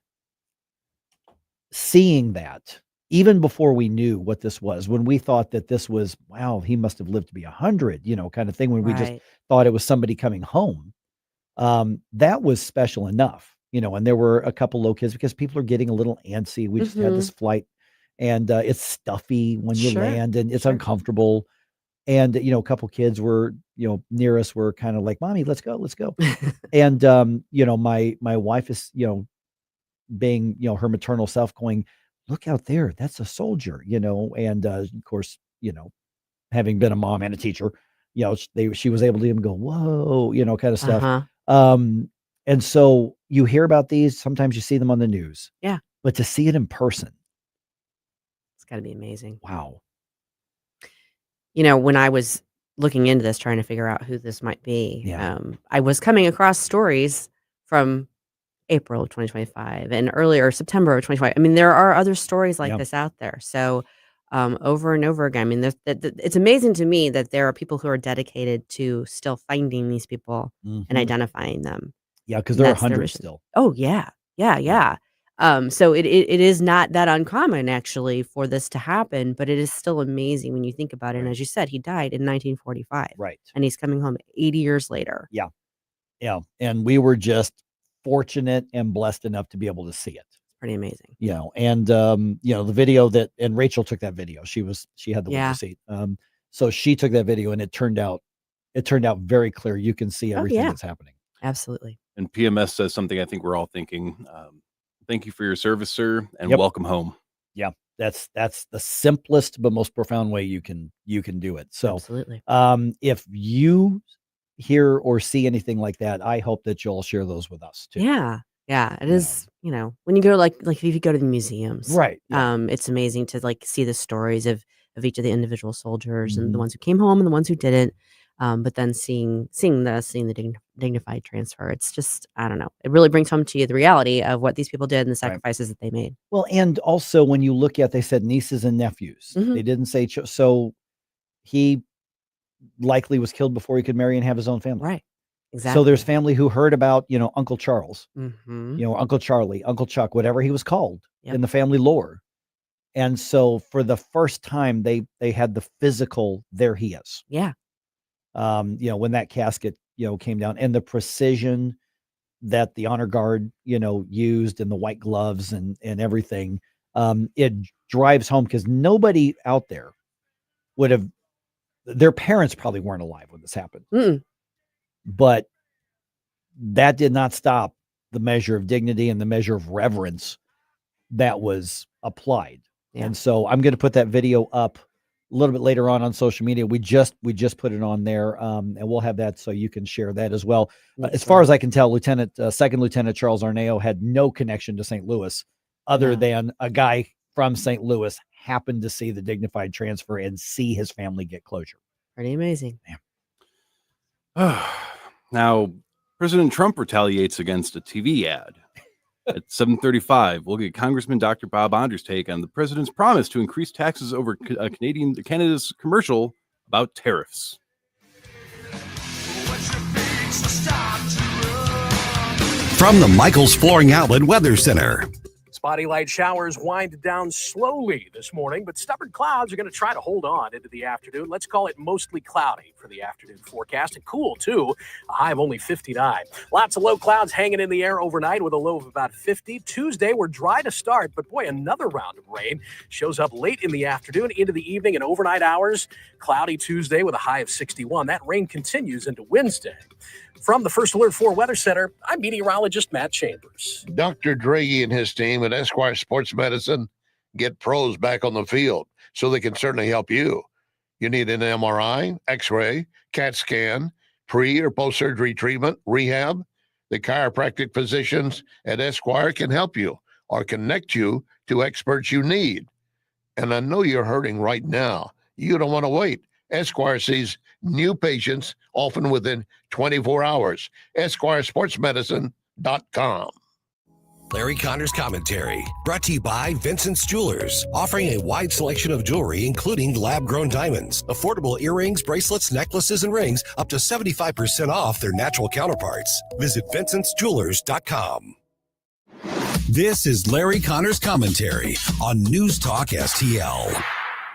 that, even before we knew what this was, when we thought that this was, wow, he must have lived to be 100, kind of thing, when we just thought it was somebody coming home, that was special enough, and there were a couple low kids because people are getting a little antsy. We just had this flight, and it's stuffy when you land, and it's uncomfortable. And, a couple kids were, near us were kind of like, Mommy, let's go. And, my wife is, being, her maternal self going, look out there, that's a soldier, and, of course, having been a mom and a teacher, she was able to even go, whoa, kind of stuff. And so you hear about these, sometimes you see them on the news. Yeah. But to see it in person, it's got to be amazing. Wow. When I was looking into this, trying to figure out who this might be, I was coming across stories from April of 2025 and earlier September of 2025. I mean, there are other stories like this out there. So over and over again, I mean, it's amazing to me that there are people who are dedicated to still finding these people and identifying them. Yeah, because there are hundreds still. Oh, yeah. So it is not that uncommon, actually, for this to happen, but it is still amazing when you think about it. And as you said, he died in 1945. Right. And he's coming home 80 years later. Yeah. Yeah. And we were just fortunate and blessed enough to be able to see it. Pretty amazing. And the video and Rachel took that video. She had the window seat. So she took that video, and it turned out very clear. You can see everything that's happening. Absolutely. And PMS says something I think we're all thinking. Thank you for your service, sir, and welcome home. Yeah, that's the simplest but most profound way you can do it. So absolutely. If you hear or see anything like that, I hope that you'll share those with us too. Yeah. It is, when you go like if you go to the museums, right? It's amazing to see the stories of each of the individual soldiers and the ones who came home and the ones who didn't. But then seeing the dignified transfer, it's just, I don't know. It really brings home to you the reality of what these people did and the sacrifices that they made. Well, and also when you look at, they said nieces and nephews. They didn't say, so he likely was killed before he could marry and have his own family. Right. Exactly. So there's family who heard about, Uncle Charles, Uncle Charlie, Uncle Chuck, whatever he was called in the family lore. And so for the first time, they had the physical, there he is. Yeah. When that casket, came down, and the precision that the honor guard, used, and the white gloves and everything, it drives home, because nobody out there would have, their parents probably weren't alive when this happened. But that did not stop the measure of dignity and the measure of reverence that was applied. And so I'm going to put that video up a little bit later on social media. We just put it on there, and we'll have that so you can share that as well. As far as I can tell, Second Lieutenant Charles Arneo had no connection to St. Louis, other than a guy from St. Louis happened to see the dignified transfer and see his family get closure. Pretty amazing. Now, President Trump retaliates against a TV ad. At 7:35, we'll get Congressman Dr. Bob Onder's take on the president's promise to increase taxes over Canada's commercial about tariffs. From the Michael's Flooring Outlet Weather Center. Spotty light showers wind down slowly this morning, but stubborn clouds are going to try to hold on into the afternoon. Let's call it mostly cloudy for the afternoon forecast, and cool too. A high of only 59. Lots of low clouds hanging in the air overnight with a low of about 50. Tuesday, we're dry to start, but boy, another round of rain shows up late in the afternoon, into the evening and overnight hours. Cloudy Tuesday with a high of 61. That rain continues into Wednesday. From the First Alert 4 Weather Center, I'm meteorologist Matt Chambers. Dr. Draghi and his team at Esquire Sports Medicine get pros back on the field, so they can certainly help you. You need an MRI, X-ray, CAT scan, pre- or post-surgery treatment, rehab. The chiropractic physicians at Esquire can help you or connect you to experts you need. And I know you're hurting right now. You don't want to wait. Esquire sees new patients often within 24 hours. EsquireSportsMedicine.com. Larry Connor's Commentary, brought to you by Vincent's Jewelers, offering a wide selection of jewelry, including lab-grown diamonds, affordable earrings, bracelets, necklaces, and rings, up to 75% off their natural counterparts. Visit VincentsJewelers.com. This is Larry Connor's Commentary on News Talk STL.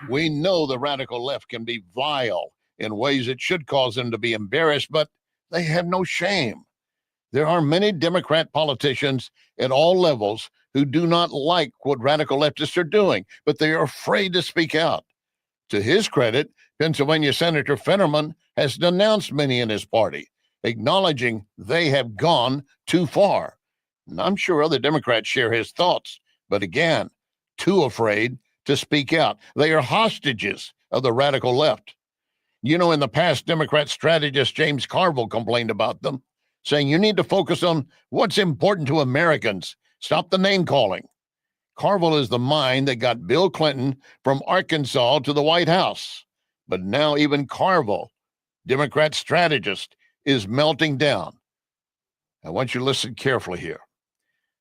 We know the radical left can be vile in ways that should cause them to be embarrassed, but they have no shame. There are many Democrat politicians at all levels who do not like what radical leftists are doing, but they are afraid to speak out. To his credit, Pennsylvania Senator Fetterman has denounced many in his party, acknowledging they have gone too far. And I'm sure other Democrats share his thoughts, but again, too afraid to speak out. They are hostages of the radical left. You know, in the past, Democrat strategist James Carville complained about them, saying you need to focus on what's important to Americans. Stop the name calling. Carville is the mind that got Bill Clinton from Arkansas to the White House. But now even Carville, Democrat strategist, is melting down. I want you to listen carefully here.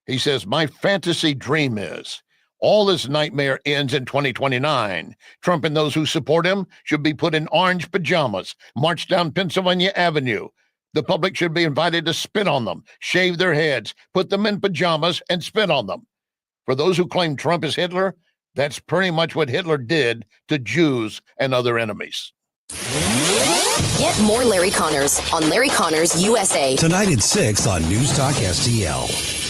He says, my fantasy dream is all this nightmare ends in 2029. Trump and those who support him should be put in orange pajamas, march down Pennsylvania Avenue. The public should be invited to spit on them, shave their heads, put them in pajamas, and spit on them. For those who claim Trump is Hitler, that's pretty much what Hitler did to Jews and other enemies. Get more Larry Connors on Larry Connors USA. Tonight at 6 on News Talk STL.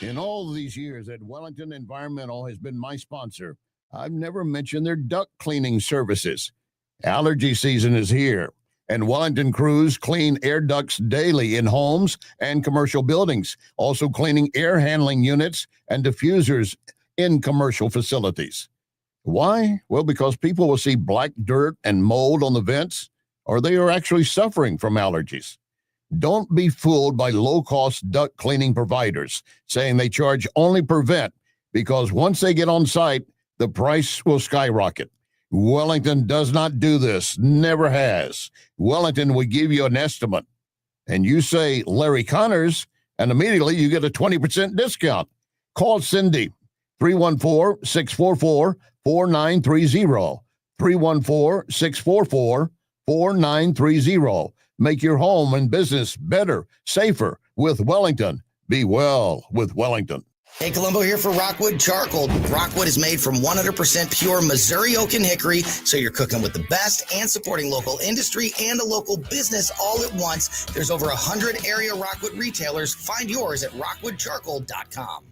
In all these years that Wellington Environmental has been my sponsor, I've never mentioned their duct cleaning services. Allergy season is here, and Wellington crews clean air ducts daily in homes and commercial buildings, also cleaning air handling units and diffusers in commercial facilities. Why? Well, because people will see black dirt and mold on the vents, or they are actually suffering from allergies. Don't be fooled by low-cost duct cleaning providers saying they charge only per vent, because once they get on site, the price will skyrocket. Wellington does not do this, never has. Wellington will give you an estimate, and you say Larry Connors, and immediately you get a 20% discount. Call Cindy, 314-644-4930, 314-644-4930. Make your home and business better, safer with Wellington. Be well with Wellington. Hey, Columbo here for Rockwood Charcoal. Rockwood is made from 100% pure Missouri oak and hickory, so you're cooking with the best and supporting local industry and a local business all at once. There's over 100 area Rockwood retailers. Find yours at rockwoodcharcoal.com.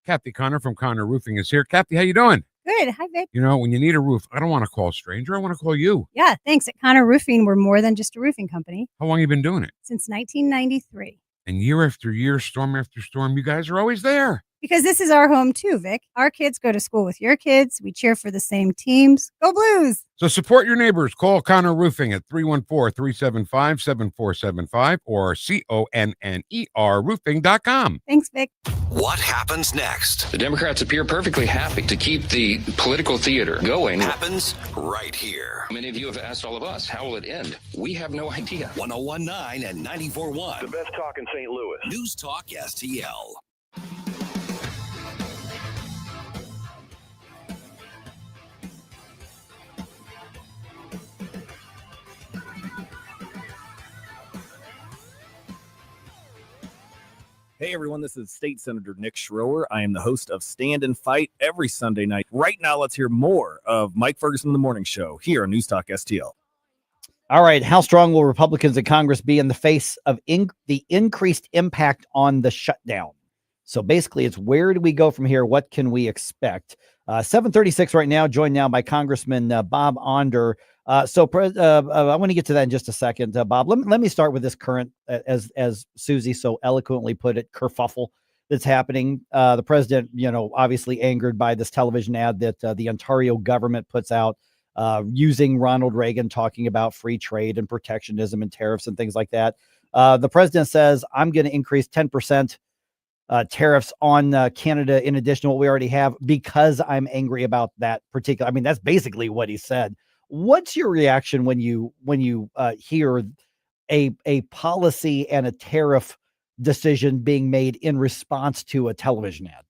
Kathy Connor from Connor Roofing is here. Kathy, how you doing? Good. Hi, Vic. You know, when you need a roof, I don't want to call a stranger. I want to call you. Yeah, thanks. At Connor Roofing, we're more than just a roofing company. How long have you been doing it? Since 1993. And year after year, storm after storm, you guys are always there. Because this is our home too, Vic. Our kids go to school with your kids. We cheer for the same teams. Go Blues! So support your neighbors. Call Connor Roofing at 314-375-7475 or CONNER roofing.com. Thanks, Vic. What happens next? The Democrats appear perfectly happy to keep the political theater going. Happens right here. Many of you have asked all of us, how will it end? We have no idea. 101.9 and 94.1. The best talk in St. Louis. News Talk STL. Hey everyone, this is State Senator Nick Schroer. I am the host of Stand and Fight every Sunday night. Right now, let's hear more of Mike Ferguson in the Morning Show here on News Talk STL. All right, how strong will Republicans in Congress be in the face of the increased impact on the shutdown? So basically, it's where do we go from here? What can we expect? 7:36 right now, joined now by Congressman Bob Onder. I want to get to that in just a second. Bob, let me start with this current, as Susie so eloquently put it, kerfuffle that's happening. The president, obviously angered by this television ad that the Ontario government puts out using Ronald Reagan talking about free trade and protectionism and tariffs and things like that. The president says, I'm going to increase 10% tariffs on Canada in addition to what we already have because I'm angry about that particular. I mean, that's basically what he said. What's your reaction when you hear a policy and a tariff decision being made in response to a television ad?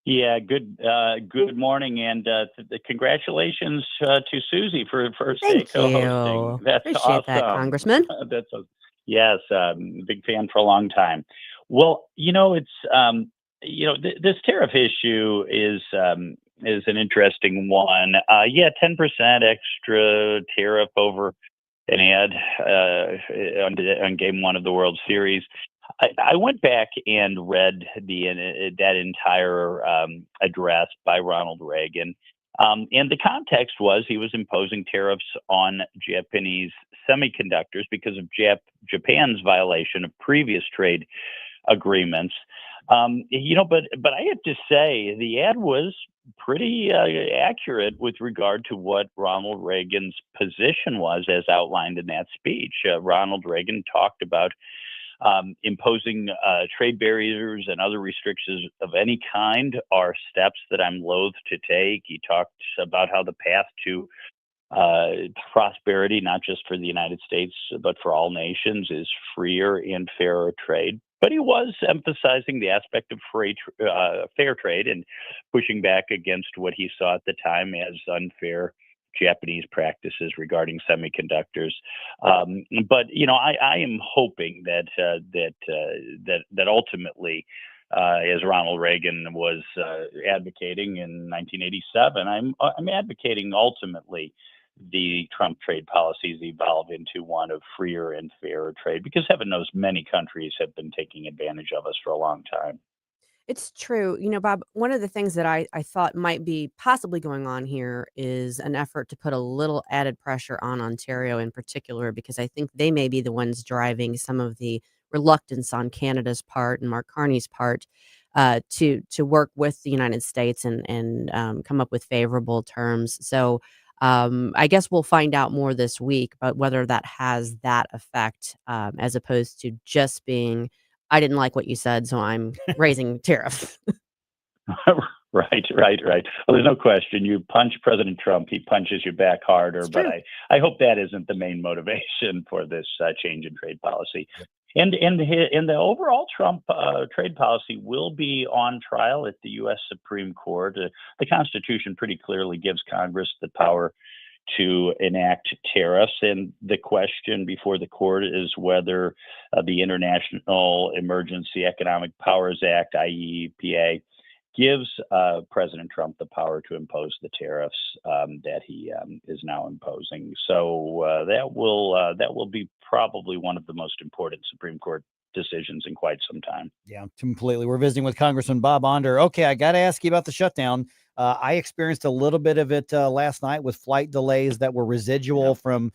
Yeah, good morning, and congratulations to Susie for first day Thank co-hosting. you. That's Appreciate awesome. that, Congressman. Yes, big fan for a long time. Well, it's this tariff issue is an interesting one. 10% extra tariff over an ad on Game 1 of the World Series. I went back and read that entire address by Ronald Reagan. And the context was he was imposing tariffs on Japanese semiconductors because of Japan's violation of previous trade agreements. But I have to say the ad was pretty accurate with regard to what Ronald Reagan's position was as outlined in that speech. Ronald Reagan talked about imposing trade barriers and other restrictions of any kind are steps that I'm loath to take. He talked about how the path to prosperity, not just for the United States, but for all nations, is freer and fairer trade. But he was emphasizing the aspect of fair trade and pushing back against what he saw at the time as unfair Japanese practices regarding semiconductors. But I am hoping that ultimately, as Ronald Reagan was advocating in 1987, I'm advocating ultimately the Trump trade policies evolve into one of freer and fairer trade, because heaven knows many countries have been taking advantage of us for a long time. It's true. Bob, one of the things that I thought might be possibly going on here is an effort to put a little added pressure on Ontario in particular, because I think they may be the ones driving some of the reluctance on Canada's part and Mark Carney's part to work with the United States and come up with favorable terms. So I guess we'll find out more this week, but whether that has that effect as opposed to just being, I didn't like what you said, so I'm raising tariffs. Right. Well, there's no question. You punch President Trump, he punches you back harder. But I hope that isn't the main motivation for this change in trade policy. And the overall Trump trade policy will be on trial at the U.S. Supreme Court. The Constitution pretty clearly gives Congress the power to enact tariffs, and the question before the court is whether the International Emergency Economic Powers Act, i.e. EPA, gives President Trump the power to impose the tariffs that he is now imposing. So that will be probably one of the most important Supreme Court decisions in quite some time. Yeah, completely. We're visiting with Congressman Bob Onder. Okay, I got to ask you about the shutdown. I experienced a little bit of it last night with flight delays that were residual from,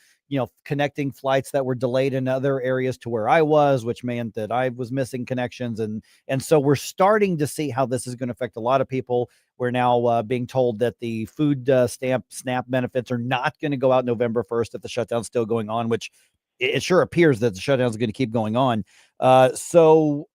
connecting flights that were delayed in other areas to where I was, which meant that I was missing connections. And so we're starting to see how this is going to affect a lot of people. We're now being told that the food stamp SNAP benefits are not going to go out November 1st if the shutdown's still going on, which it sure appears that the shutdown is going to keep going on. So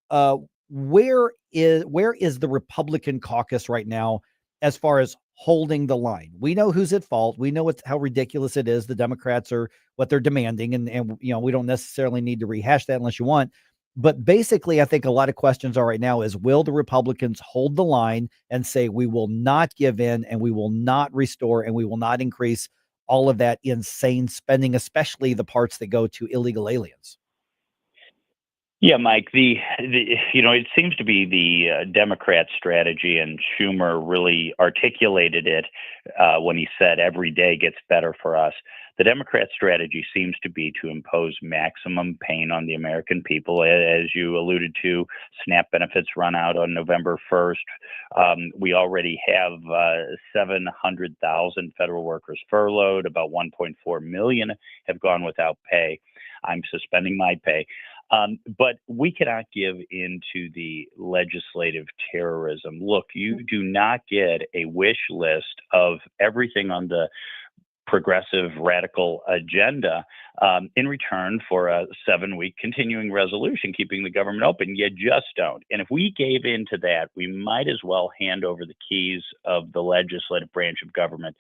where is the Republican caucus right now as far as holding the line? We know who's at fault. We know how ridiculous it is. The Democrats are what they're demanding. And we don't necessarily need to rehash that unless you want. But basically, I think a lot of questions are right now is, will the Republicans hold the line and say, we will not give in and we will not restore and we will not increase all of that insane spending, especially the parts that go to illegal aliens? Yeah, Mike, it seems to be the Democrat strategy, and Schumer really articulated it when he said every day gets better for us. The Democrat strategy seems to be to impose maximum pain on the American people. As you alluded to, SNAP benefits run out on November 1st. We already have 700,000 federal workers furloughed. About 1.4 million have gone without pay. I'm suspending my pay. But we cannot give into the legislative terrorism. Look, you do not get a wish list of everything on the progressive radical agenda in return for a 7-week continuing resolution keeping the government open. You just don't. And if we gave in to that, we might as well hand over the keys of the legislative branch of government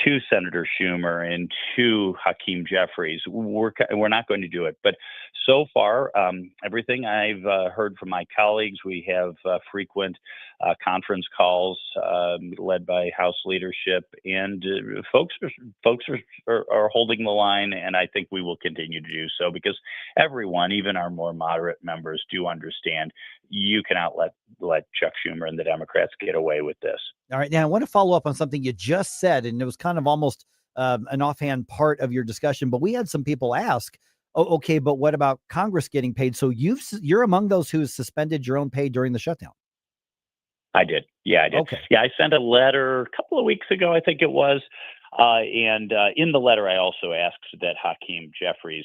to Senator Schumer and to Hakeem Jeffries. We're not going to do it. But so far, everything I've heard from my colleagues, we have frequent conference calls led by House leadership, and folks are holding the line, and I think we will continue to do so because everyone, even our more moderate members, do understand you cannot let Chuck Schumer and the Democrats get away with this. All right. Now, I want to follow up on something you just said, and it was kind of almost an offhand part of your discussion, but we had some people ask, oh, okay, but what about Congress getting paid? So you're among those who suspended your own pay during the shutdown. I did. Yeah, I did. Okay. Yeah, I sent a letter a couple of weeks ago, I think it was. And in the letter, I also asked that Hakeem Jeffries'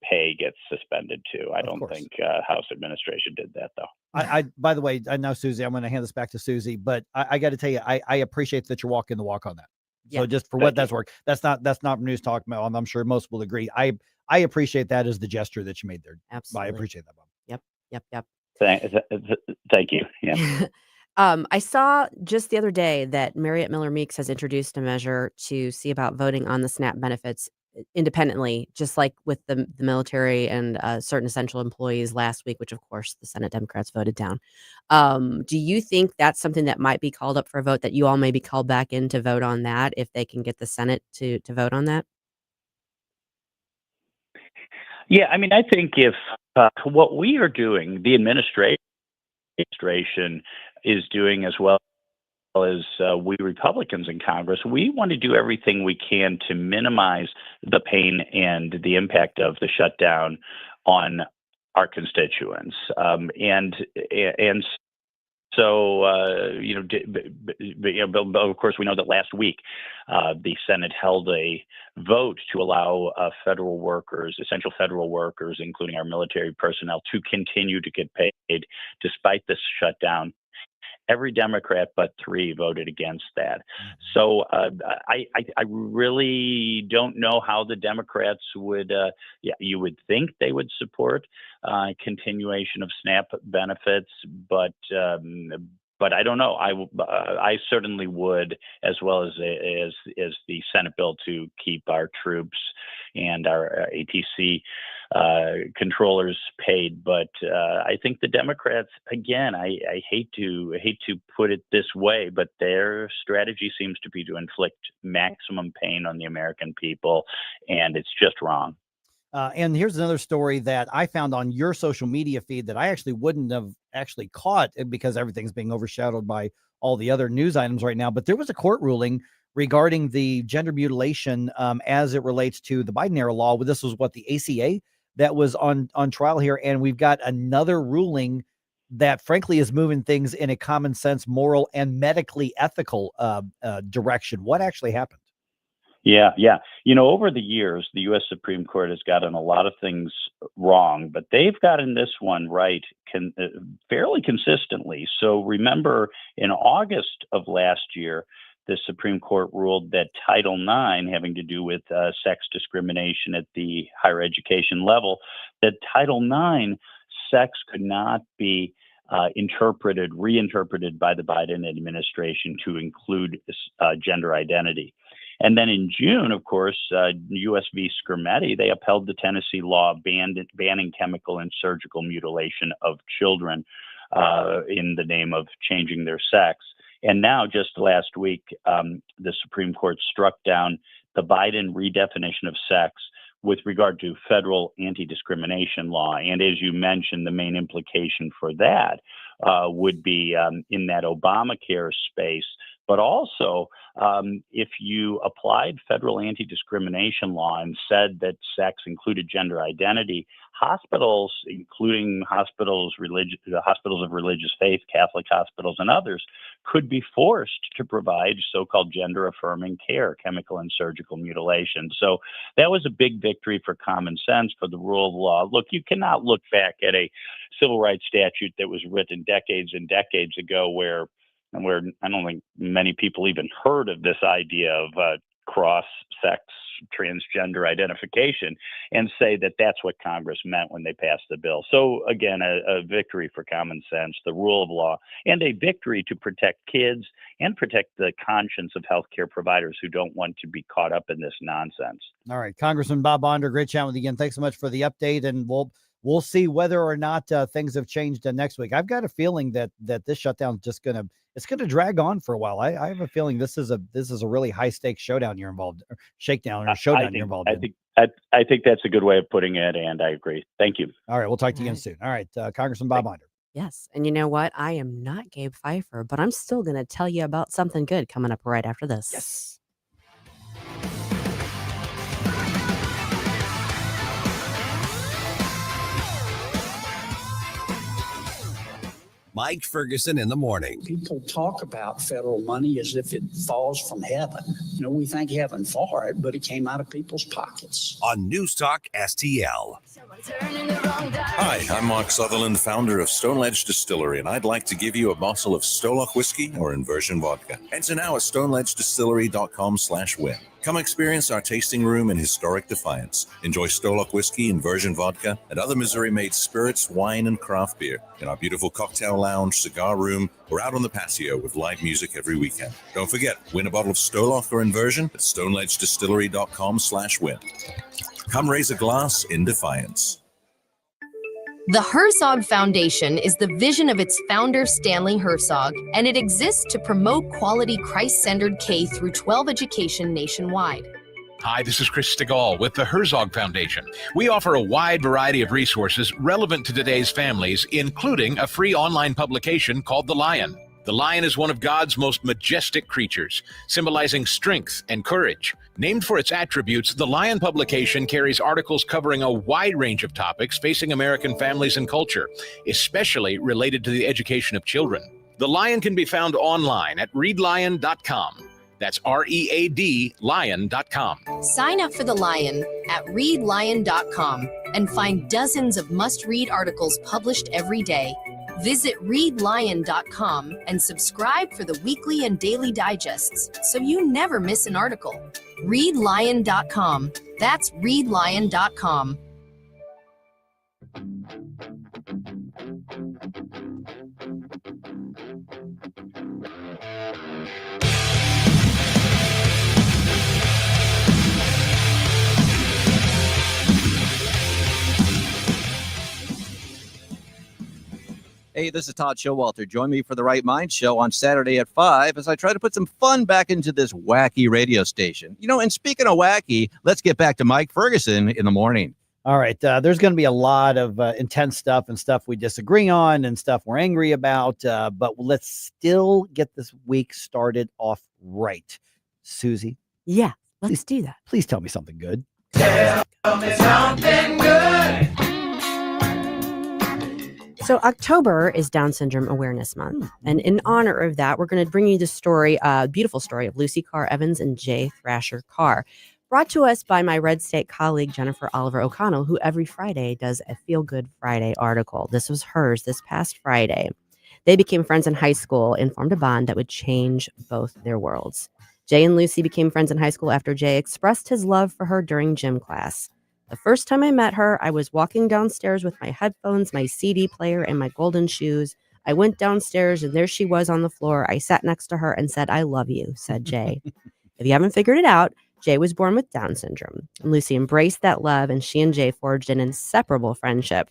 pay gets suspended too. I don't think House administration did that, though. I by the way, I know Susie, I'm going to hand this back to Susie, but I got to tell you, I appreciate that you're walking the walk on that. So just for what that's worth, that's not news talk. I'm sure most will agree. I appreciate that as the gesture that you made there. Absolutely. I appreciate that, Bob. Yep. Thank you. Yeah. I saw just the other day that Marriott Miller Meeks has introduced a measure to see about voting on the SNAP benefits independently, just like with the military and certain essential employees last week, which of course the Senate Democrats voted down. Do you think that's something that might be called up for a vote, that you all may be called back in to vote on that if they can get the Senate to vote on that? Yeah, I mean, I think if what we are doing, the administration is doing as well as we Republicans in Congress, we want to do everything we can to minimize the pain and the impact of the shutdown on our constituents. So, of course, we know that last week the Senate held a vote to allow federal workers, essential federal workers, including our military personnel, to continue to get paid despite this shutdown. Every Democrat but 3 voted against that. So I really don't know how the Democrats would, you would think they would support continuation of SNAP benefits, but I don't know. I certainly would, as well as the Senate bill to keep our troops and our ATC controllers paid. But I think the Democrats, again, I hate to put it this way, but their strategy seems to be to inflict maximum pain on the American people, and it's just wrong. And here's another story that I found on your social media feed that I actually wouldn't have actually caught because everything's being overshadowed by all the other news items right now. But there was a court ruling regarding the gender mutilation as it relates to the Biden era law. This was what, the ACA that was on trial here. And we've got another ruling that frankly is moving things in a common sense, moral and medically ethical direction. What actually happened? Yeah. Over the years, the U.S. Supreme Court has gotten a lot of things wrong, but they've gotten this one right fairly consistently. So remember, in August of last year, the Supreme Court ruled that Title IX, having to do with sex discrimination at the higher education level, that Title IX sex could not be reinterpreted by the Biden administration to include gender identity. And then in June, of course, U.S. v. Scrimetti, they upheld the Tennessee law banning chemical and surgical mutilation of children in the name of changing their sex. And now, just last week, the Supreme Court struck down the Biden redefinition of sex with regard to federal anti-discrimination law. And as you mentioned, the main implication for that would be in that Obamacare space. But also, if you applied federal anti-discrimination law and said that sex included gender identity, hospitals, including hospitals of religious faith, Catholic hospitals and others, could be forced to provide so-called gender-affirming care, chemical and surgical mutilation. So that was a big victory for common sense, for the rule of law. Look, you cannot look back at a civil rights statute that was written decades and decades ago where I don't think many people even heard of this idea of cross-sex transgender identification and say that that's what Congress meant when they passed the bill. So again, a victory for common sense, the rule of law, and a victory to protect kids and protect the conscience of healthcare providers who don't want to be caught up in this nonsense. All right, Congressman Bob Onder, great chat with you again. Thanks so much for the update, and we'll see whether or not things have changed next week. I've got a feeling that this shutdown is just gonna drag on for a while. I have a feeling this is a really high stakes showdown you're involved, or shakedown or showdown you're involved in. I think that's a good way of putting it, and I agree. Thank you. All right, we'll talk to you again soon. All right, Congressman Bob Onder. Yes. And you know what? I am not Gabe Pfeiffer, but I'm still going to tell you about something good coming up right after this. Yes. Mike Ferguson in the morning. People talk about federal money as if it falls from heaven. You know, we thank heaven for it, but it came out of people's pockets. On NewsTalkSTL. Hi, I'm Mark Sutherland, founder of Stone Ledge Distillery, and I'd like to give you a bottle of Stolock whiskey or inversion vodka. Enter now at stoneledgedistillery.com/win. Come experience our tasting room in historic Defiance. Enjoy Stolock whiskey, inversion vodka, and other Missouri-made spirits, wine, and craft beer in our beautiful cocktail lounge, cigar room, or out on the patio with live music every weekend. Don't forget, win a bottle of Stolock or inversion at stoneledgedistillery.com/win. Come raise a glass in Defiance. The Herzog Foundation is the vision of its founder, Stanley Herzog, and it exists to promote quality Christ-centered K-12 education nationwide. Hi, this is Chris Stegall with the Herzog Foundation. We offer a wide variety of resources relevant to today's families, including a free online publication called The Lion. The lion is one of God's most majestic creatures, symbolizing strength and courage. Named for its attributes, the Lion publication carries articles covering a wide range of topics facing American families and culture, especially related to the education of children. The Lion can be found online at readlion.com. That's READ lion.com. Sign up for The Lion at readlion.com and find dozens of must-read articles published every day. Visit readlion.com and subscribe for the weekly and daily digests so you never miss an article. Readlion.com. That's readlion.com. Hey, this is Todd Showalter. Join me for the Right Mind Show on Saturday at 5 as I try to put some fun back into this wacky radio station. You know, and speaking of wacky, let's get back to Mike Ferguson in the morning. All right. There's going to be a lot of intense stuff and stuff we disagree on and stuff we're angry about. But let's still get this week started off right. Susie? Yeah, let's do that. Please tell me something good. Tell me something good. So October is Down Syndrome Awareness Month. And in honor of that, we're going to bring you the story, beautiful story of Lucy Carr Evans and Jay Thrasher Carr, brought to us by my RedState colleague, Jennifer Oliver O'Connell, who every Friday does a Feel Good Friday article. This was hers this past Friday. They became friends in high school and formed a bond that would change both their worlds. Jay and Lucy became friends in high school after Jay expressed his love for her during gym class. The first time I met her, I was walking downstairs with my headphones, my CD player, and my golden shoes. I went downstairs, and there she was on the floor. I sat next to her and said, "I love you," said Jay. If you haven't figured it out, Jay was born with Down syndrome. And Lucy embraced that love, and she and Jay forged an inseparable friendship.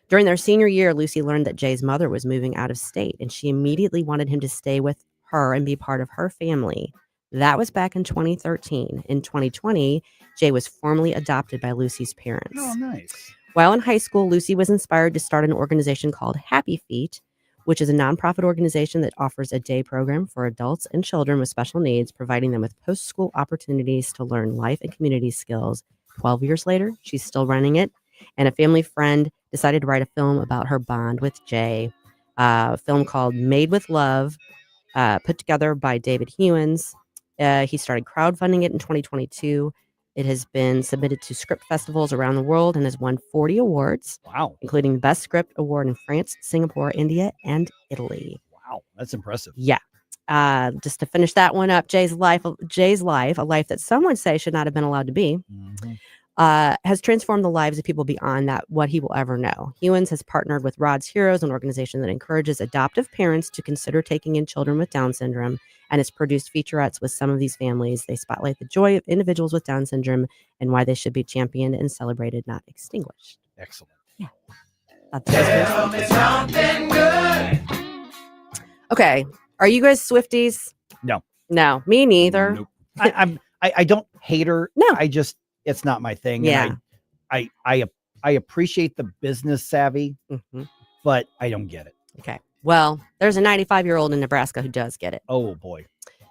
During their senior year, Lucy learned that Jay's mother was moving out of state, and she immediately wanted him to stay with her and be part of her family. That was back in 2013. In 2020, Jay was formally adopted by Lucy's parents. Oh, nice. While in high school, Lucy was inspired to start an organization called Happy Feet, which is a nonprofit organization that offers a day program for adults and children with special needs, providing them with post-school opportunities to learn life and community skills. 12 years later, she's still running it, and a family friend decided to write a film about her bond with Jay, a film called Made with Love, put together by David Hewins. He started crowdfunding it in 2022. It has been submitted to script festivals around the world and has won 40 awards. Wow. Including Best Script Award in France, Singapore, India, and Italy. Wow. That's impressive. Yeah. Just to finish that one up, Jay's life, a life that some would say should not have been allowed to be, has transformed the lives of people beyond that what he will ever know. Hewins has partnered with Rod's Heroes, an organization that encourages adoptive parents to consider taking in children with Down syndrome, and has produced featurettes with some of these families. They spotlight the joy of individuals with Down syndrome and why they should be championed and celebrated, not extinguished. Excellent. Yeah. Tell me something good. Okay. Are you guys Swifties? No, me neither. Nope. I don't hate her. No, it's not my thing. Yeah. And I appreciate the business savvy, but I don't get it. Okay. Well, there's a 95-year-old in Nebraska who does get it. Oh boy.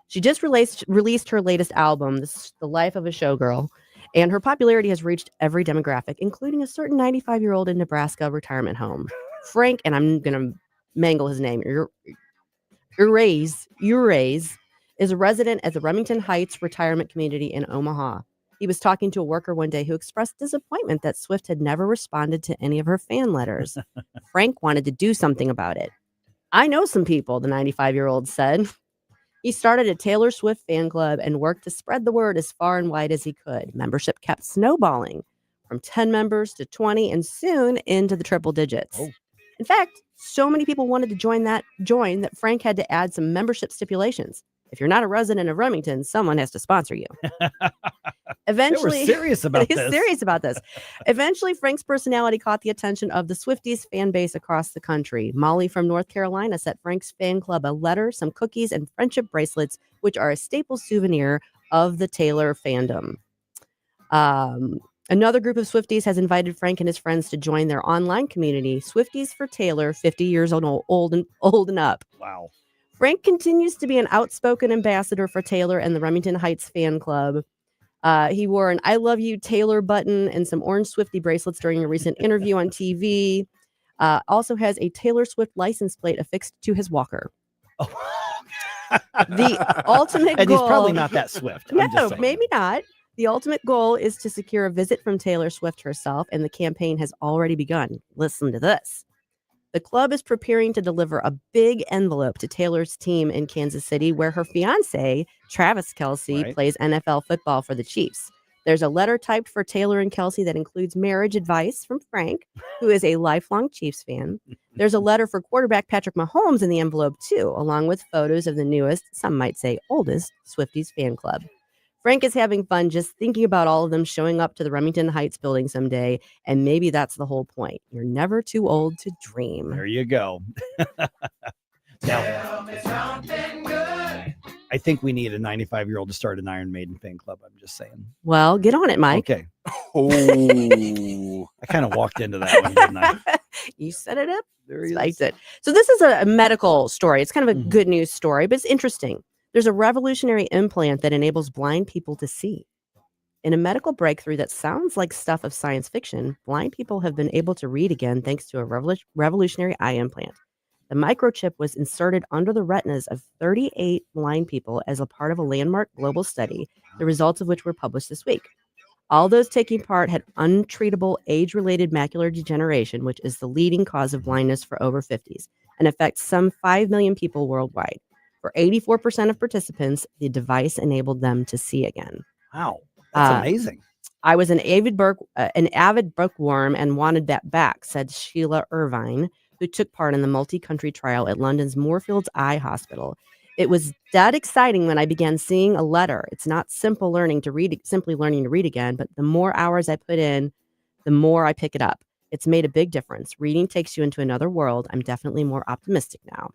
She just released her latest album, This is The Life of a Showgirl, and her popularity has reached every demographic, including a certain 95-year-old in Nebraska retirement home. Frank, and I'm going to mangle his name, Urays is a resident at the Remington Heights retirement community in Omaha. He was talking to a worker one day who expressed disappointment that Swift had never responded to any of her fan letters. Frank wanted to do something about it. I know some people, the 95-year-old said. He started a Taylor Swift fan club and worked to spread the word as far and wide as he could. Membership kept snowballing from 10 members to 20 and soon into the triple digits. Oh. In fact, so many people wanted to join that Frank had to add some membership stipulations. If you're not a resident of Remington, someone has to sponsor you. Eventually, they were serious about this. Serious about this. Eventually, Frank's personality caught the attention of the Swifties fan base across the country. Molly from North Carolina sent Frank's fan club a letter, some cookies, and friendship bracelets, which are a staple souvenir of the Taylor fandom. Another group of Swifties has invited Frank and his friends to join their online community, Swifties for Taylor, 50 years old and up. Wow. Frank continues to be an outspoken ambassador for Taylor and the Remington Heights fan club. He wore an I love you Taylor button and some orange Swiftie bracelets during a recent interview on TV. Also has a Taylor Swift license plate affixed to his walker. The ultimate and goal... he's probably not that Swift. No, maybe not. The ultimate goal is to secure a visit from Taylor Swift herself, and the campaign has already begun. Listen to this. The club is preparing to deliver a big envelope to Taylor's team in Kansas City, where her fiance, Travis Kelce, plays NFL football for the Chiefs. There's a letter typed for Taylor and Kelce that includes marriage advice from Frank, who is a lifelong Chiefs fan. There's a letter for quarterback Patrick Mahomes in the envelope, too, along with photos of the newest, some might say oldest, Swifties fan club. Frank is having fun just thinking about all of them showing up to the Remington Heights building someday, and maybe that's the whole point. You're never too old to dream. There you go. Now, I think we need a 95-year-old to start an Iron Maiden fan club. I'm just saying. Well, get on it, Mike. Okay. Oh, I kind of walked into that one, didn't I? You set it up. There he is. It. So this is a medical story. It's kind of a good news story, but it's interesting. There's a revolutionary implant that enables blind people to see. In a medical breakthrough that sounds like stuff of science fiction, blind people have been able to read again thanks to a revolutionary eye implant. The microchip was inserted under the retinas of 38 blind people as a part of a landmark global study, the results of which were published this week. All those taking part had untreatable age-related macular degeneration, which is the leading cause of blindness for over 50s, and affects some 5 million people worldwide. For 84% of participants, the device enabled them to see again. Wow, that's amazing. I was an avid bookworm and wanted that back, said Sheila Irvine, who took part in the multi-country trial at London's Moorfields Eye Hospital. It was that exciting when I began seeing a letter. It's not simply learning to read again, but the more hours I put in, the more I pick it up. It's made a big difference. Reading takes you into another world. I'm definitely more optimistic now.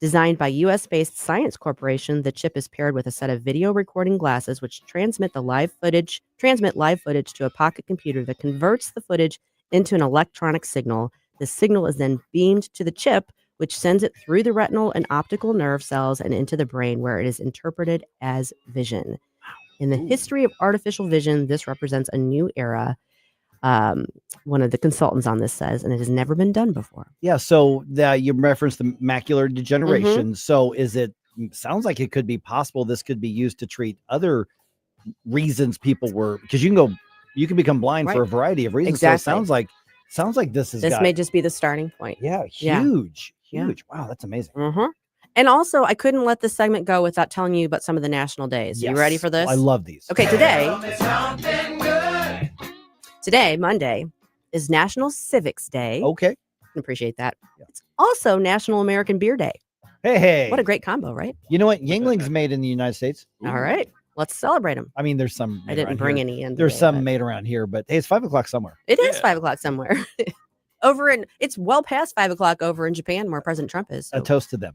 Designed by U.S.-based Science Corporation, the chip is paired with a set of video recording glasses which transmit live footage to a pocket computer that converts the footage into an electronic signal. The signal is then beamed to the chip, which sends it through the retinal and optical nerve cells and into the brain, where it is interpreted as vision. In the history of artificial vision, this represents a new era. One of the consultants on this says, and it has never been done before. Yeah. So you referenced the macular degeneration. So sounds like it could be possible this could be used to treat other reasons people were, because you can become blind for a variety of reasons. Exactly. So it sounds like this may just be the starting point. Yeah. Huge. Wow. That's amazing. And also, I couldn't let this segment go without telling you about some of the national days. You ready for this? I love these. Okay, today, Monday, is National Civics Day. Okay. Appreciate that. Yeah. It's also National American Beer Day. Hey. What a great combo, right? You know what? Yuengling's made in the United States. All right. Let's celebrate them. I mean, there's some. I didn't bring any in. There's some made around here, but hey, it's 5 o'clock somewhere. It is 5 o'clock somewhere. It's well past 5 o'clock over in Japan where President Trump is. So. A toast to them.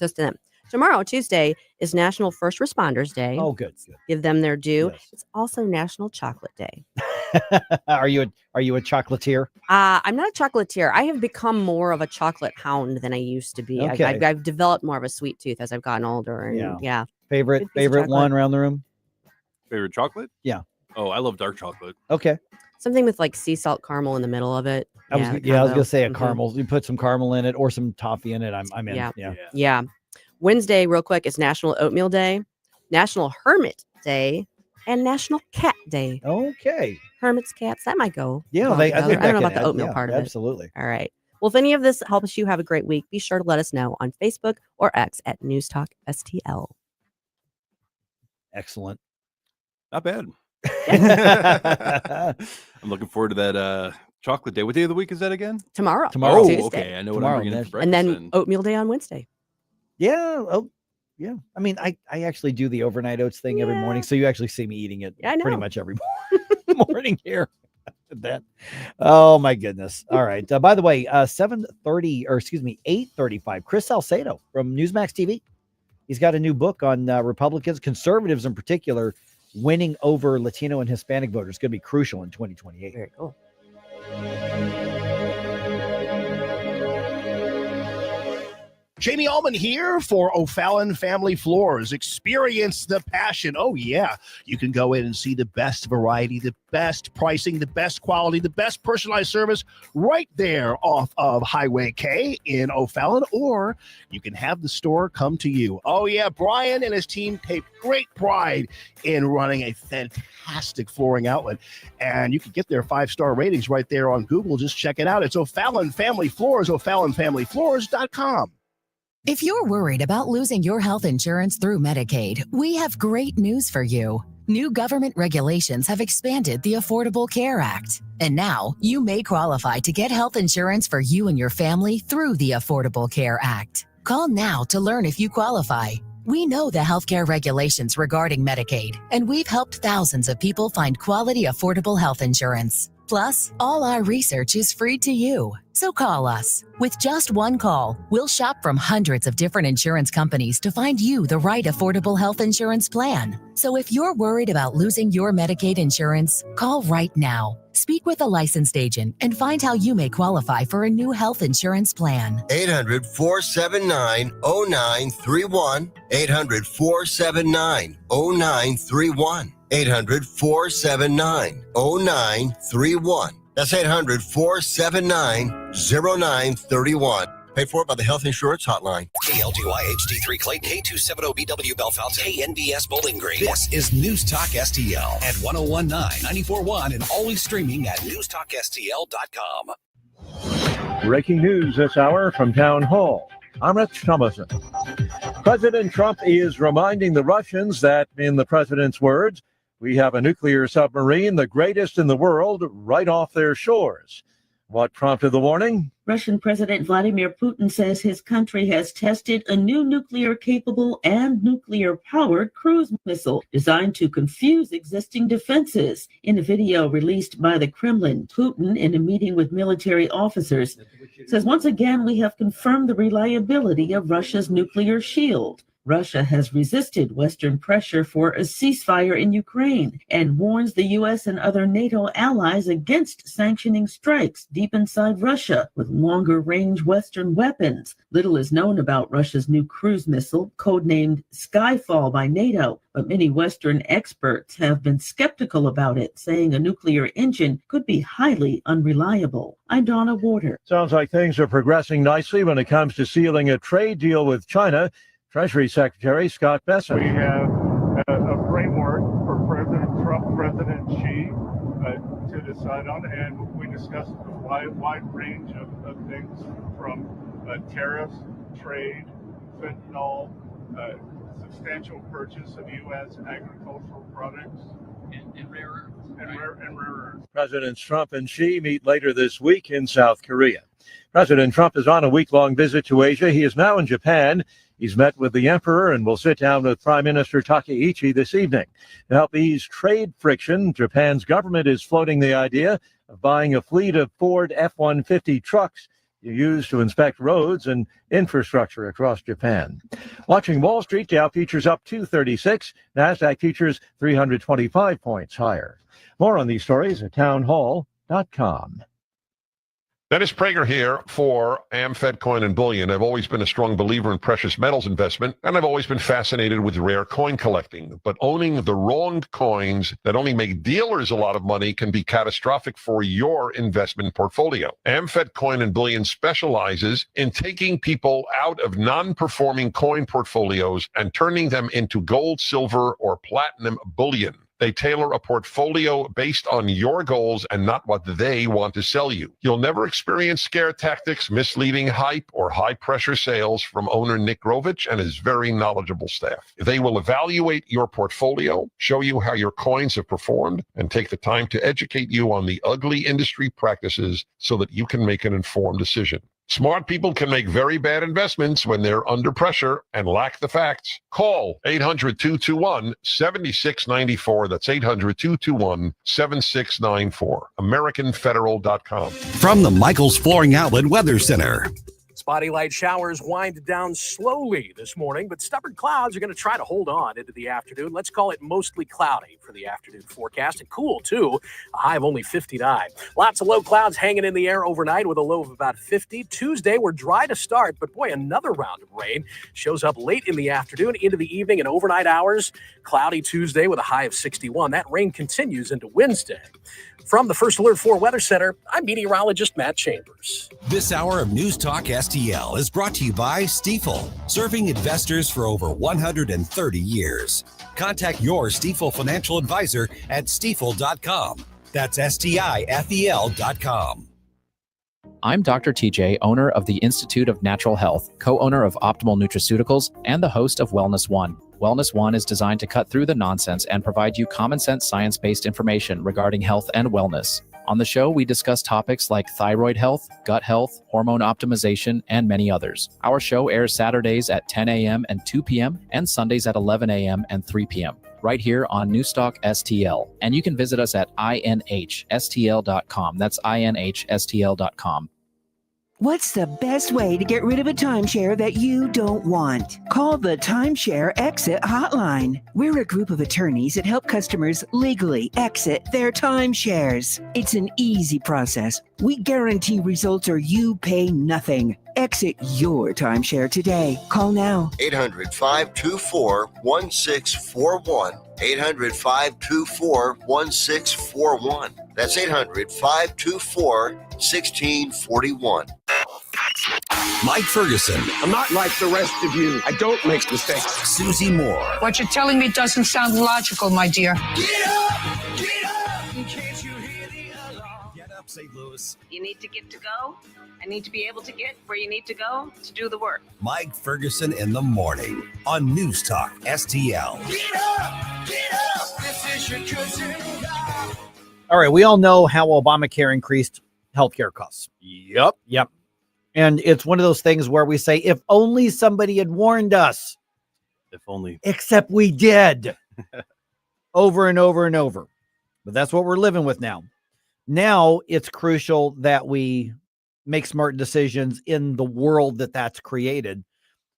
Toast to them. Tomorrow, Tuesday, is National First Responders Day. Oh, good. Give them their due. Yes. It's also National Chocolate Day. Are you a chocolatier? I'm not a chocolatier. I have become more of a chocolate hound than I used to be. Okay. I've developed more of a sweet tooth as I've gotten older. And yeah. Favorite one around the room? Favorite chocolate? Yeah. Oh, I love dark chocolate. Okay. Something with like sea salt caramel in the middle of it. I was gonna say a caramel. You put some caramel in it or some toffee in it. I'm in. Yeah. Wednesday, real quick, is National Oatmeal Day, National Hermit Day, and National Cat Day. Okay. Hermits, cats, that might go. Yeah, I don't know about the add, oatmeal part of it. Absolutely. All right. Well, if any of this helps you have a great week, be sure to let us know on Facebook or X at NewsTalkSTL. Excellent. Not bad. I'm looking forward to that chocolate day. What day of the week is that again? Tomorrow. Oh, Tuesday. okay. I know what I'm bringing in for breakfast. And then oatmeal day on Wednesday. Yeah. Oh, yeah. I mean, I actually do the overnight oats thing every morning, so you actually see me eating it pretty much every morning here. That. Oh my goodness. All right. By the way, 8:35. Chris Salcedo from NewsMax TV. He's got a new book on Republicans, conservatives in particular, winning over Latino and Hispanic voters. It's going to be crucial in 2028. Very cool. Jamie Allman here for O'Fallon Family Floors. Experience the passion. Oh, yeah. You can go in and see the best variety, the best pricing, the best quality, the best personalized service right there off of Highway K in O'Fallon, or you can have the store come to you. Oh, yeah. Brian and his team take great pride in running a fantastic flooring outlet, and you can get their 5-star ratings right there on Google. Just check it out. It's O'Fallon Family Floors, O'FallonFamilyFloors.com. If you're worried about losing your health insurance through Medicaid, we have great news for you. New government regulations have expanded the Affordable Care Act. And now you may qualify to get health insurance for you and your family through the Affordable Care Act. Call now to learn if you qualify. We know the healthcare regulations regarding Medicaid, and we've helped thousands of people find quality, affordable health insurance. Plus, all our research is free to you. So call us. With just one call, we'll shop from hundreds of different insurance companies to find you the right affordable health insurance plan. So if you're worried about losing your Medicaid insurance, call right now. Speak with a licensed agent and find how you may qualify for a new health insurance plan. 800-479-0931. 800-479-0931. 800-479-0931. That's 800-479-0931. Paid for by the Health Insurance Hotline. KLDY HD3 Clayton, K270BW Bellfountain, KNBS Bowling Green. This is News Talk STL at 1019, 94.1, and always streaming at NewsTalkSTL.com. Breaking news this hour from Town Hall. I'm Rich Thomason. President Trump is reminding the Russians that, in the president's words, we have a nuclear submarine, the greatest in the world, right off their shores. What prompted the warning? Russian President Vladimir Putin says his country has tested a new nuclear-capable and nuclear-powered cruise missile designed to confuse existing defenses. In a video released by the Kremlin, Putin, in a meeting with military officers, says, once again, we have confirmed the reliability of Russia's nuclear shield. Russia has resisted Western pressure for a ceasefire in Ukraine and warns the U.S. and other NATO allies against sanctioning strikes deep inside Russia with longer-range Western weapons. Little is known about Russia's new cruise missile, codenamed Skyfall by NATO, but many Western experts have been skeptical about it, saying a nuclear engine could be highly unreliable. I'm Donna Warder. Sounds like things are progressing nicely when it comes to sealing a trade deal with China. Treasury Secretary Scott Bessent. We have a framework for President Trump, President Xi to decide on, and we discussed a wide range of things from tariffs, trade, fentanyl, substantial purchase of U.S. agricultural products, and rare earths. Presidents Trump and Xi meet later this week in South Korea. President Trump is on a week-long visit to Asia. He is now in Japan. He's met with the emperor and will sit down with Prime Minister Takaichi this evening. To help ease trade friction, Japan's government is floating the idea of buying a fleet of Ford F-150 trucks used to inspect roads and infrastructure across Japan. Watching Wall Street, Dow futures up 236, NASDAQ futures 325 points higher. More on these stories at townhall.com. Dennis Prager here for AmFed Coin and Bullion. I've always been a strong believer in precious metals investment, and I've always been fascinated with rare coin collecting. But owning the wrong coins that only make dealers a lot of money can be catastrophic for your investment portfolio. AmFed Coin and Bullion specializes in taking people out of non-performing coin portfolios and turning them into gold, silver, or platinum bullion. They tailor a portfolio based on your goals and not what they want to sell you. You'll never experience scare tactics, misleading hype, or high-pressure sales from owner Nick Grovich and his very knowledgeable staff. They will evaluate your portfolio, show you how your coins have performed, and take the time to educate you on the ugly industry practices so that you can make an informed decision. Smart people can make very bad investments when they're under pressure and lack the facts. Call 800-221-7694. That's 800-221-7694. AmericanFederal.com. From the Michaels Flooring Outlet Weather Center. Spotty light showers wind down slowly this morning, but stubborn clouds are going to try to hold on into the afternoon. Let's call it mostly cloudy for the afternoon forecast, and cool, too. A high of only 59. Lots of low clouds hanging in the air overnight with a low of about 50. Tuesday, we're dry to start, but boy, another round of rain shows up late in the afternoon, into the evening and overnight hours. Cloudy Tuesday with a high of 61. That rain continues into Wednesday. From the First Alert 4 Weather Center, I'm meteorologist Matt Chambers. This hour of News Talk STL is brought to you by Stifel, serving investors for over 130 years. Contact your Stifel financial advisor at stifel.com. That's STIFEL.com. I'm Dr. TJ, owner of the Institute of Natural Health, co-owner of Optimal Nutraceuticals, and the host of Wellness One. Wellness One is designed to cut through the nonsense and provide you common sense science-based information regarding health and wellness. On the show, we discuss topics like thyroid health, gut health, hormone optimization, and many others. Our show airs Saturdays at 10 a.m. and 2 p.m. and Sundays at 11 a.m. and 3 p.m. right here on NewsTalkSTL. And you can visit us at INHSTL.com. That's INHSTL.com. What's the best way to get rid of a timeshare that you don't want? Call the Timeshare Exit Hotline. We're a group of attorneys that help customers legally exit their timeshares. It's an easy process. We guarantee results or you pay nothing. Exit your timeshare today. Call now. 800-524-1641. 800-524-1641. That's 800-524-1641. Mike Ferguson. I'm not like the rest of you. I don't make mistakes. Susie Moore. What you're telling me doesn't sound logical, my dear. Get up! Get up! In case you hear the alarm. Get up, St. Louis. You need to get to go. I need to be able to get where you need to go to do the work. Mike Ferguson in the morning on News Talk STL. Get up! Get up! This is your cousin. All right, we all know how Obamacare increased healthcare costs. Yep. And it's one of those things where we say, if only somebody had warned us. If only. Except we did. Over and over and over. But that's what we're living with now. Now it's crucial that we make smart decisions in the world that's created.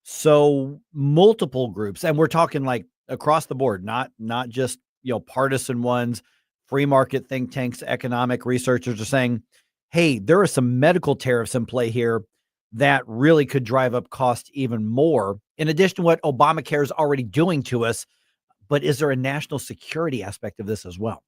So multiple groups, and we're talking like across the board, not just, partisan ones, free market think tanks, economic researchers are saying, hey, there are some medical tariffs in play here that really could drive up costs even more, in addition to what Obamacare is already doing to us. But is there a national security aspect of this as well?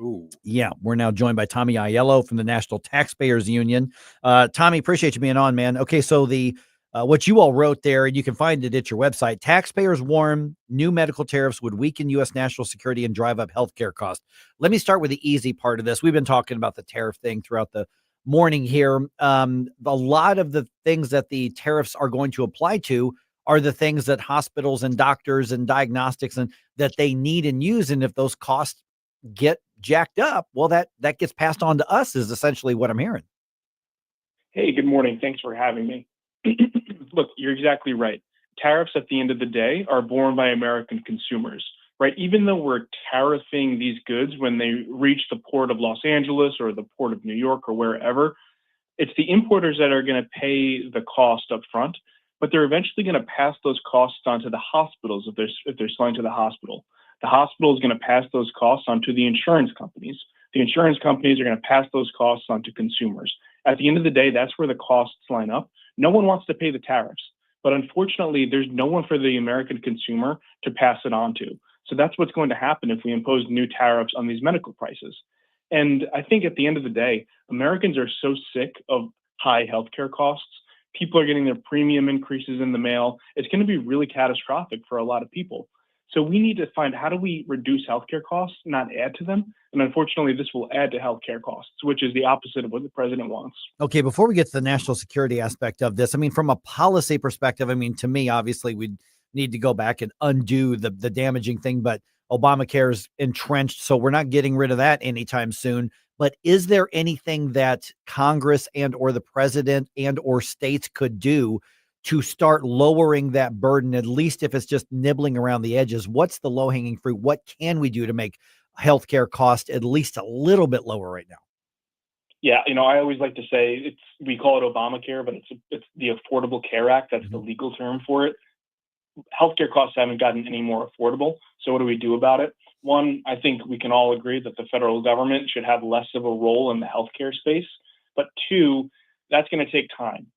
Ooh. Yeah, we're now joined by Tommy Aiello from the National Taxpayers Union. Tommy, appreciate you being on, man. Okay, so the what you all wrote there, and you can find it at your website. Taxpayers warn new medical tariffs would weaken U.S. national security and drive up healthcare costs. Let me start with the easy part of this. We've been talking about the tariff thing throughout the morning here. A lot of the things that the tariffs are going to apply to are the things that hospitals and doctors and diagnostics and that they need and use. And if those costs get jacked up, well, that gets passed on to us is essentially what I'm hearing. Hey, good morning. Thanks for having me. Look, you're exactly right. Tariffs at the end of the day are borne by American consumers, right? Even though we're tariffing these goods when they reach the port of Los Angeles or the port of New York or wherever, it's the importers that are going to pay the cost up front, but they're eventually going to pass those costs on to the hospitals if they're selling to the hospital. The hospital is going to pass those costs on to the insurance companies. The insurance companies are going to pass those costs on to consumers. At the end of the day, that's where the costs line up. No one wants to pay the tariffs, but unfortunately, there's no one for the American consumer to pass it on to. So that's what's going to happen if we impose new tariffs on these medical prices. And I think at the end of the day, Americans are so sick of high healthcare costs. People are getting their premium increases in the mail. It's going to be really catastrophic for a lot of people. So we need to find, how do we reduce healthcare costs, not add to them? And unfortunately, this will add to healthcare costs, which is the opposite of what the president wants. Okay, before we get to the national security aspect of this, I mean, from a policy perspective, I mean, to me, obviously, we need to go back and undo the damaging thing, but Obamacare is entrenched, so we're not getting rid of that anytime soon. But is there anything that Congress and or the president and or states could do to start lowering that burden, at least if it's just nibbling around the edges? What's the low-hanging fruit? What can we do to make healthcare cost at least a little bit lower right now? Yeah, I always like to say we call it Obamacare, but it's the Affordable Care Act. That's the legal term for it. Healthcare costs haven't gotten any more affordable. So what do we do about it? One, I think we can all agree that the federal government should have less of a role in the healthcare space. But two, that's going to take time.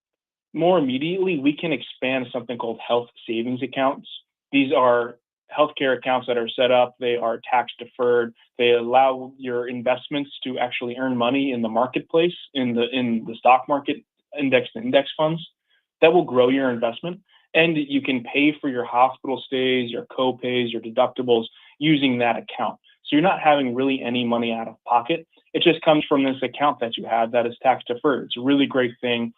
More immediately, we can expand something called health savings accounts. These are healthcare accounts that are set up. They are tax deferred. They allow your investments to actually earn money in the marketplace, in the stock market, index funds. That will grow your investment. And you can pay for your hospital stays, your co-pays, your deductibles using that account. So you're not having really any money out of pocket. It just comes from this account that you have that is tax deferred. It's a really great thing.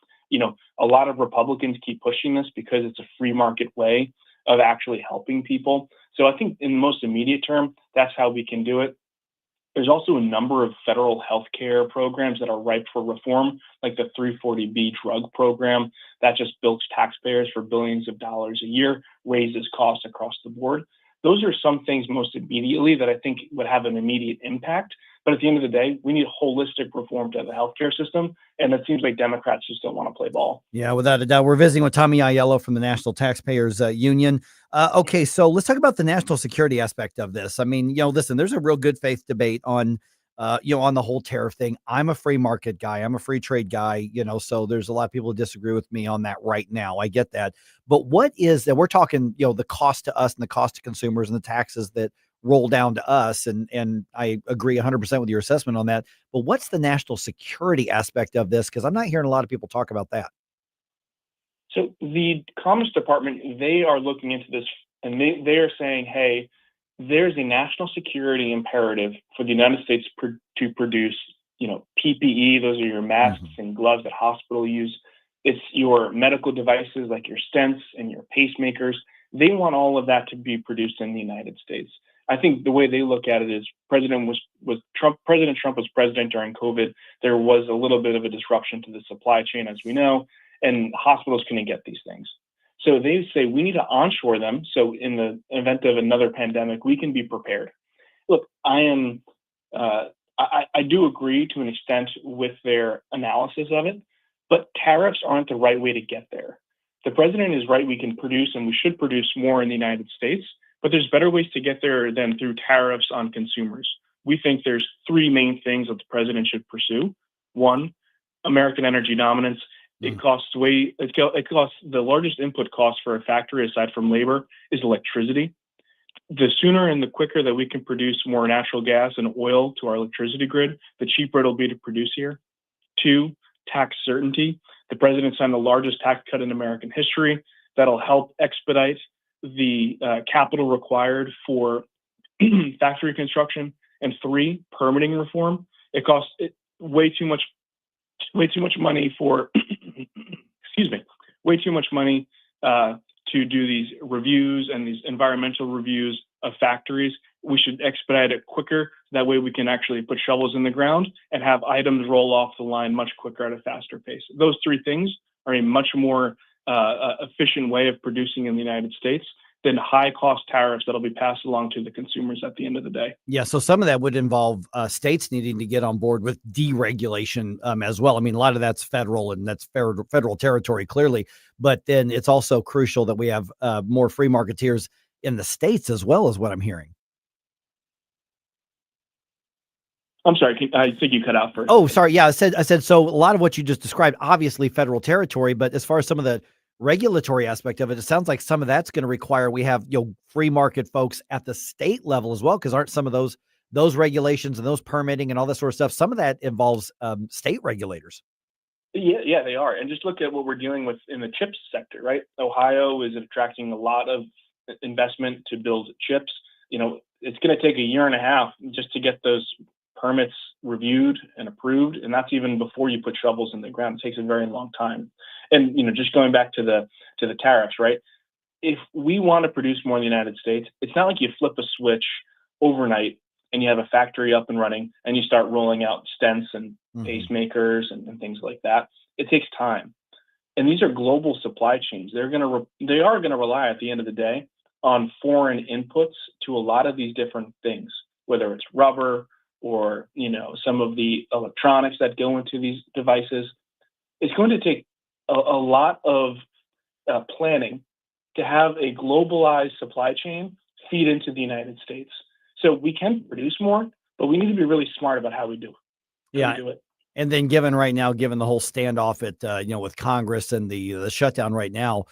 A lot of Republicans keep pushing this because it's a free market way of actually helping people. So I think in the most immediate term, that's how we can do it. There's also a number of federal healthcare programs that are ripe for reform, like the 340B drug program that just bilks taxpayers for billions of dollars a year, raises costs across the board. Those are some things most immediately that I think would have an immediate impact. But at the end of the day, we need holistic reform to the healthcare system. And it seems like Democrats just don't want to play ball. Yeah, without a doubt. We're visiting with Tommy Aiello from the National Taxpayers Union. Okay, so let's talk about the national security aspect of this. I mean, listen, there's a real good faith debate on, on the whole tariff thing. I'm a free market guy. I'm a free trade guy, so there's a lot of people who disagree with me on that right now. I get that. But what is that? We're talking, the cost to us and the cost to consumers and the taxes that roll down to us. And I agree 100% with your assessment on that. But what's the national security aspect of this? Because I'm not hearing a lot of people talk about that. So the Commerce Department, they are looking into this, and they are saying, hey, there's a national security imperative for the United States to produce, PPE. Those are your masks and gloves that hospitals use. It's your medical devices like your stents and your pacemakers. They want all of that to be produced in the United States. I think the way they look at it is President Trump was president during COVID. There was a little bit of a disruption to the supply chain, as we know, and hospitals couldn't get these things. So they say we need to onshore them. So in the event of another pandemic, we can be prepared. Look, I do agree to an extent with their analysis of it, but tariffs aren't the right way to get there. The president is right. We can produce and we should produce more in the United States. But there's better ways to get there than through tariffs on consumers. We think there's three main things that the president should pursue. One, American energy dominance. It costs the largest input cost for a factory aside from labor is electricity. The sooner and the quicker that we can produce more natural gas and oil to our electricity grid, the cheaper it'll be to produce here. Two, tax certainty. The president signed the largest tax cut in American history that'll help expedite the capital required for factory construction. And three, permitting reform. It costs way too much money for way too much money to do these reviews and these environmental reviews of factories. We should expedite it quicker. That way we can actually put shovels in the ground and have items roll off the line much quicker at a faster pace. Those three things are a much more efficient way of producing in the United States than high cost tariffs that'll be passed along to the consumers at the end of the day. Yeah, so some of that would involve states needing to get on board with deregulation as well. I mean, a lot of that's federal, and that's federal territory clearly, but then it's also crucial that we have more free marketeers in the states as well, is what I'm hearing. I'm sorry, I think you cut out for. Oh, sorry. Yeah, I said. So a lot of what you just described, obviously federal territory, but as far as some of the regulatory aspect of it, it sounds like some of that's going to require we have free market folks at the state level as well, because aren't some of those regulations and those permitting and all that sort of stuff, some of that involves state regulators. Yeah, they are. And just look at what we're dealing with in the chips sector, right? Ohio is attracting a lot of investment to build chips. It's going to take a year and a half just to get those permits reviewed and approved, and that's even before you put shovels in the ground. It takes a very long time. And just going back to the tariffs, right? If we want to produce more in the United States, it's not like you flip a switch overnight and you have a factory up and running and you start rolling out stents and pacemakers and things like that. It takes time, and these are global supply chains. They are going to rely at the end of the day on foreign inputs to a lot of these different things, whether it's rubber or some of the electronics that go into these devices. It's going to take a lot of planning to have a globalized supply chain feed into the United States. So we can produce more, but we need to be really smart about how we do it. Yeah. And then given the whole standoff at, with Congress and the shutdown right now,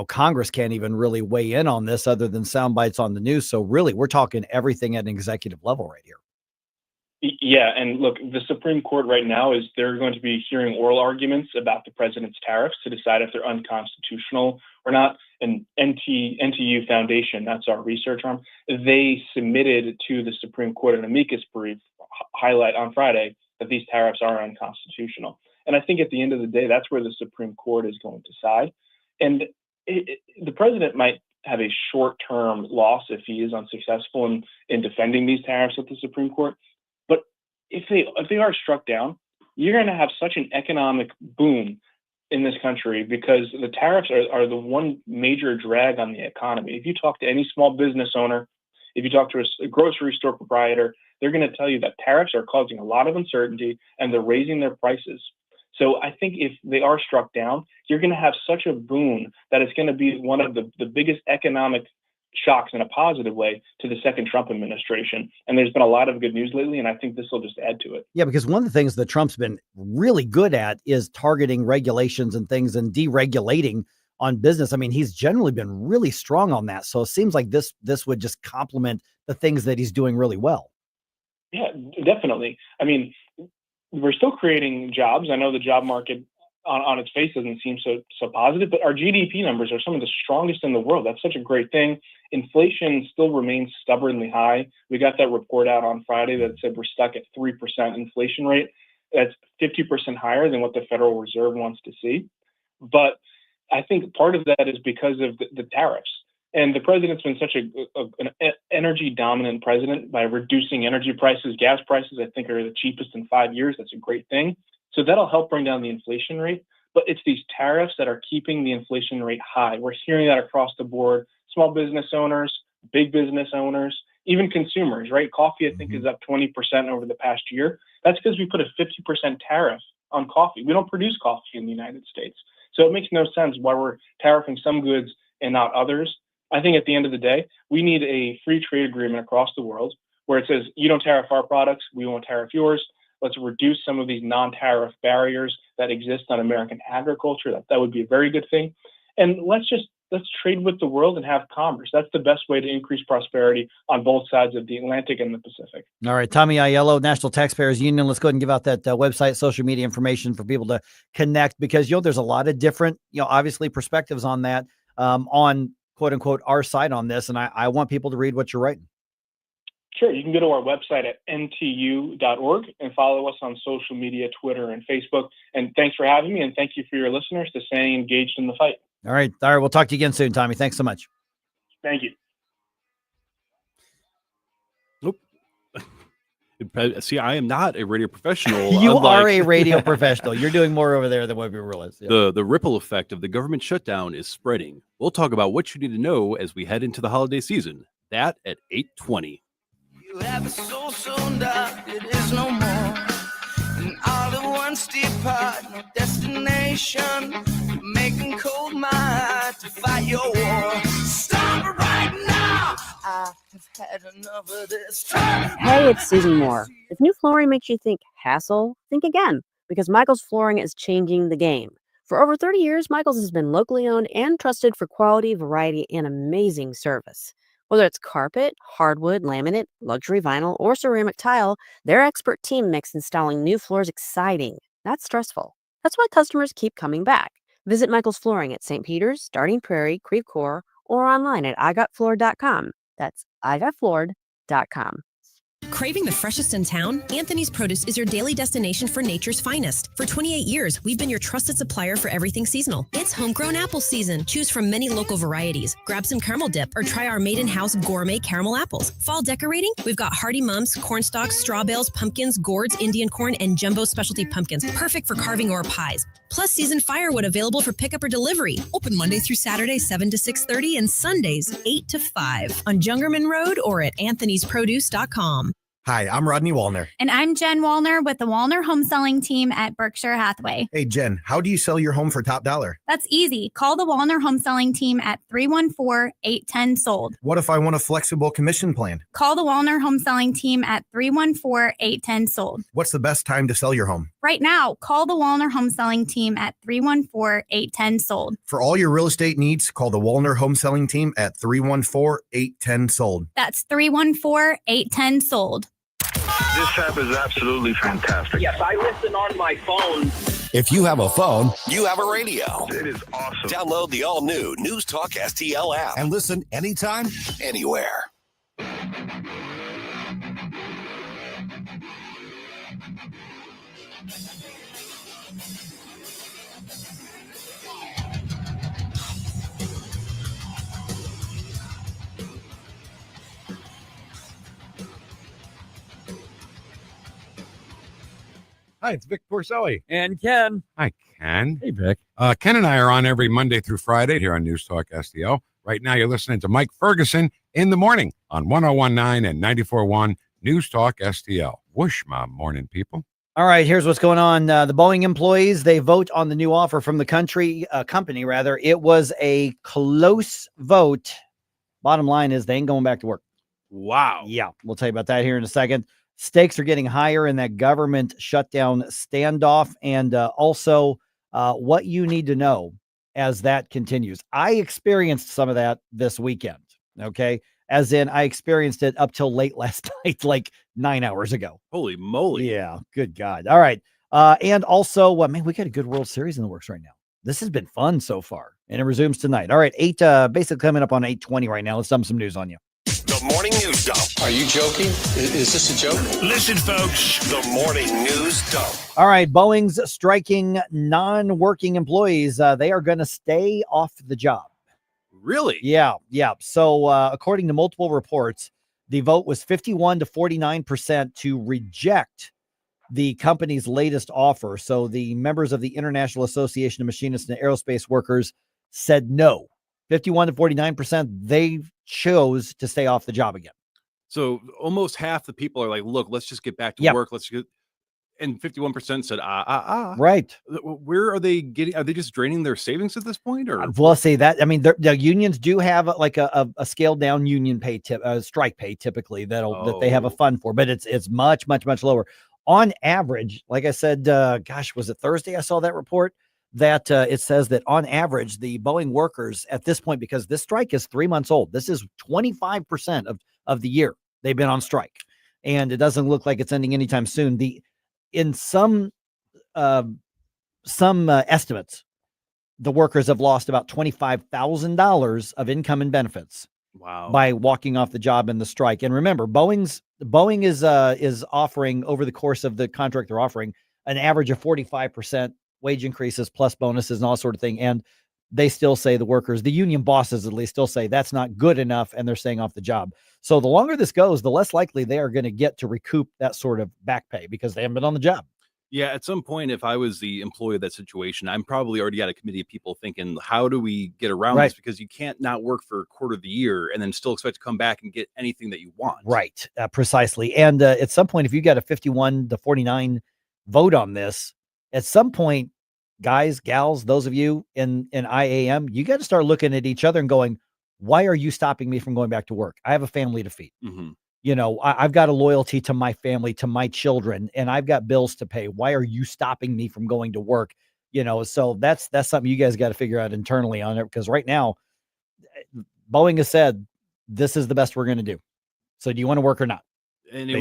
Congress can't even really weigh in on this other than sound bites on the news. So really, we're talking everything at an executive level right here. Yeah, and look, the Supreme Court right now they're going to be hearing oral arguments about the president's tariffs to decide if they're unconstitutional or not. And NTU Foundation, that's our research arm, they submitted to the Supreme Court an amicus brief highlight on Friday that these tariffs are unconstitutional. And I think at the end of the day, that's where the Supreme Court is going to side. And the president might have a short-term loss if he is unsuccessful in defending these tariffs at the Supreme Court. But if they are struck down, you're going to have such an economic boom in this country because the tariffs are the one major drag on the economy. If you talk to any small business owner, if you talk to a grocery store proprietor, they're going to tell you that tariffs are causing a lot of uncertainty and they're raising their prices. So I think if they are struck down, you're going to have such a boom that it's going to be one of the biggest economic shocks in a positive way to the second Trump administration. And there's been a lot of good news lately, and I think this will just add to it. Yeah, because one of the things that Trump's been really good at is targeting regulations and things and deregulating on business. I mean, he's generally been really strong on that. So it seems like this would just complement the things that he's doing really well. Yeah, definitely. I mean, we're still creating jobs. I know the job market on its face doesn't seem so positive, but our GDP numbers are some of the strongest in the world. That's such a great thing. Inflation still remains stubbornly high. We got that report out on Friday that said we're stuck at 3% inflation rate. That's 50% higher than what the Federal Reserve wants to see. But I think part of that is because of the tariffs. And the president's been such an energy dominant president by reducing energy prices. Gas prices, I think, are the cheapest in 5 years. That's a great thing. So that'll help bring down the inflation rate. But it's these tariffs that are keeping the inflation rate high. We're hearing that across the board. Small business owners, big business owners, even consumers, right? Coffee, I think, is up 20% over the past year. That's because we put a 50% tariff on coffee. We don't produce coffee in the United States. So it makes no sense why we're tariffing some goods and not others. I think at the end of the day, we need a free trade agreement across the world where it says, you don't tariff our products, we won't tariff yours. Let's reduce some of these non-tariff barriers that exist on American agriculture. That would be a very good thing. And let's trade with the world and have commerce. That's the best way to increase prosperity on both sides of the Atlantic and the Pacific. All right, Tommy Aiello, National Taxpayers Union. Let's go ahead and give out that website, social media information for people to connect, because, there's a lot of different, obviously perspectives on that, on quote unquote, our side on this. And I want people to read what you're writing. Sure. You can go to our website at ntu.org and follow us on social media, Twitter and Facebook. And thanks for having me. And thank you for your listeners to staying engaged in the fight. All right. We'll talk to you again soon, Tommy. Thanks so much. Thank you. See, I am not a radio professional. You are a radio professional. You're doing more over there than what we realize. Yeah. The ripple effect of the government shutdown is spreading. We'll talk about what you need to know as we head into the holiday season. That at 8:20. You have a soul sewn down, it is no more. And all at once depart, no destination. Making cold my heart to fight your war. Stop it right now! I have had enough of this. Hey, it's Susie Moore. If new flooring makes you think hassle, think again, because Michael's Flooring is changing the game. For over 30 years, Michael's has been locally owned and trusted for quality, variety, and amazing service. Whether it's carpet, hardwood, laminate, luxury vinyl, or ceramic tile, their expert team makes installing new floors exciting, not stressful. That's why customers keep coming back. Visit Michael's Flooring at St. Peter's, Starting Prairie, Creve Coeur, or online at igotfloored.com. That's igotfloored.com. Craving the freshest in town? Anthony's Produce is your daily destination for nature's finest. For 28 years, we've been your trusted supplier for everything seasonal. It's homegrown apple season. Choose from many local varieties. Grab some caramel dip or try our made-in-house gourmet caramel apples. Fall decorating? We've got Hardy Mums, corn stalks, straw bales, pumpkins, gourds, Indian corn, and jumbo specialty pumpkins. Perfect for carving or pies. Plus seasoned firewood available for pickup or delivery. Open Monday through Saturday, 7 to 6:30 and Sundays, 8 to 5 on Jungerman Road or at anthonysproduce.com. Hi, I'm Rodney Wallner. And I'm Jen Wallner with the Wallner Home Selling Team at Berkshire Hathaway. Hey, Jen, how do you sell your home for top dollar? That's easy. Call the Wallner Home Selling Team at 314-810-SOLD. What if I want a flexible commission plan? Call the Wallner Home Selling Team at 314-810-SOLD. What's the best time to sell your home? Right now, call the Wallner Home Selling Team at 314-810-SOLD. For all your real estate needs, call the Wallner Home Selling Team at 314-810-SOLD. That's 314-810-SOLD. This app is absolutely fantastic. Yes, I listen on my phone. If you have a phone, you have a radio. It is awesome. Download the all-new News Talk STL app and listen anytime, anywhere. Hi, it's Vic Porcelli. And Ken. Hi, Ken. Hey, Vic. Ken and I are on every Monday through Friday here on News Talk STL. Right now, you're listening to Mike Ferguson in the morning on 101.9 and 94.1 News Talk STL. Whoosh, my morning people. All right, here's what's going on. The Boeing employees, they vote on the new offer from the company. It was a close vote. Bottom line is they ain't going back to work. Wow. Yeah, we'll tell you about that here in a second. Stakes are getting higher in that government shutdown standoff, and also what you need to know as that continues. I experienced some of that this weekend, okay? As in, I experienced it up till late last night, like 9 hours ago. Holy moly. Yeah, good God. All right. And also, man, we got a good World Series in the works right now. This has been fun so far, and it resumes tonight. All right, basically coming up on 8:20 right now. Let's dump some news on you. The morning news dump. Are you joking? Is this a joke? Listen, folks. The morning news dump. All right. Boeing's striking non-working employees. They are going to stay off the job. Really? Yeah. So according to multiple reports, the vote was 51 to 49% to reject the company's latest offer. So the members of the International Association of Machinists and Aerospace Workers said no. 51 to 49%, they chose to stay off the job again. So almost half the people are like, look, let's just get back to work. Let's get, and 51% said, Right. Where are they getting? Are they just draining their savings at this point? Or Well, say that. I mean, the unions do have like a scaled down union pay strike pay typically that they have a fund for, but it's much lower. On average, like I said, was it Thursday? I saw that report that it says that on average, the Boeing workers at this point, because this strike is 3 months old, this is 25% of the year they've been on strike, and it doesn't look like it's ending anytime soon. In some estimates, the workers have lost about $25,000 of income and benefits. Wow. By walking off the job in the strike. And remember, Boeing is offering over the course of the contract they're offering an average of 45% wage increases plus bonuses and all sort of thing. And they still say, the workers, the union bosses at least, still say that's not good enough, and they're staying off the job. So the longer this goes, the less likely they are going to get to recoup that sort of back pay because they haven't been on the job. Yeah, at some point, if I was the employee of that situation, I'm probably already got a committee of people thinking, how do we get around Right. this? Because you can't not work for a quarter of the year and then still expect to come back and get anything that you want. Right. Precisely. And at some point, if you got a 51-49 vote on this, at some point, guys, gals, those of you in IAM, you got to start looking at each other and going, why are you stopping me from going back to work? I have a family to feed. Mm-hmm. You know, I've got a loyalty to my family, to my children, and I've got bills to pay. Why are you stopping me from going to work? You know, so that's something you guys got to figure out internally on it, because right now, Boeing has said this is the best we're going to do. So do you want to work or not? And it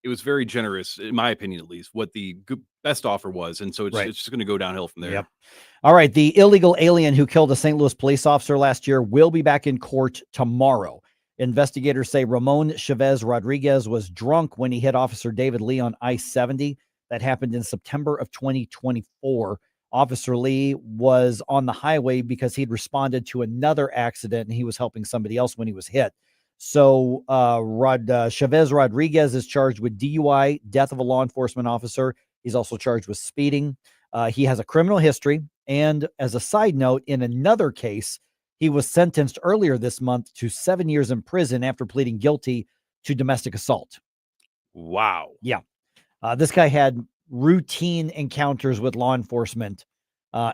was very generous, in my opinion, at least, what the best offer was. And so it's just going to go downhill from there. Yep. All right. The illegal alien who killed a St. Louis police officer last year will be back in court tomorrow. Investigators say Ramon Chavez Rodriguez was drunk when he hit Officer David Lee on I-70. That happened in September of 2024. Officer Lee was on the highway because he'd responded to another accident and he was helping somebody else when he was hit. So Chavez Rodriguez is charged with DUI, death of a law enforcement officer. He's also charged with speeding. He has a criminal history. And as a side note, in another case, he was sentenced earlier this month to 7 years in prison after pleading guilty to domestic assault. Wow. Yeah. This guy had routine encounters with law enforcement,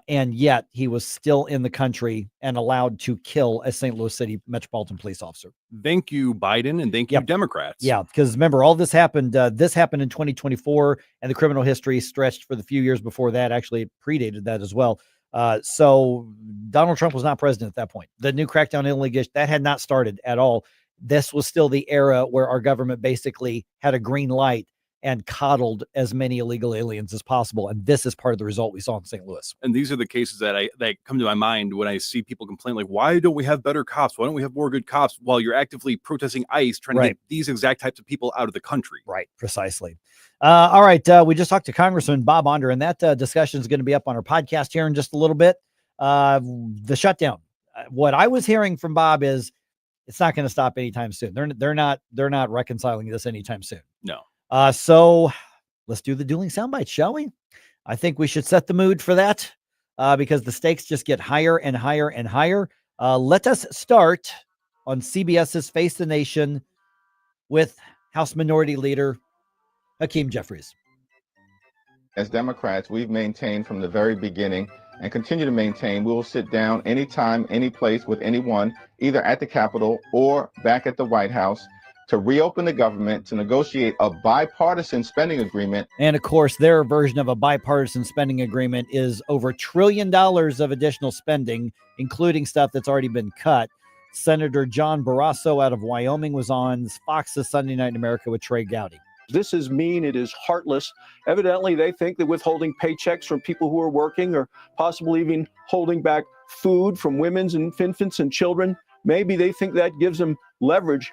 and yet he was still in the country and allowed to kill a St. Louis City Metropolitan Police officer. Thank you, Biden, and thank you, Democrats. Yeah, because remember, all this happened. This happened in 2024, and the criminal history stretched for the few years before that. Actually, it predated that as well. So Donald Trump was not president at that point. The new crackdown on illegal that had not started at all. This was still the era where our government basically had a green light and coddled as many illegal aliens as possible. And this is part of the result we saw in St. Louis. And these are the cases that come to my mind when I see people complain, like, why don't we have better cops? Why don't we have more good cops? While you're actively protesting ICE, trying to get these exact types of people out of the country. Right. Precisely. All right. We just talked to Congressman Bob Onder, and that discussion is going to be up on our podcast here in just a little bit. The shutdown. What I was hearing from Bob is it's not going to stop anytime soon. They're not reconciling this anytime soon. No. So let's do the dueling soundbite, shall we? I think we should set the mood for that because the stakes just get higher and higher and higher. Let us start on CBS's Face the Nation with House Minority Leader Hakeem Jeffries. As Democrats, we've maintained from the very beginning and continue to maintain we will sit down anytime, any place with anyone, either at the Capitol or back at the White House, to reopen the government, to negotiate a bipartisan spending agreement. And of course, their version of a bipartisan spending agreement is over $1 trillion of additional spending, including stuff that's already been cut. Senator John Barrasso out of Wyoming was on Fox's Sunday Night in America with Trey Gowdy. This is mean. It is heartless. Evidently, they think that withholding paychecks from people who are working or possibly even holding back food from women's and infants and children, maybe they think that gives them leverage.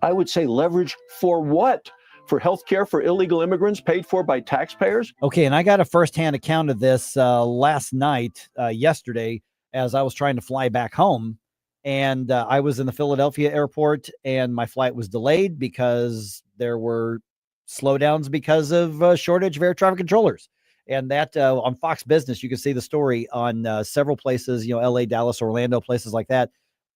I would say leverage for what? For health care for illegal immigrants paid for by taxpayers? Okay, and I got a firsthand account of this last night, yesterday, as I was trying to fly back home. And I was in the Philadelphia airport, and my flight was delayed because there were slowdowns because of shortage of air traffic controllers. And that on Fox Business, you can see the story on several places, LA, Dallas, Orlando, places like that.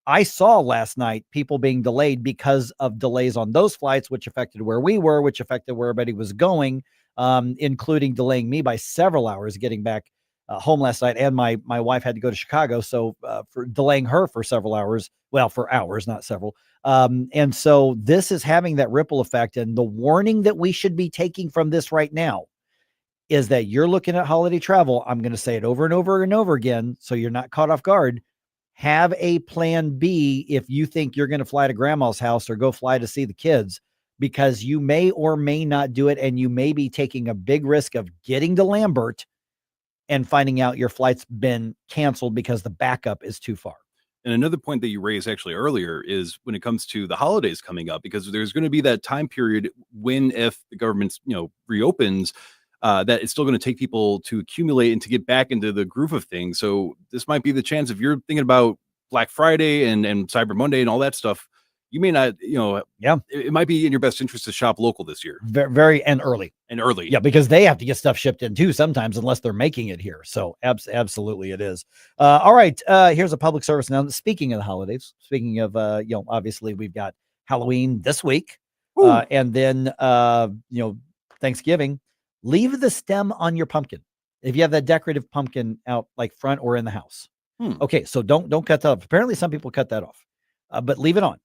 I saw last night people being delayed because of delays on those flights, which affected where we were, which affected where everybody was going, including delaying me by several hours getting back home last night. And my wife had to go to Chicago. So for delaying her for several hours, well, for hours, not several. And so this is having that ripple effect. And the warning that we should be taking from this right now is that you're looking at holiday travel. I'm going to say it over and over and over again, so you're not caught off guard. Have a plan B if you think you're going to fly to grandma's house or go fly to see the kids, because you may or may not do it. And you may be taking a big risk of getting to Lambert and finding out your flight's been canceled because the backup is too far. And another point that you raised actually earlier is when it comes to the holidays coming up, because there's going to be that time period when, if the government, reopens, that it's still going to take people to accumulate and to get back into the groove of things. So this might be the chance if you're thinking about Black Friday and Cyber Monday and all that stuff. You may not, it might be in your best interest to shop local this year. Very and early. Yeah, because they have to get stuff shipped in too sometimes, unless they're making it here. So absolutely it is. All right. Here's a public service now. Speaking of the holidays, speaking of, obviously we've got Halloween this week, and then, Thanksgiving. Leave the stem on your pumpkin. If you have that decorative pumpkin out like front or in the house. Okay. So don't cut that off. Apparently some people cut that off, but leave it on.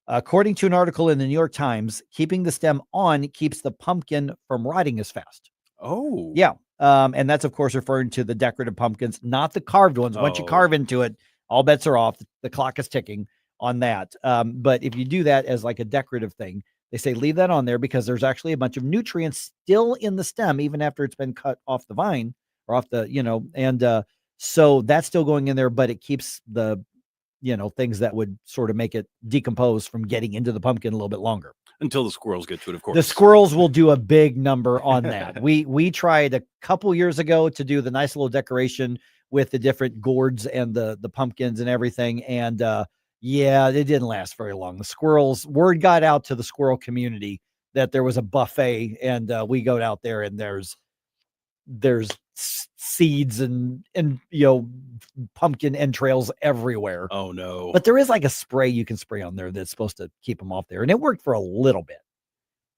According to an article in the New York Times, keeping the stem on keeps the pumpkin from rotting as fast. Oh. Yeah. And that's, of course, referring to the decorative pumpkins, not the carved ones. Once you carve into it, all bets are off. The clock is ticking on that. But if you do that as like a decorative thing, they say leave that on there because there's actually a bunch of nutrients still in the stem, even after it's been cut off the vine or off the, so that's still going in there, but it keeps the things that would sort of make it decompose from getting into the pumpkin a little bit longer. Until the squirrels get to it, of course. The squirrels will do a big number on that. We tried a couple years ago to do the nice little decoration with the different gourds and the pumpkins and everything. And it didn't last very long. The squirrels, word got out to the squirrel community that there was a buffet, and we go out there and there's seeds and pumpkin entrails everywhere. Oh no. But there is like a spray you can spray on there that's supposed to keep them off there, and it worked for a little bit,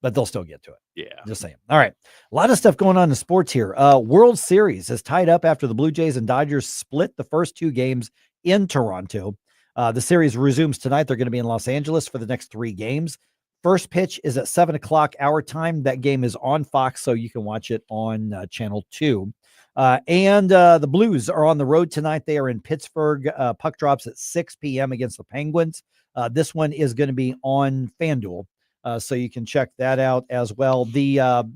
but they'll still get to it. Yeah, just saying. All right, a lot of stuff going on in sports here. World Series is tied up after the Blue Jays and Dodgers split the first two games in Toronto. The series resumes tonight. They're going to be in Los Angeles for the next 3 games. First pitch is at 7:00 our time. That game is on Fox, so you can watch it on Channel 2. And the Blues are on the road tonight. They are in Pittsburgh. Puck drops at 6 p.m. against the Penguins. This one is going to be on FanDuel, so you can check that out as well. The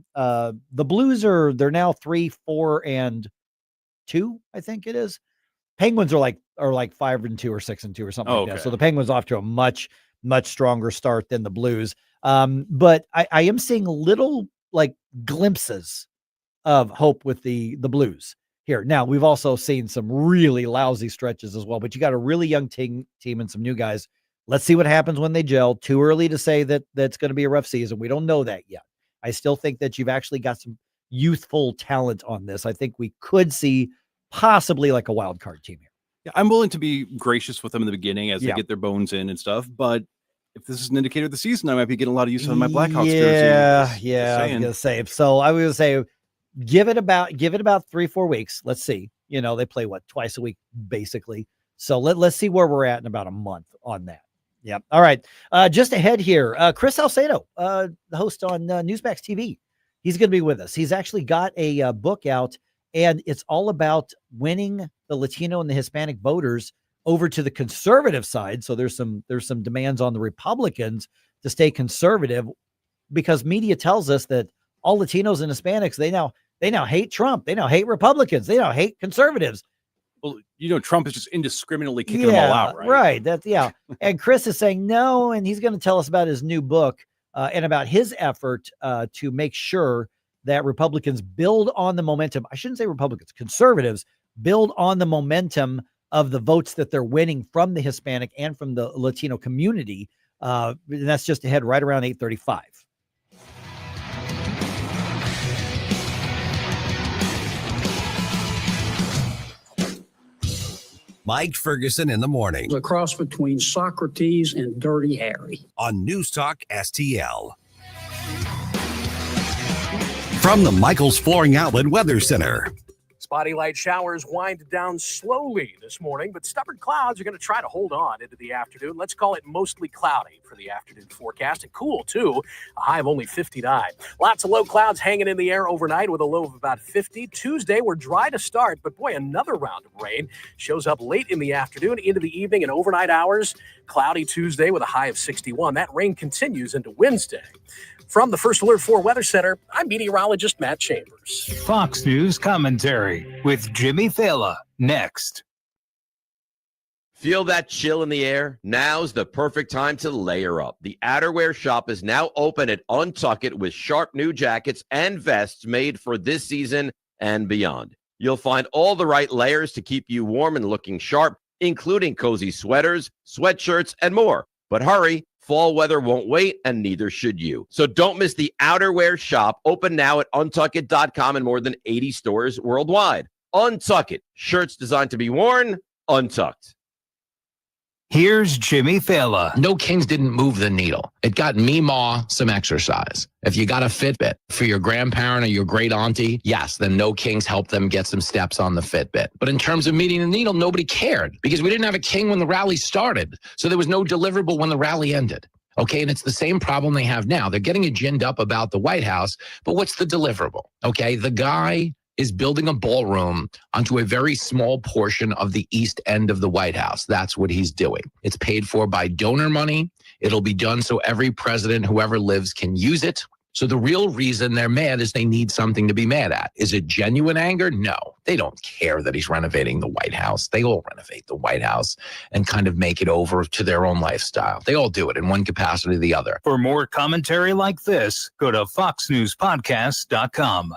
Blues they're now 3-4-2, I think it is. Penguins are like 5-2 or 6-2 or something like that. So the Penguins off to a much stronger start than the Blues. But I am seeing little like glimpses of hope with the Blues here. Now, we've also seen some really lousy stretches as well, but you got a really young team and some new guys. Let's see what happens when they gel. Too early to say that that's going to be a rough season. We don't know that yet. I still think that you've actually got some youthful talent on this. I think we could see possibly like a wild card team here. Yeah, I'm willing to be gracious with them in the beginning as they get their bones in and stuff, but if this is an indicator of the season, I might be getting a lot of use on my Blackhawks jersey. Yeah, I was gonna say. So I was gonna say, give it about 3-4 weeks. Let's see. They play twice a week basically. So let's see where we're at in about a month on that. Yep. All right. Just ahead here, Chris Salcedo, the host on NewsMax TV. He's going to be with us. He's actually got a book out, and it's all about winning the Latino and the Hispanic voters over to the conservative side. So there's some demands on the Republicans to stay conservative, because media tells us that all Latinos and Hispanics, they now hate Trump. They now hate Republicans. They now hate conservatives. Well, Trump is just indiscriminately kicking them all out, right? Right. And Chris is saying no, and he's going to tell us about his new book and about his effort to make sure that Republicans build on the momentum. I shouldn't say Republicans, conservatives build on the momentum of the votes that they're winning from the Hispanic and from the Latino community. And that's just ahead right around 8:35. Mike Ferguson in the morning. The cross between Socrates and Dirty Harry. On News Talk STL. From the Michaels Flooring Outlet Weather Center. Spotty light showers wind down slowly this morning, but stubborn clouds are going to try to hold on into the afternoon. Let's call it mostly cloudy for the afternoon forecast, and cool too, a high of only 59. Lots of low clouds hanging in the air overnight with a low of about 50. Tuesday, we're dry to start, but boy, another round of rain shows up late in the afternoon, into the evening and overnight hours. Cloudy Tuesday with a high of 61. That rain continues into Wednesday. From the First Alert 4 Weather Center, I'm meteorologist Matt Chambers. Fox News commentary with Jimmy Thela next. Feel that chill in the air? Now's the perfect time to layer up. The outerwear shop is now open at Untuckit with sharp new jackets and vests made for this season and beyond. You'll find all the right layers to keep you warm and looking sharp, including cozy sweaters, sweatshirts, and more. But hurry, fall weather won't wait, and neither should you. So don't miss the outerwear shop, open now at untuckit.com in more than 80 stores worldwide. Untuckit, shirts designed to be worn, untucked. Here's Jimmy Fallon. No Kings didn't move the needle. It got Meemaw some exercise. If you got a Fitbit for your grandparent or your great auntie, yes, then No Kings helped them get some steps on the Fitbit. But in terms of meeting the needle, nobody cared because we didn't have a king when the rally started. So there was no deliverable when the rally ended. Okay, and it's the same problem they have now. They're getting ginned up about the White House, but what's the deliverable? Okay, the guy is building a ballroom onto a very small portion of the east end of the White House. That's what he's doing. It's paid for by donor money. It'll be done so every president, whoever lives, can use it. So the real reason they're mad is they need something to be mad at. Is it genuine anger? No. They don't care that he's renovating the White House. They all renovate the White House and kind of make it over to their own lifestyle. They all do it in one capacity or the other. For more commentary like this, go to foxnewspodcast.com.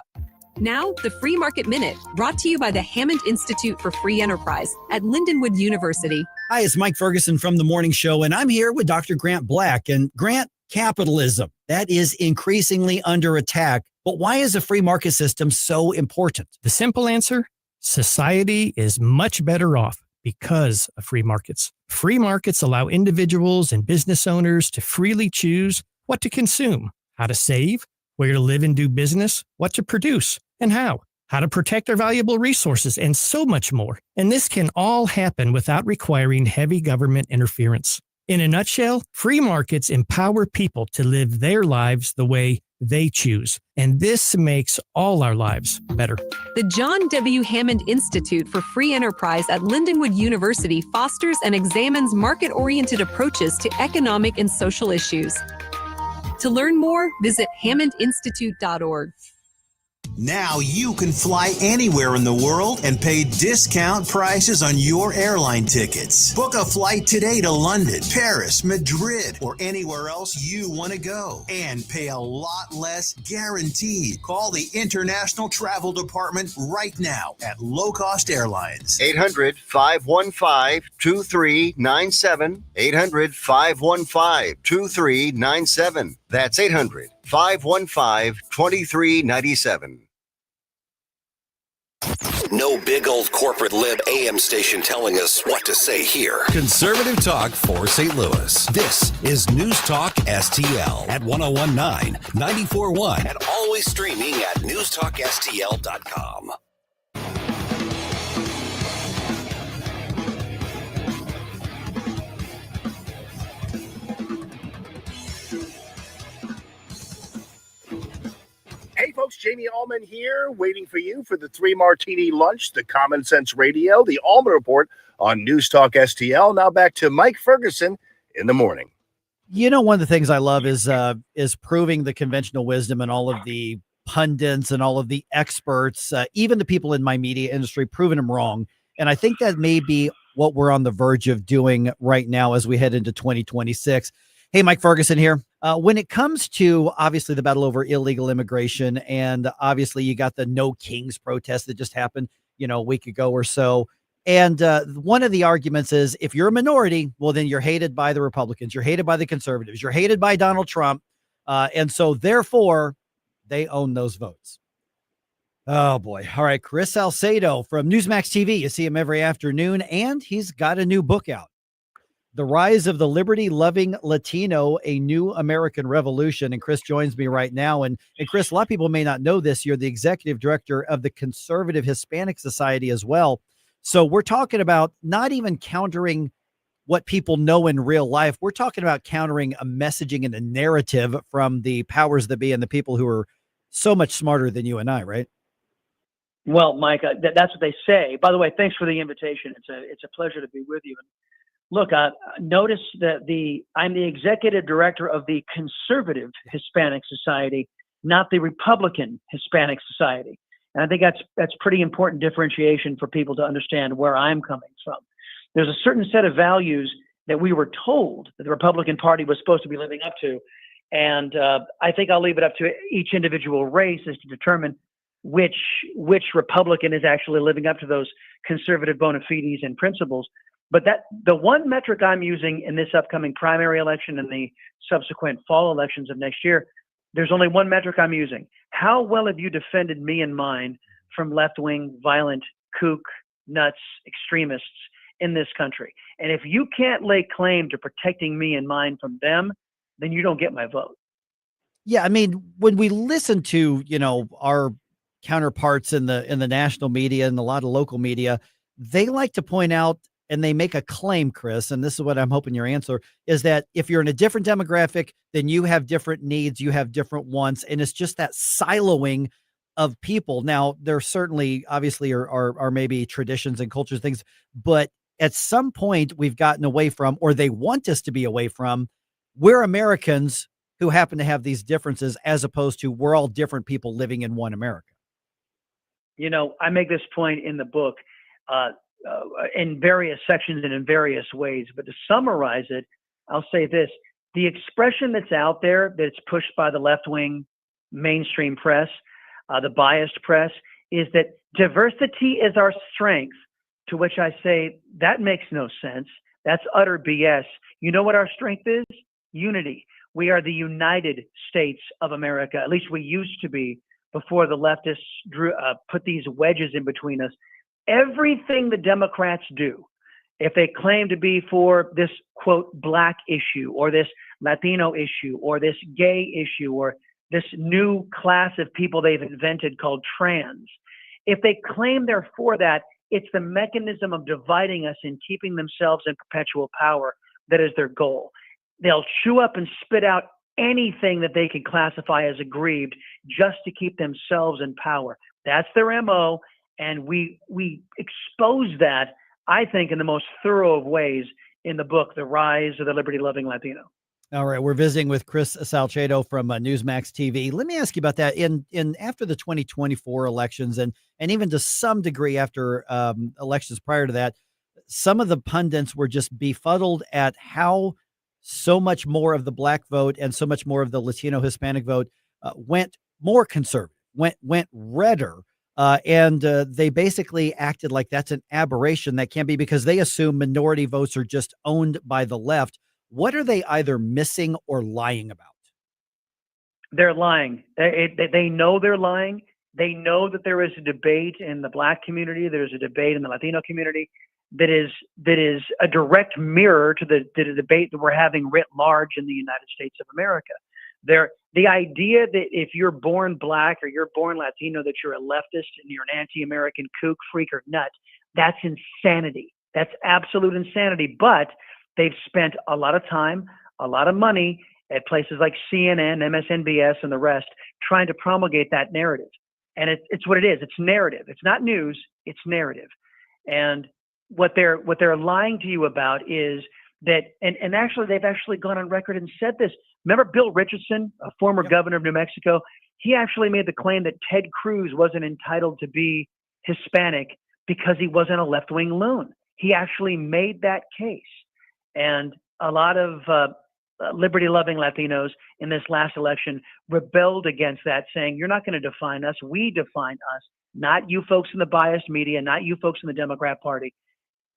Now, the Free Market Minute, brought to you by the Hammond Institute for Free Enterprise at Lindenwood University. Hi, it's Mike Ferguson from The Morning Show, and I'm here with Dr. Grant Black. And Grant, capitalism, that is increasingly under attack. But why is a free market system so important? The simple answer, society is much better off because of free markets. Free markets allow individuals and business owners to freely choose what to consume, how to save, where to live and do business, what to produce, and how to protect our valuable resources, and so much more. And this can all happen without requiring heavy government interference. In a nutshell, free markets empower people to live their lives the way they choose. And this makes all our lives better. The John W. Hammond Institute for Free Enterprise at Lindenwood University fosters and examines market-oriented approaches to economic and social issues. To learn more, visit hammondinstitute.org. Now you can fly anywhere in the world and pay discount prices on your airline tickets. Book a flight today to London, Paris, Madrid, or anywhere else you want to go and pay a lot less guaranteed. Call the International Travel Department right now at Low Cost Airlines. 800-515-2397. 800-515-2397. That's 800-515-2397. No big old corporate lib AM station telling us what to say here. Conservative talk for St. Louis. This is News Talk STL at 1019, 94.1. And always streaming at NewsTalkSTL.com. Hey folks, Jamie Allman here, waiting for you for the 3 Martini Lunch, the Common Sense Radio, the Allman Report on News Talk STL. Now back to Mike Ferguson in the morning. You know, one of the things I love is proving the conventional wisdom and all of the pundits and all of the experts, even the people in my media industry, proving them wrong. And I think that may be what we're on the verge of doing right now as we head into 2026. Hey, Mike Ferguson here. When it comes to, obviously, the battle over illegal immigration, and obviously you got the No Kings protest that just happened, a week ago or so. And one of the arguments is if you're a minority, well, then you're hated by the Republicans. You're hated by the conservatives. You're hated by Donald Trump. And so therefore, they own those votes. Oh, boy. All right. Chris Salcedo from NewsMax TV. You see him every afternoon, and he's got a new book out. The Rise of the Liberty-Loving Latino, A New American Revolution. And Chris joins me right now. And Chris, a lot of people may not know this. You're the executive director of the Conservative Hispanic Society as well. So we're talking about not even countering what people know in real life. We're talking about countering a messaging and a narrative from the powers that be and the people who are so much smarter than you and I, right? Well, Mike, that's what they say. By the way, thanks for the invitation. It's a pleasure to be with you. Look, notice that I'm the executive director of the Conservative Hispanic Society, not the Republican Hispanic Society. And I think that's pretty important differentiation for people to understand where I'm coming from. there's a certain set of values that we were told that the Republican Party was supposed to be living up to. And I think I'll leave it up to each individual race as to determine which Republican is actually living up to those conservative bona fides and principles. But that the one metric I'm using in this upcoming primary election and the subsequent fall elections of next year, there's only one metric I'm using. How well have you defended me and mine from left-wing, violent, kook, nuts, extremists in this country? And if you can't lay claim to protecting me and mine from them, then you don't get my vote. Yeah, I mean, when we listen to, our counterparts in the national media and a lot of local media, they like to point out, and they make a claim, Chris, and this is what I'm hoping your answer is, that if you're in a different demographic, then you have different needs, you have different wants, and it's just that siloing of people. Now, there certainly, obviously, are maybe traditions and cultures, things, but at some point we've gotten away from, or they want us to be away from, we're Americans who happen to have these differences, as opposed to we're all different people living in one America. I make this point in the book, in various sections and in various ways, but to summarize it, I'll say this: the expression that's out there that's pushed by the left-wing mainstream press, the biased press, is that diversity is our strength, to which I say that makes no sense. That's utter BS. You know what our strength is? Unity. We are the United States of America. At least we used to be before the leftists put these wedges in between us. Everything the Democrats do, if they claim to be for this, quote, black issue, or this Latino issue, or this gay issue, or this new class of people they've invented called trans, if they claim they're for that, it's the mechanism of dividing us and keeping themselves in perpetual power that is their goal. They'll chew up and spit out anything that they can classify as aggrieved just to keep themselves in power. That's their MO. And we expose that, I think, in the most thorough of ways in the book, The Rise of the Liberty-Loving Latino. All right, we're visiting with Chris Salcedo from NewsMax TV. Let me ask you about that. In after the 2024 elections, and even to some degree after elections prior to that, some of the pundits were just befuddled at how so much more of the black vote and so much more of the Latino Hispanic vote went more conservative, went redder. And they basically acted like that's an aberration that can't be, because they assume minority votes are just owned by the left. What are they either missing or lying about? They're lying. They know they're lying. They know that there is a debate in the black community. There's a debate in the Latino community that is a direct mirror to the debate that we're having writ large in the United States of America. The idea that if you're born black or you're born Latino, that you're a leftist and you're an anti-American kook, freak, or nut, that's insanity. That's absolute insanity. But they've spent a lot of time, a lot of money at places like CNN, MSNBS, and the rest trying to promulgate that narrative. And it's what it is. It's narrative. It's not news. It's narrative. And what they're lying to you about is that, and actually they've actually gone on record and said this. Remember Bill Richardson, a former governor of New Mexico? He actually made the claim that Ted Cruz wasn't entitled to be Hispanic because he wasn't a left-wing loon. He actually made that case. And a lot of liberty-loving Latinos in this last election rebelled against that, saying, you're not going to define us. We define us, not you folks in the biased media, not you folks in the Democrat Party.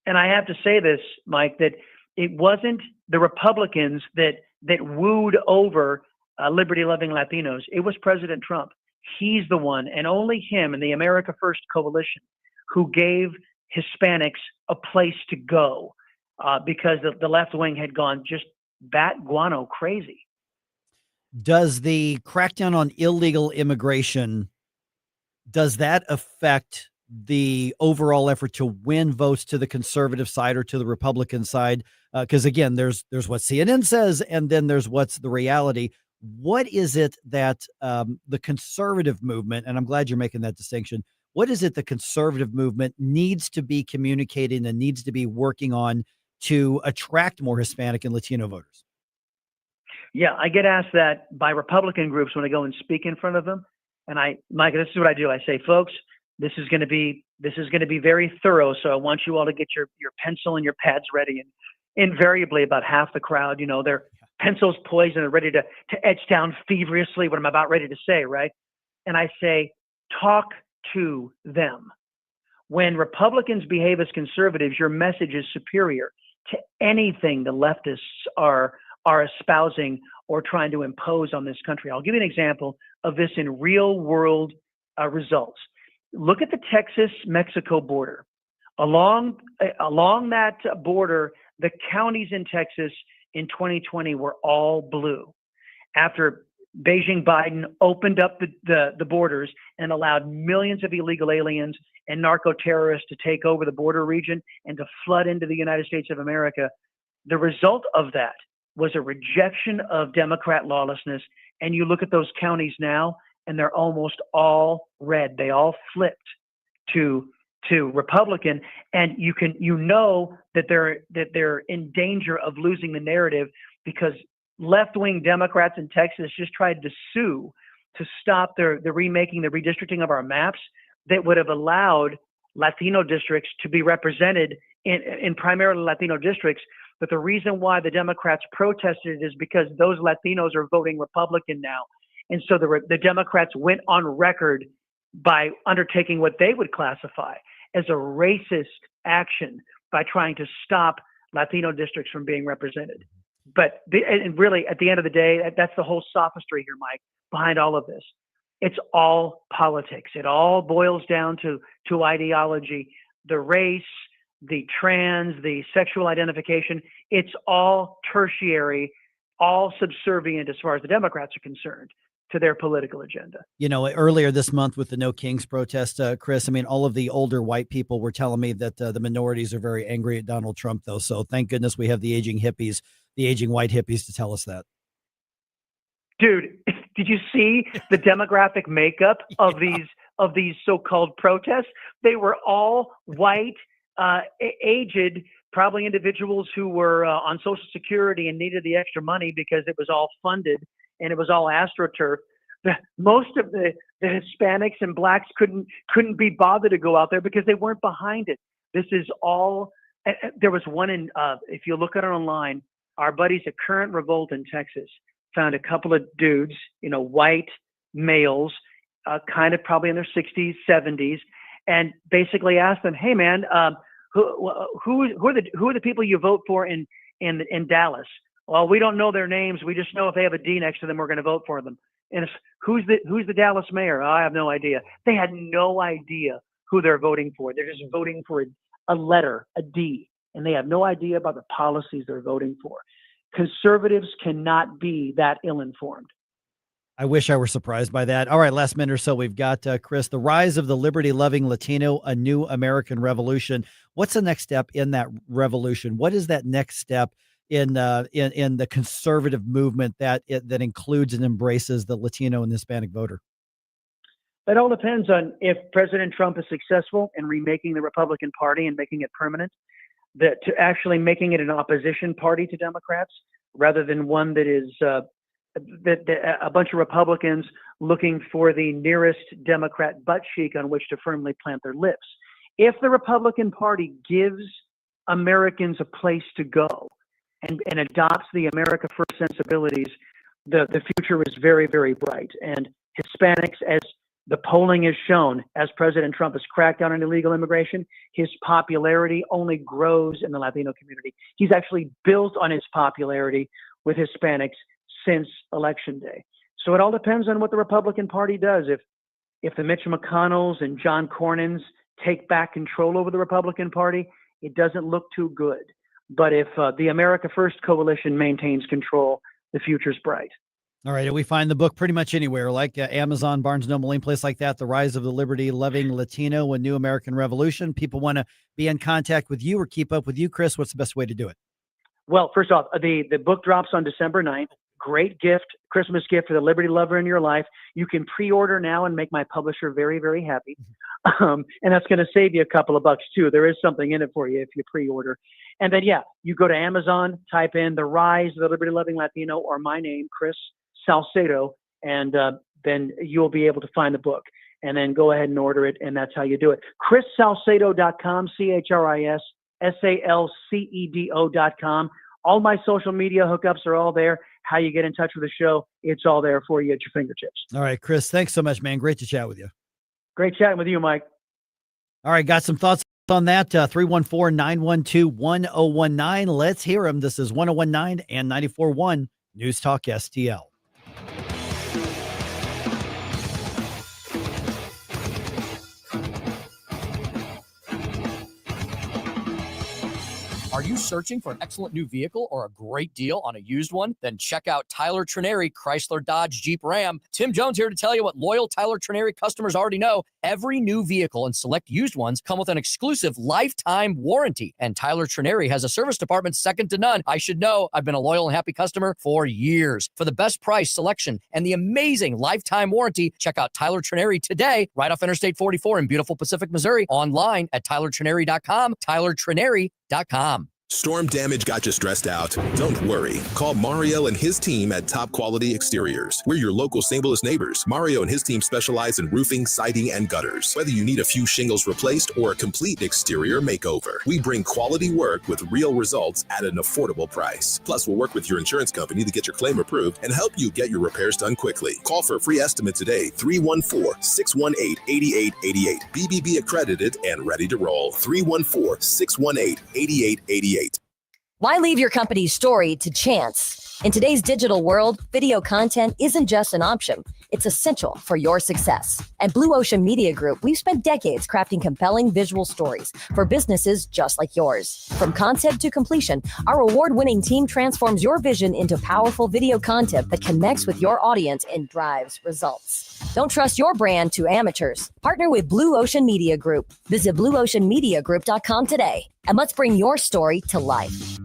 And I have to say this, Mike, that it wasn't the Republicans that wooed over liberty-loving Latinos. It was President Trump. He's the one, and only him and the America First Coalition, who gave Hispanics a place to go because the left wing had gone just bat guano crazy. Does the crackdown on illegal immigration, does that affect the overall effort to win votes to the conservative side or to the Republican side? Because again, there's what CNN says, and then there's what's the reality. What is it that the conservative movement, and I'm glad you're making that distinction, what is it the conservative movement needs to be communicating and needs to be working on to attract more Hispanic and Latino voters? Yeah, I get asked that by Republican groups when I go and speak in front of them. And Mike, this is what I do. I say, folks, this is going to be This is going to be very thorough, so I want you all to get your pencil and your pads ready. And invariably, about half the crowd, their pencils poised and are ready to etch down feverishly what I'm about ready to say, right? And I say, talk to them. When Republicans behave as conservatives, your message is superior to anything the leftists are espousing or trying to impose on this country. I'll give you an example of this in real world results. Look at the Texas-Mexico border. Along that border, the counties in Texas in 2020 were all blue. After Beijing Biden opened up the borders and allowed millions of illegal aliens and narco-terrorists to take over the border region and to flood into the United States of America, the result of that was a rejection of Democrat lawlessness. And you look at those counties now, and they're almost all red. They all flipped to Republican, and you know that they're in danger of losing the narrative because left-wing Democrats in Texas just tried to sue to stop the redistricting of our maps that would have allowed Latino districts to be represented in primarily Latino districts. But the reason why the Democrats protested is because those Latinos are voting Republican now. And so the Democrats went on record by undertaking what they would classify as a racist action by trying to stop Latino districts from being represented. But and really, at the end of the day, that's the whole sophistry here, Mike, behind all of this. It's all politics. It all boils down to ideology, the race, the trans, the sexual identification. It's all tertiary, all subservient as far as the Democrats are concerned to their political agenda. Earlier this month with the No Kings protest, Chris, all of the older white people were telling me that the minorities are very angry at Donald Trump, though. So thank goodness we have the aging white hippies to tell us that. Dude, did you see the demographic makeup of these so-called protests? They were all white, aged, probably individuals who were on Social Security and needed the extra money because it was all funded and it was all AstroTurf. Most of the Hispanics and blacks couldn't be bothered to go out there because they weren't behind it. This is all. There was one in. If you look at it online, our buddies at Current Revolt in Texas found a couple of dudes, white males, kind of probably in their 60s, 70s, and basically asked them, "Hey, man, who are the people you vote for in Dallas?" Well, we don't know their names. We just know if they have a D next to them, we're going to vote for them. And who's the Dallas mayor? Oh, I have no idea. They had no idea who they're voting for. They're just voting for a letter, a D, and they have no idea about the policies they're voting for. Conservatives cannot be that ill-informed. I wish I were surprised by that. All right, last minute or so, we've got, Chris, the rise of the liberty-loving Latino, a new American revolution. What's the next step in that revolution? What is that next step in the conservative movement that includes and embraces the Latino and Hispanic voter? It all depends on if President Trump is successful in remaking the Republican Party and making it permanent, to actually making it an opposition party to Democrats rather than one that is a bunch of Republicans looking for the nearest Democrat butt cheek on which to firmly plant their lips. If the Republican Party gives Americans a place to go and adopts the America First sensibilities, the future is very, very bright. And Hispanics, as the polling has shown, as President Trump has cracked down on illegal immigration, his popularity only grows in the Latino community. He's actually built on his popularity with Hispanics since Election Day. So it all depends on what the Republican Party does. If the Mitch McConnells and John Cornyn's take back control over the Republican Party, it doesn't look too good. But if the America First coalition maintains control, the future's bright. All right. And we find the book pretty much anywhere, like Amazon, Barnes & Noble, any place like that. The Rise of the Liberty-Loving Latino, a New American Revolution. People want to be in contact with you or keep up with you, Chris. What's the best way to do it? Well, first off, the book drops on December 9th. Great gift, Christmas gift for the Liberty lover in your life. You can pre-order now and make my publisher very, very happy. And that's going to save you a couple of bucks too. There is something in it for you if you pre-order. And then, you go to Amazon, type in The Rise of the Liberty-Loving Latino or my name, Chris Salcedo, and then you'll be able to find the book. and then go ahead and order it, and that's how you do it. ChrisSalcedo.com, ChrisSalcedo.com. All my social media hookups are all there. How you get in touch with the show, it's all there for you at your fingertips. All right, Chris, thanks so much, man. Great to chat with you. Great chatting with you, Mike. All right, got some thoughts on that. 314-912-1019. Let's hear them. This is 1019 and 94.1 News Talk STL. Are you searching for an excellent new vehicle or a great deal on a used one? Then check out Tyler Trineri, Chrysler, Dodge, Jeep, Ram. Tim Jones here to tell you what loyal Tyler Trineri customers already know. Every new vehicle and select used ones come with an exclusive lifetime warranty. And Tyler Trineri has a service department second to none. I should know. I've been a loyal and happy customer for years. For the best price, selection, and the amazing lifetime warranty, check out Tyler Trineri today, right off Interstate 44 in beautiful Pacific, Missouri. Online at TylerTrineri.com, TylerTrineri.com. Storm damage got you stressed out? Don't worry. Call Mario and his team at Top Quality Exteriors. We're your local St. Louis neighbors. Mario and his team specialize in roofing, siding, and gutters. Whether you need a few shingles replaced or a complete exterior makeover, we bring quality work with real results at an affordable price. Plus, we'll work with your insurance company to get your claim approved and help you get your repairs done quickly. Call for a free estimate today, 314-618-8888. BBB accredited and ready to roll. 314-618-8888. Why leave your company's story to chance? In today's digital world, video content isn't just an option. It's essential for your success. At Blue Ocean Media Group, we've spent decades crafting compelling visual stories for businesses just like yours. From concept to completion, our award-winning team transforms your vision into powerful video content that connects with your audience and drives results. Don't trust your brand to amateurs. Partner with Blue Ocean Media Group. Visit BlueOceanMediaGroup.com today, and let's bring your story to life.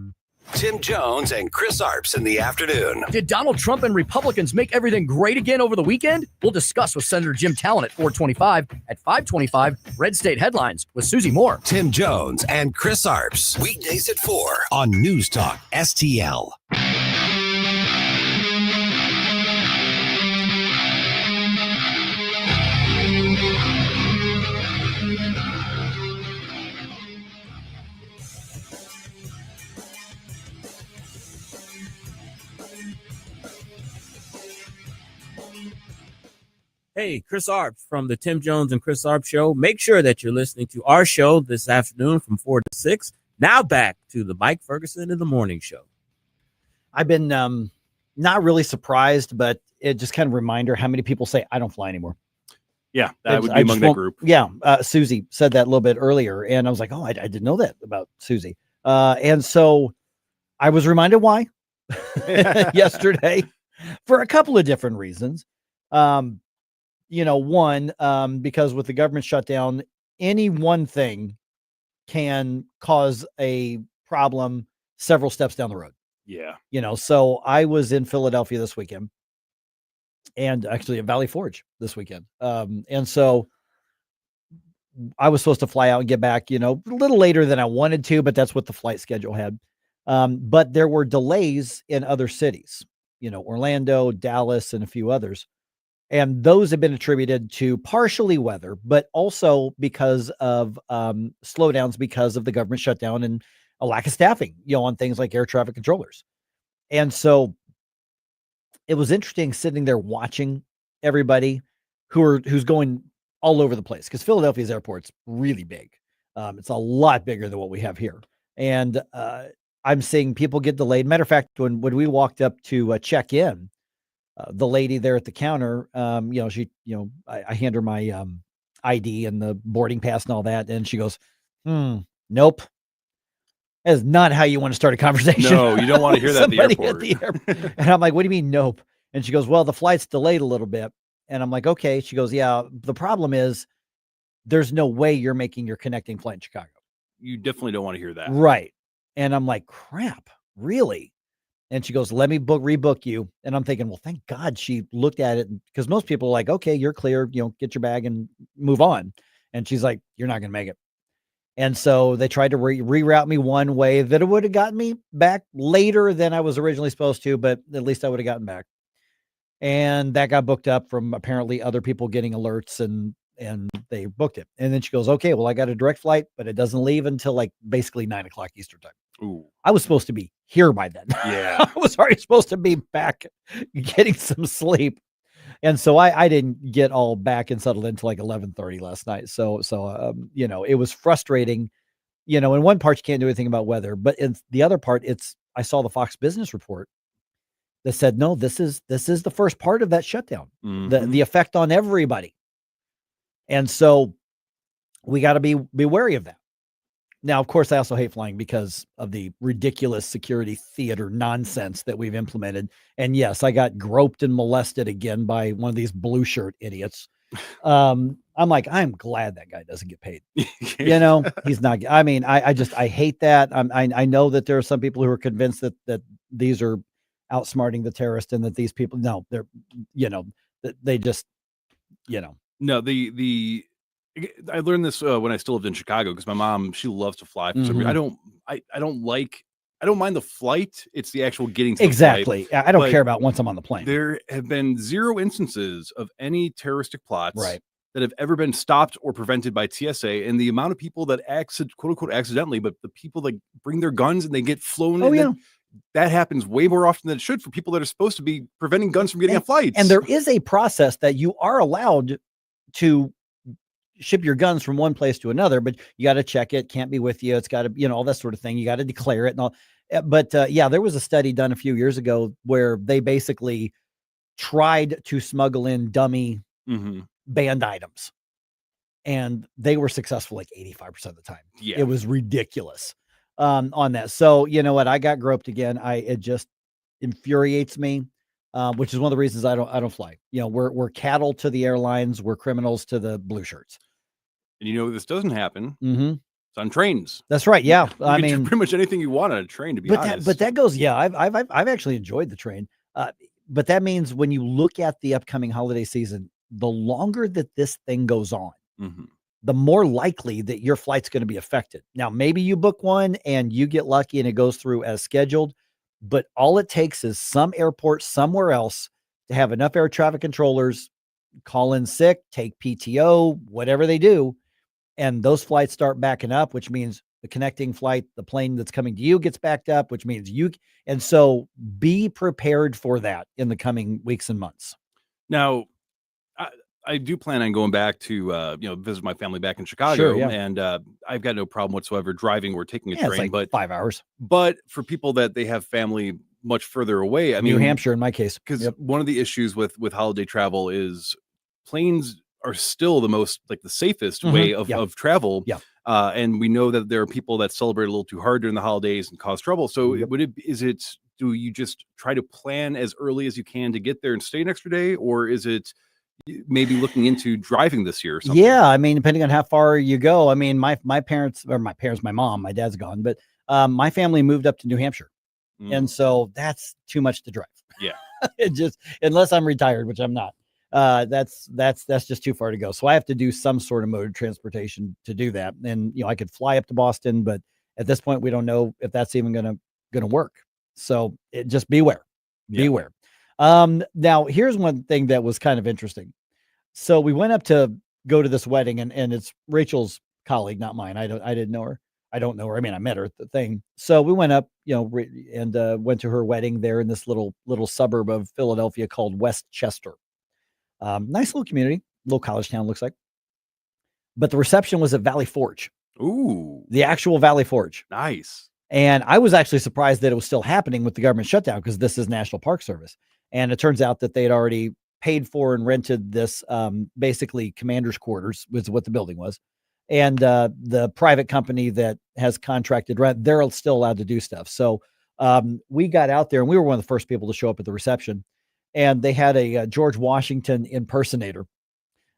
Tim Jones and Chris Arps in the afternoon. Did Donald Trump and Republicans make everything great again over the weekend? We'll discuss with Senator Jim Talent at 425. At 525, Red State Headlines with Susie Moore. Tim Jones and Chris Arps. Weekdays at 4 on News Talk STL. Hey, Chris Arps from the Tim Jones and Chris Arps Show. Make sure that you're listening to our show this afternoon from 4 to 6. Now back to the Mike Ferguson in the Morning Show. I've been not really surprised, but it just kind of a reminder how many people say, I don't fly anymore. Yeah, that would be among that group. Yeah, Susie said that a little bit earlier, and I was like, oh, I didn't know that about Susie. And so I was reminded why yesterday for a couple of different reasons. One, because with the government shutdown, any one thing can cause a problem several steps down the road. Yeah. So I was in Philadelphia this weekend and actually at Valley Forge this weekend. And so I was supposed to fly out and get back, a little later than I wanted to, but that's what the flight schedule had. But there were delays in other cities, Orlando, Dallas, and a few others. And those have been attributed to partially weather, but also because of slowdowns because of the government shutdown and a lack of staffing, on things like air traffic controllers. And so it was interesting sitting there watching everybody who's going all over the place, because Philadelphia's airport's really big. It's a lot bigger than what we have here. And I'm seeing people get delayed. Matter of fact, when we walked up to check in, the lady there at the counter, she, I hand her my ID and the boarding pass and all that. And she goes, nope. That is not how you want to start a conversation. No, you don't want to hear that at the airport. And I'm like, what do you mean, nope? And she goes, well, the flight's delayed a little bit. And I'm like, okay. She goes, yeah, the problem is there's no way you're making your connecting flight in Chicago. You definitely don't want to hear that. Right. And I'm like, crap, really? And she goes, let me rebook you. And I'm thinking, well, thank God she looked at it, because most people are like, okay, you're clear, get your bag and move on. And she's like, you're not going to make it. And so they tried to reroute me one way that it would have gotten me back later than I was originally supposed to, but at least I would have gotten back. And that got booked up from apparently other people getting alerts. And and they booked it. And then she goes, okay, well, I got a direct flight, but it doesn't leave until like basically 9:00 Eastern time. Ooh. I was supposed to be here by then. Yeah. I was already supposed to be back getting some sleep. And so I didn't get all back and settled until like 11:30 last night. So it was frustrating, in one part you can't do anything about weather, but in the other part, I saw the Fox Business Report that said, no, this is the first part of that shutdown, the effect on everybody. And so we got to be wary of that. Now, of course, I also hate flying because of the ridiculous security theater nonsense that we've implemented. And yes, I got groped and molested again by one of these blue shirt idiots. I'm like, I'm glad that guy doesn't get paid. He's not. I mean, I hate that. I know that there are some people who are convinced that these are outsmarting the terrorist and that these people, no, they're, they just, No, I learned this when I still lived in Chicago because my mom, she loves to fly. For some reason. I don't mind the flight. It's the actual getting to exactly. The flight. I don't care about once I'm on the plane. There have been 0 instances of any terroristic plots right. that have ever been stopped or prevented by TSA, and the amount of people that quote unquote accidentally, but the people that bring their guns and they get flown. Oh, yeah. That happens way more often than it should for people that are supposed to be preventing guns from getting on flights. And there is a process that you are allowed to ship your guns from one place to another, but you got to check it. Can't be with you. It's got to, all that sort of thing. You got to declare it and all. But there was a study done a few years ago where they basically tried to smuggle in dummy banned items, and they were successful like 85% of the time. Yeah, it was ridiculous on that. So you know what? I got groped again. It just infuriates me. Which is one of the reasons I don't fly. We're cattle to the airlines. We're criminals to the blue shirts. And this doesn't happen. It's on trains. That's right. Yeah, I mean, pretty much anything you want on a train. To be honest, but that goes. Yeah, I've actually enjoyed the train. But that means when you look at the upcoming holiday season, the longer that this thing goes on, the more likely that your flight's going to be affected. Now, maybe you book one and you get lucky and it goes through as scheduled. But all it takes is some airport somewhere else to have enough air traffic controllers call in sick, take PTO, whatever they do. And those flights start backing up, which means the connecting flight, the plane that's coming to you gets backed up, which means and so be prepared for that in the coming weeks and months. Now, I do plan on going back to, visit my family back in Chicago. Sure, yeah. And I've got no problem whatsoever driving or taking a train. It's like but 5 hours. But for people that they have family much further away, I mean, New Hampshire in my case, because one of the issues with holiday travel is planes are still the most the safest way of travel. Yeah. And we know that there are people that celebrate a little too hard during the holidays and cause trouble. So do you just try to plan as early as you can to get there and stay an extra day, or is it maybe looking into driving this year or something? Yeah, I mean, depending on how far you go. I mean, my parents, my mom, my dad's gone, but my family moved up to New Hampshire. And so that's too much to drive. Yeah. It just, unless I'm retired, which I'm not, that's just too far to go. So I have to do some sort of mode of transportation to do that. And, I could fly up to Boston, but at this point we don't know if that's even going to work. So just beware. Now here's one thing that was kind of interesting. So we went up to go to this wedding and it's Rachel's colleague, not mine. I didn't know her. I don't know her. I mean, I met her at the thing. So we went up, and went to her wedding there in this little suburb of Philadelphia called Westchester. Nice little community, little college town looks like. But the reception was at Valley Forge. Ooh. The actual Valley Forge. Nice. And I was actually surprised that it was still happening with the government shutdown because this is National Park Service. And it turns out that they had already paid for and rented this basically commander's quarters, was what the building was. And the private company that has contracted rent, they're still allowed to do stuff. So we got out there and we were one of the first people to show up at the reception. And they had a George Washington impersonator,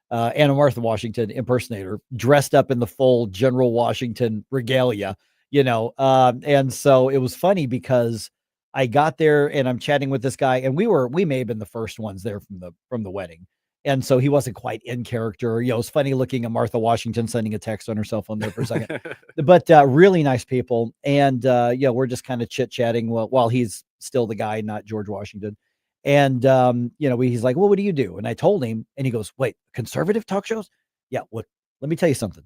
and a Martha Washington impersonator dressed up in the full General Washington regalia, and so it was funny because I got there and I'm chatting with this guy and we may have been the first ones there from the wedding. And so he wasn't quite in character. It was funny looking at Martha Washington sending a text on her cell phone there for a second, but really nice people. And we're just kind of chit chatting while he's still the guy, not George Washington. And, he's like, well, what do you do? And I told him, and he goes, wait, conservative talk shows? Yeah, look, let me tell you something.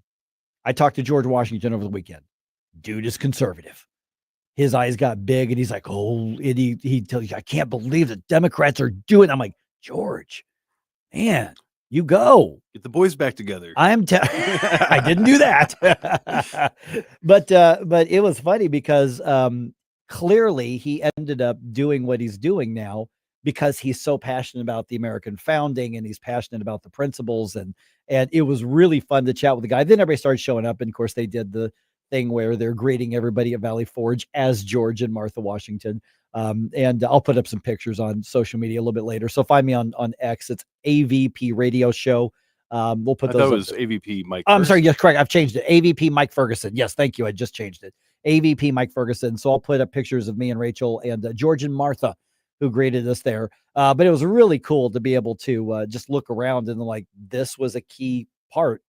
I talked to George Washington over the weekend. Dude is conservative. His eyes got big, and he's like, oh, and he tells you, I can't believe the Democrats are doing. I'm like, George, man, you go. Get the boys back together. I didn't do that. but it was funny because clearly he ended up doing what he's doing now because he's so passionate about the American founding and he's passionate about the principles. And it was really fun to chat with the guy. Then everybody started showing up. And of course they did the thing where they're greeting everybody at Valley Forge as George and Martha Washington. And I'll put up some pictures on social media a little bit later. So find me on X. It's AVP Radio Show. We'll put those. That was AVP Mike. I'm sorry. Yes, correct. I've changed it. AVP Mike Ferguson. Yes, thank you. I just changed it. AVP Mike Ferguson. So I'll put up pictures of me and Rachel and George and Martha, who greeted us there. But it was really cool to be able to just look around and like this was a key part,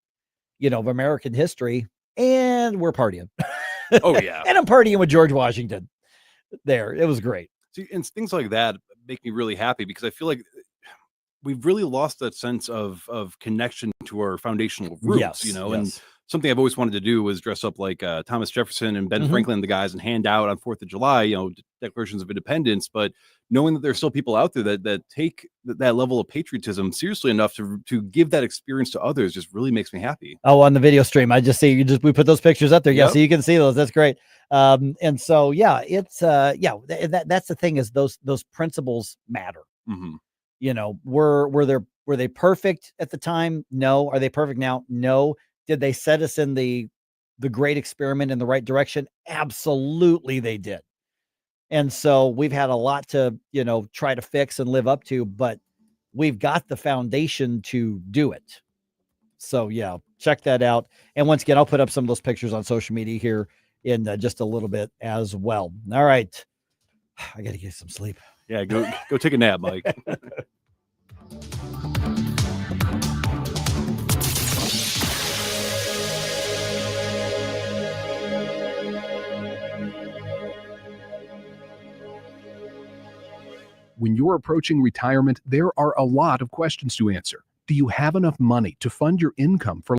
of American history. And we're partying. Oh yeah. And I'm partying with George Washington there. It was great. See, and things like that make me really happy because I feel like we've really lost that sense of connection to our foundational roots, and something I've always wanted to do was dress up like Thomas Jefferson and Ben Franklin, the guys, and hand out on 4th of July, declarations of independence. But knowing that there's still people out there that take that level of patriotism seriously enough to give that experience to others just really makes me happy. Oh, on the video stream, I just see we put those pictures up there. Yeah, so you can see those. That's great. And so it's that's the thing is those principles matter. Were they perfect at the time? No. Are they perfect now? No. Did they set us in the great experiment in the right direction? Absolutely they did. And so we've had a lot to, try to fix and live up to, but we've got the foundation to do it. So check that out. And once again, I'll put up some of those pictures on social media here in just a little bit as well. All right. I got to get some sleep. Yeah. Go take a nap, Mike. When you're approaching retirement, there are a lot of questions to answer. Do you have enough money to fund your income for